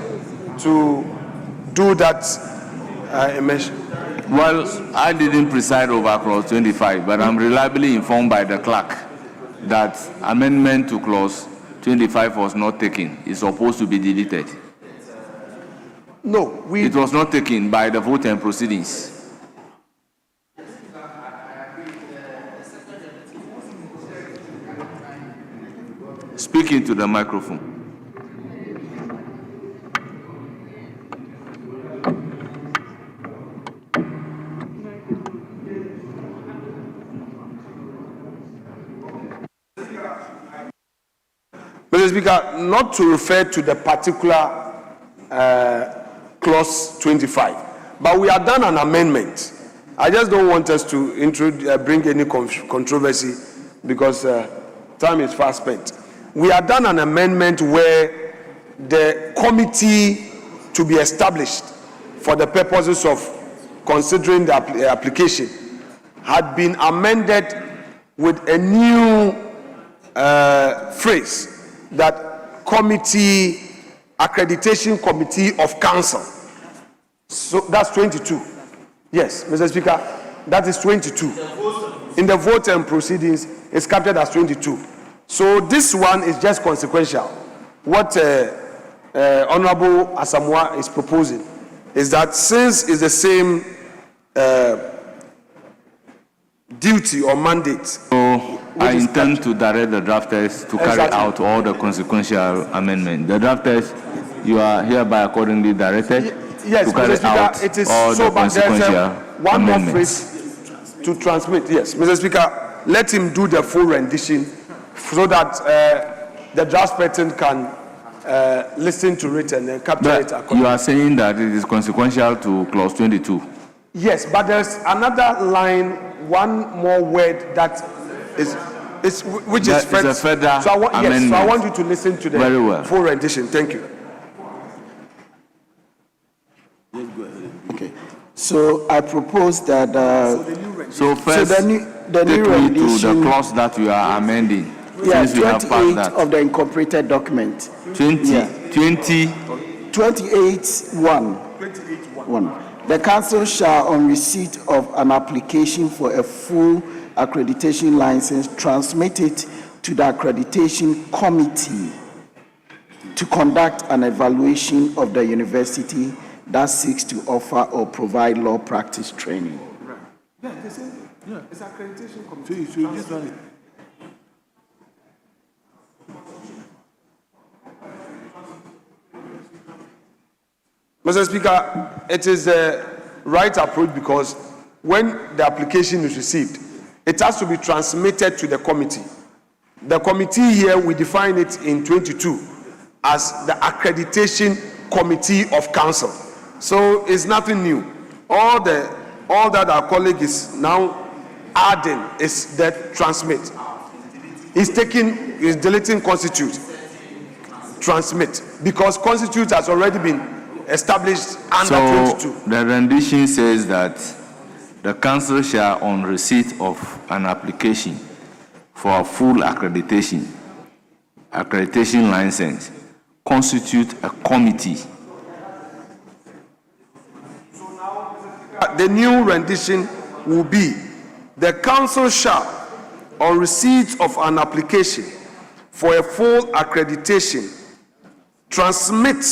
to do that mention. Well, I didn't preside over clause 25, but I'm reliably informed by the clerk that amendment to clause 25 was not taken. It's supposed to be deleted. No, it was not taken by the vote and proceedings. Speak into the microphone. Mr. Speaker, not to refer to the particular clause 25, but we have done an amendment. I just don't want us to bring any controversy because time is fast spent. We have done an amendment where the committee to be established for the purposes of considering the application had been amended with a new phrase that accreditation committee of council. So that's 22. Yes, Mr. Speaker, that is 22. In the vote and proceedings, it's captured as 22. So this one is just consequential. What Honorable Asamoah is proposing is that since it's the same duty or mandate. So I intend to direct the drafters to carry out all the consequential amendments. The drafters, you are hereby accordingly directed to carry out it is all so, the but there's consequential one more amendments. phrase to transmit. Yes, Mr. Speaker, let him do the full rendition so that the draft person can listen to it and capture it accordingly. You are saying that it is consequential to clause 22. Yes, but there's another line, one more word that is which is a further so I amendment. so I want you to listen to the Very well. full rendition. Thank you. Okay. So I propose that. So first, the new take me to rendition. the clause that you are amending. Yeah, since we have passed 28 that. of the incorporated document. 20, Yeah. 28 1. The council shall, on receipt of an application for a full accreditation license, transmit it to the accreditation committee to conduct an evaluation of the university that seeks to offer or provide law practice training. Yeah, it's accreditation committee. So this one. Mr. Speaker, it is the right approach because when the application is received, it has to be transmitted to the committee. The committee here, we define it in 22 as the Accreditation Committee of Council. So it's nothing new. All that our colleague is now adding is that transmit. He's deleting constitute, transmit, because constitute has already been established under 22. The rendition says that the council shall, on receipt of an application for a full accreditation license, constitute a committee. The new rendition will be: the council shall, on receipt of an application for a full accreditation, transmit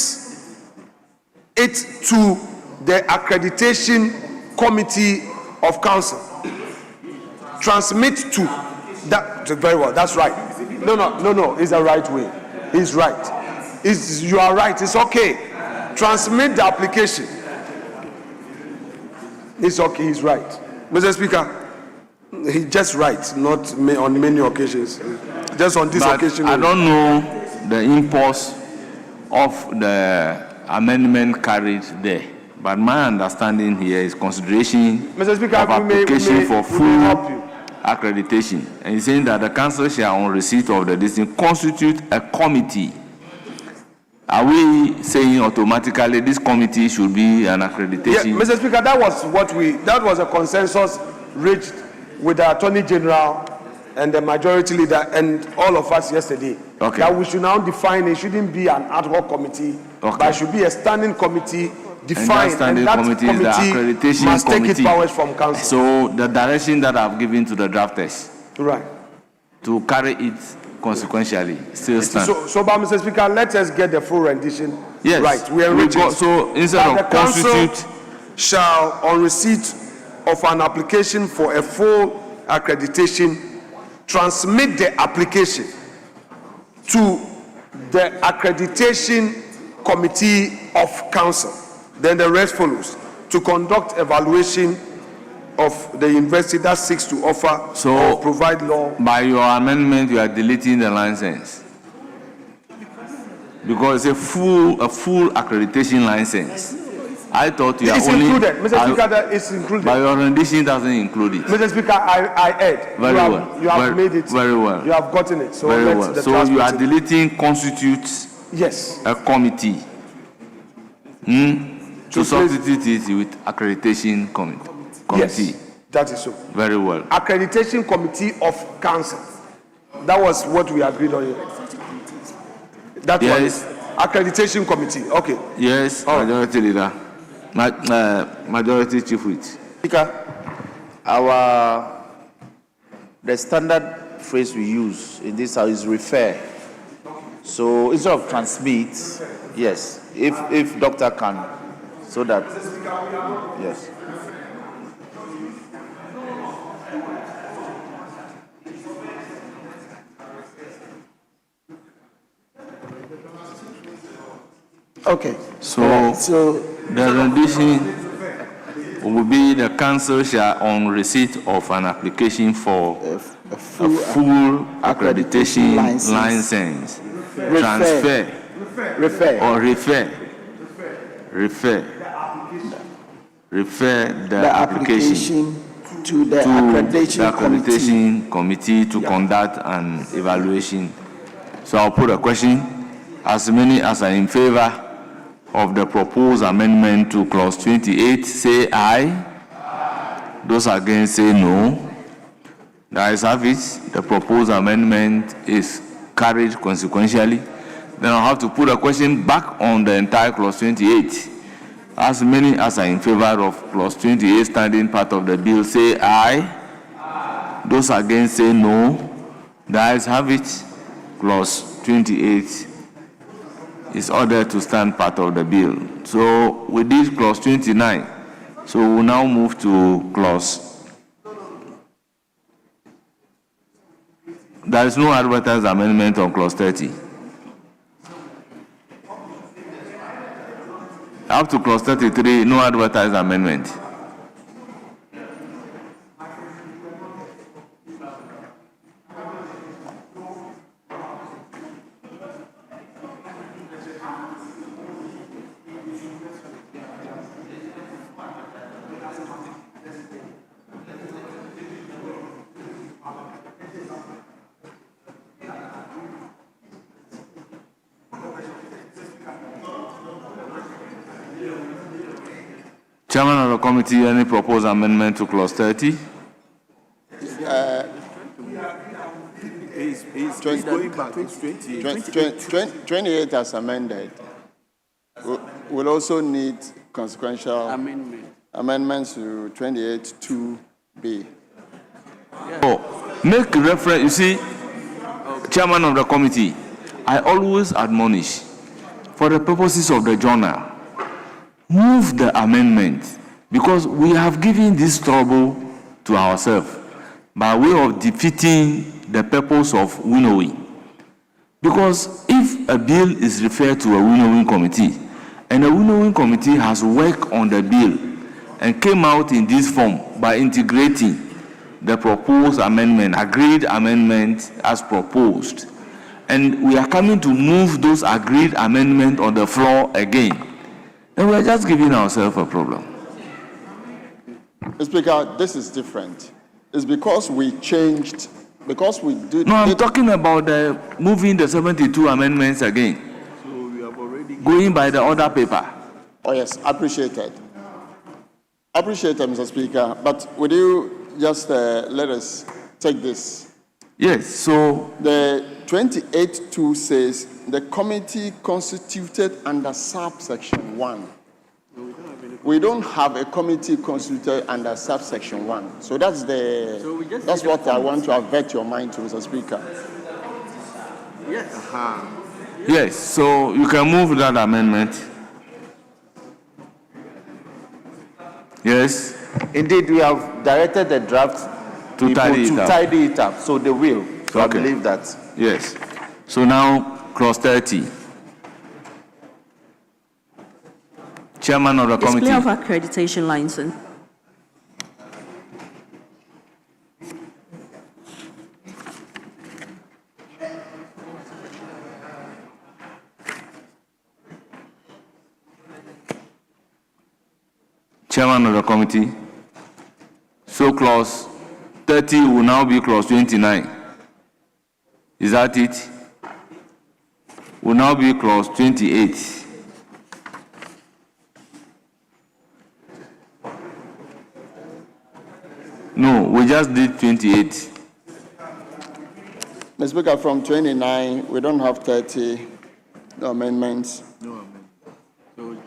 it to the Accreditation Committee of Council. Transmit to that. Very well. That's right. No. It's the right way. He's right. You are right. It's okay. Transmit the application. It's okay. He's right. Mr. Speaker, he's just right. Not on many occasions. Just on this occasion. I don't know the impulse of the amendment carried there, but my understanding here is consideration Mr. Speaker, of application for full help you. accreditation, and he's saying that the council shall, on receipt of the listing, constitute a committee. Are we saying automatically this committee should be an accreditation? Yeah, Mr. Speaker, that was a consensus reached with the Attorney General and the majority leader and all of us yesterday. Okay. That we should now define it shouldn't be an ad hoc committee, but it should be a standing committee defined, and that committee is the accreditation must committee. take its powers from council. So the direction that I've given to the drafters, Right. to carry it consequentially, still stands. So, but Mr. Speaker, let us get the full rendition. Yes. Right. We are so instead that of the council constitute, shall, on receipt of an application for a full accreditation, transmit the application to the Accreditation Committee of Council. Then the rest follows: to conduct evaluation of the university that seeks to offer or provide law. By your amendment, you are deleting the license, because it's a full accreditation license. I thought you are It's only included, Mr. Speaker. That is included. But your rendition doesn't include it. Mr. Speaker, I heard. Very well. You have made it. Very well. You have gotten it. So Very let's well. the So you are transmitting. deleting constitutes Yes. a committee. To substitute it with accreditation committee. Yes, that is so. Very well. Accreditation Committee of Council. That was what we agreed on here. That Yes. one. Accreditation Committee. Okay. Yes, Majority Leader. Majority Chief Whip. Speaker, the standard phrase we use in this house is refer. So instead of transmit, yes, if doctor can, so that, yes. Okay. So the rendition will be: the council shall, on receipt of an application for a full accreditation license, transfer or refer the application to the accreditation committee to conduct an evaluation. So I'll put a question: as many as are in favor of the proposed amendment to clause 28, say aye. Those against, say no. The ayes have it. The proposed amendment is carried consequentially. Then I'll have to put a question back on the entire clause 28. As many as are in favor of clause 28 standing part of the bill, say aye. Those against, say no. The ayes have it. Clause 28 is ordered to stand part of the bill. So we did clause 29. So we'll now move to clause. There is no advertised amendment on clause 30. Up to clause 33, no advertised amendment. Chairman of the committee, any proposed amendment to clause 30? He's going back. It's 28 as amended. We'll also need consequential amendments to 28 2B. Oh, make reference, you see, Chairman of the committee, I always admonish, for the purposes of the journal, move the amendment, because we have given this trouble to ourselves by way of defeating the purpose of winnowing. Because if a bill is referred to a winnowing committee, and the winnowing committee has worked on the bill and came out in this form by integrating the proposed amendment, agreed amendment as proposed, and we are coming to move those agreed amendments on the floor again, and we are just giving ourselves a problem. Mr. Speaker, this is different. It's because we changed, because we did... No, I'm talking about moving the 72 amendments again. So we have already... Going by the order paper. Oh yes, appreciated. Appreciated, Mr. Speaker, but would you just let us take this? Yes, so... The 28.2 says, the committee constituted under subsection 1. We don't have a committee constituted under subsection 1. So that's that's what I want to avert your mind to, Mr. Speaker. Yes. Yes, so you can move that amendment. Yes. Indeed, we have directed the draft to tidy it up, so they will. So okay. I believe that. Yes. So now, clause 30. Chairman of the committee. Display of accreditation license. Chairman of the committee. So clause 30 will now be clause 29. Is that it? Will now be clause 28. No, we just did 28. Mr. Speaker, from 29, we don't have 30 amendments. No amendments.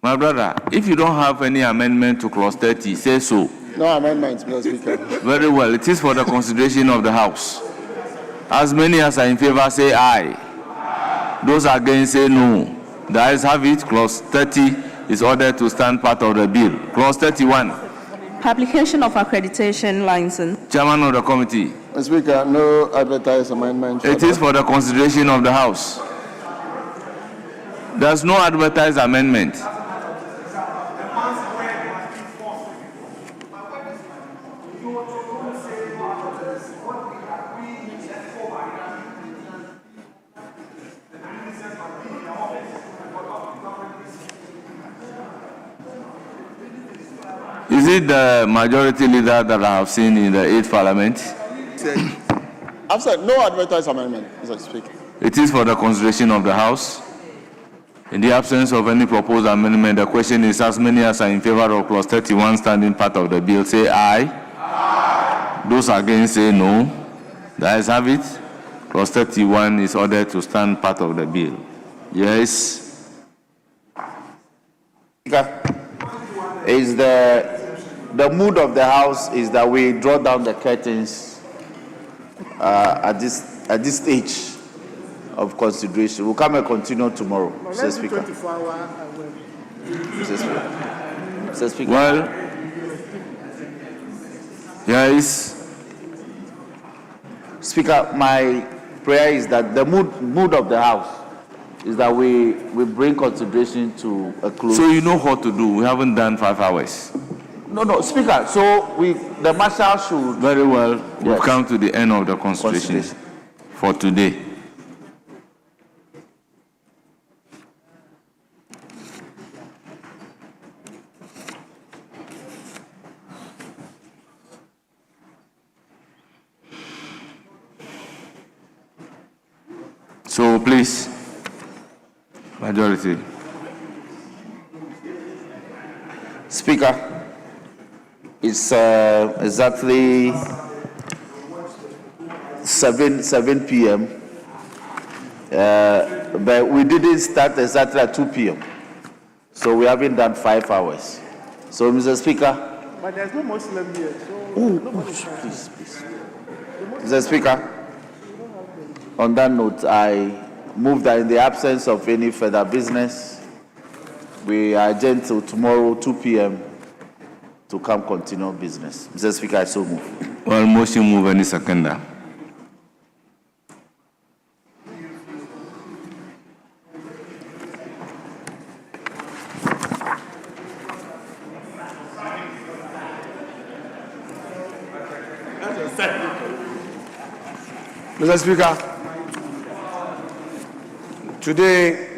My brother, if you don't have any amendment to clause 30, say so. No amendments, Mr. Speaker. Very well. It is for the consideration of the House. As many as are in favor say aye. Those against say no. The ayes have it. Clause 30 is ordered to stand part of the bill. Clause 31. Publication of accreditation license. Chairman of the committee. Mr. Speaker, no advertised amendment. It is for the consideration of the House. There's no advertised amendment. Is it the majority leader that I have seen in the 8th Parliament? I've said no advertised amendment, Mr. Speaker. It is for the consideration of the House. In the absence of any proposed amendment, the question is as many as are in favor of clause 31 standing part of the bill say aye. Aye. Those against say no. The ayes have it. Clause 31 is ordered to stand part of the bill. Yes. Is the mood of the House is that we draw down the curtains at this stage of consideration. We'll come and continue tomorrow, Mr. Speaker. Mr. Speaker. Well, yes. Speaker, my prayer is that the mood of the House is that we bring consideration to a close. So you know what to do. We haven't done 5 hours. No, Speaker. So the Marshal should. Very well. We've come to the end of the constitution for today. So please, majority. Speaker, it's exactly 7 p.m. But we didn't start exactly at 2 p.m. So we haven't done 5 hours. So, Mr. Speaker. But there's no Muslim here, so... Please. Mr. Speaker, on that note, I move that in the absence of any further business, we are adjourned till tomorrow, 2 p.m. to come continue business. Mr. Speaker, I so move. Well, motion move any seconder. Mr. Speaker, today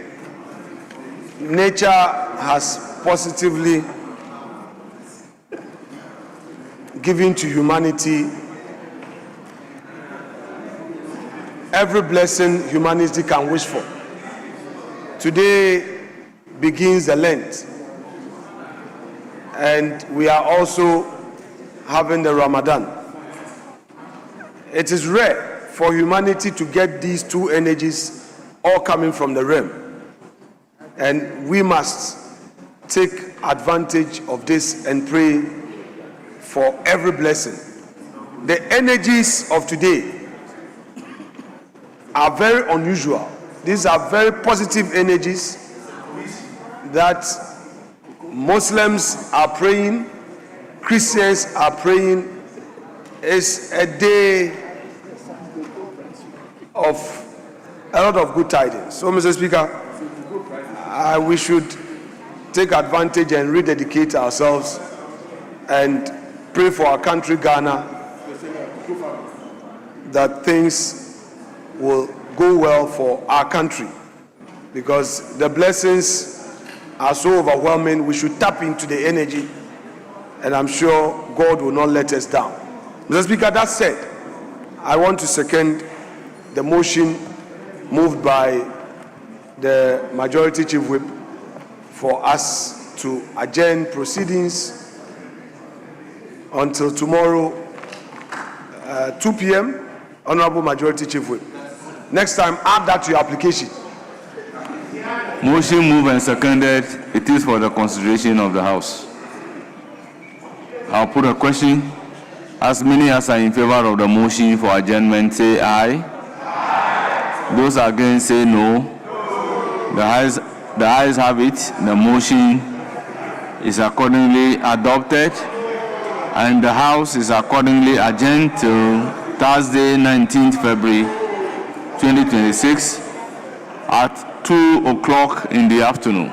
nature has positively given to humanity every blessing humanity can wish for. Today begins the Lent, and we are also having the Ramadan. It is rare for humanity to get these two energies all coming from the realm, and we must take advantage of this and pray for every blessing. The energies of today are very unusual. These are very positive energies that Muslims are praying, Christians are praying. It's a day of a lot of good tidings. So, Mr. Speaker, we should take advantage and rededicate ourselves and pray for our country, Ghana, that things will go well for our country, because the blessings are so overwhelming. We should tap into the energy, and I'm sure God will not let us down. Mr. Speaker, that said, I want to second the motion moved by the Majority Chief Whip for us to adjourn proceedings until tomorrow, 2 p.m. Honorable Majority Chief Whip. Next time, add that to your application. Motion moved and seconded. It is for the consideration of the House. I'll put a question. As many as are in favor of the motion for adjournment, say aye. Those against, say no. The ayes have it. The motion is accordingly adopted, and the House is accordingly adjourned till Thursday, 19th February 2026 at 2 o'clock in the afternoon.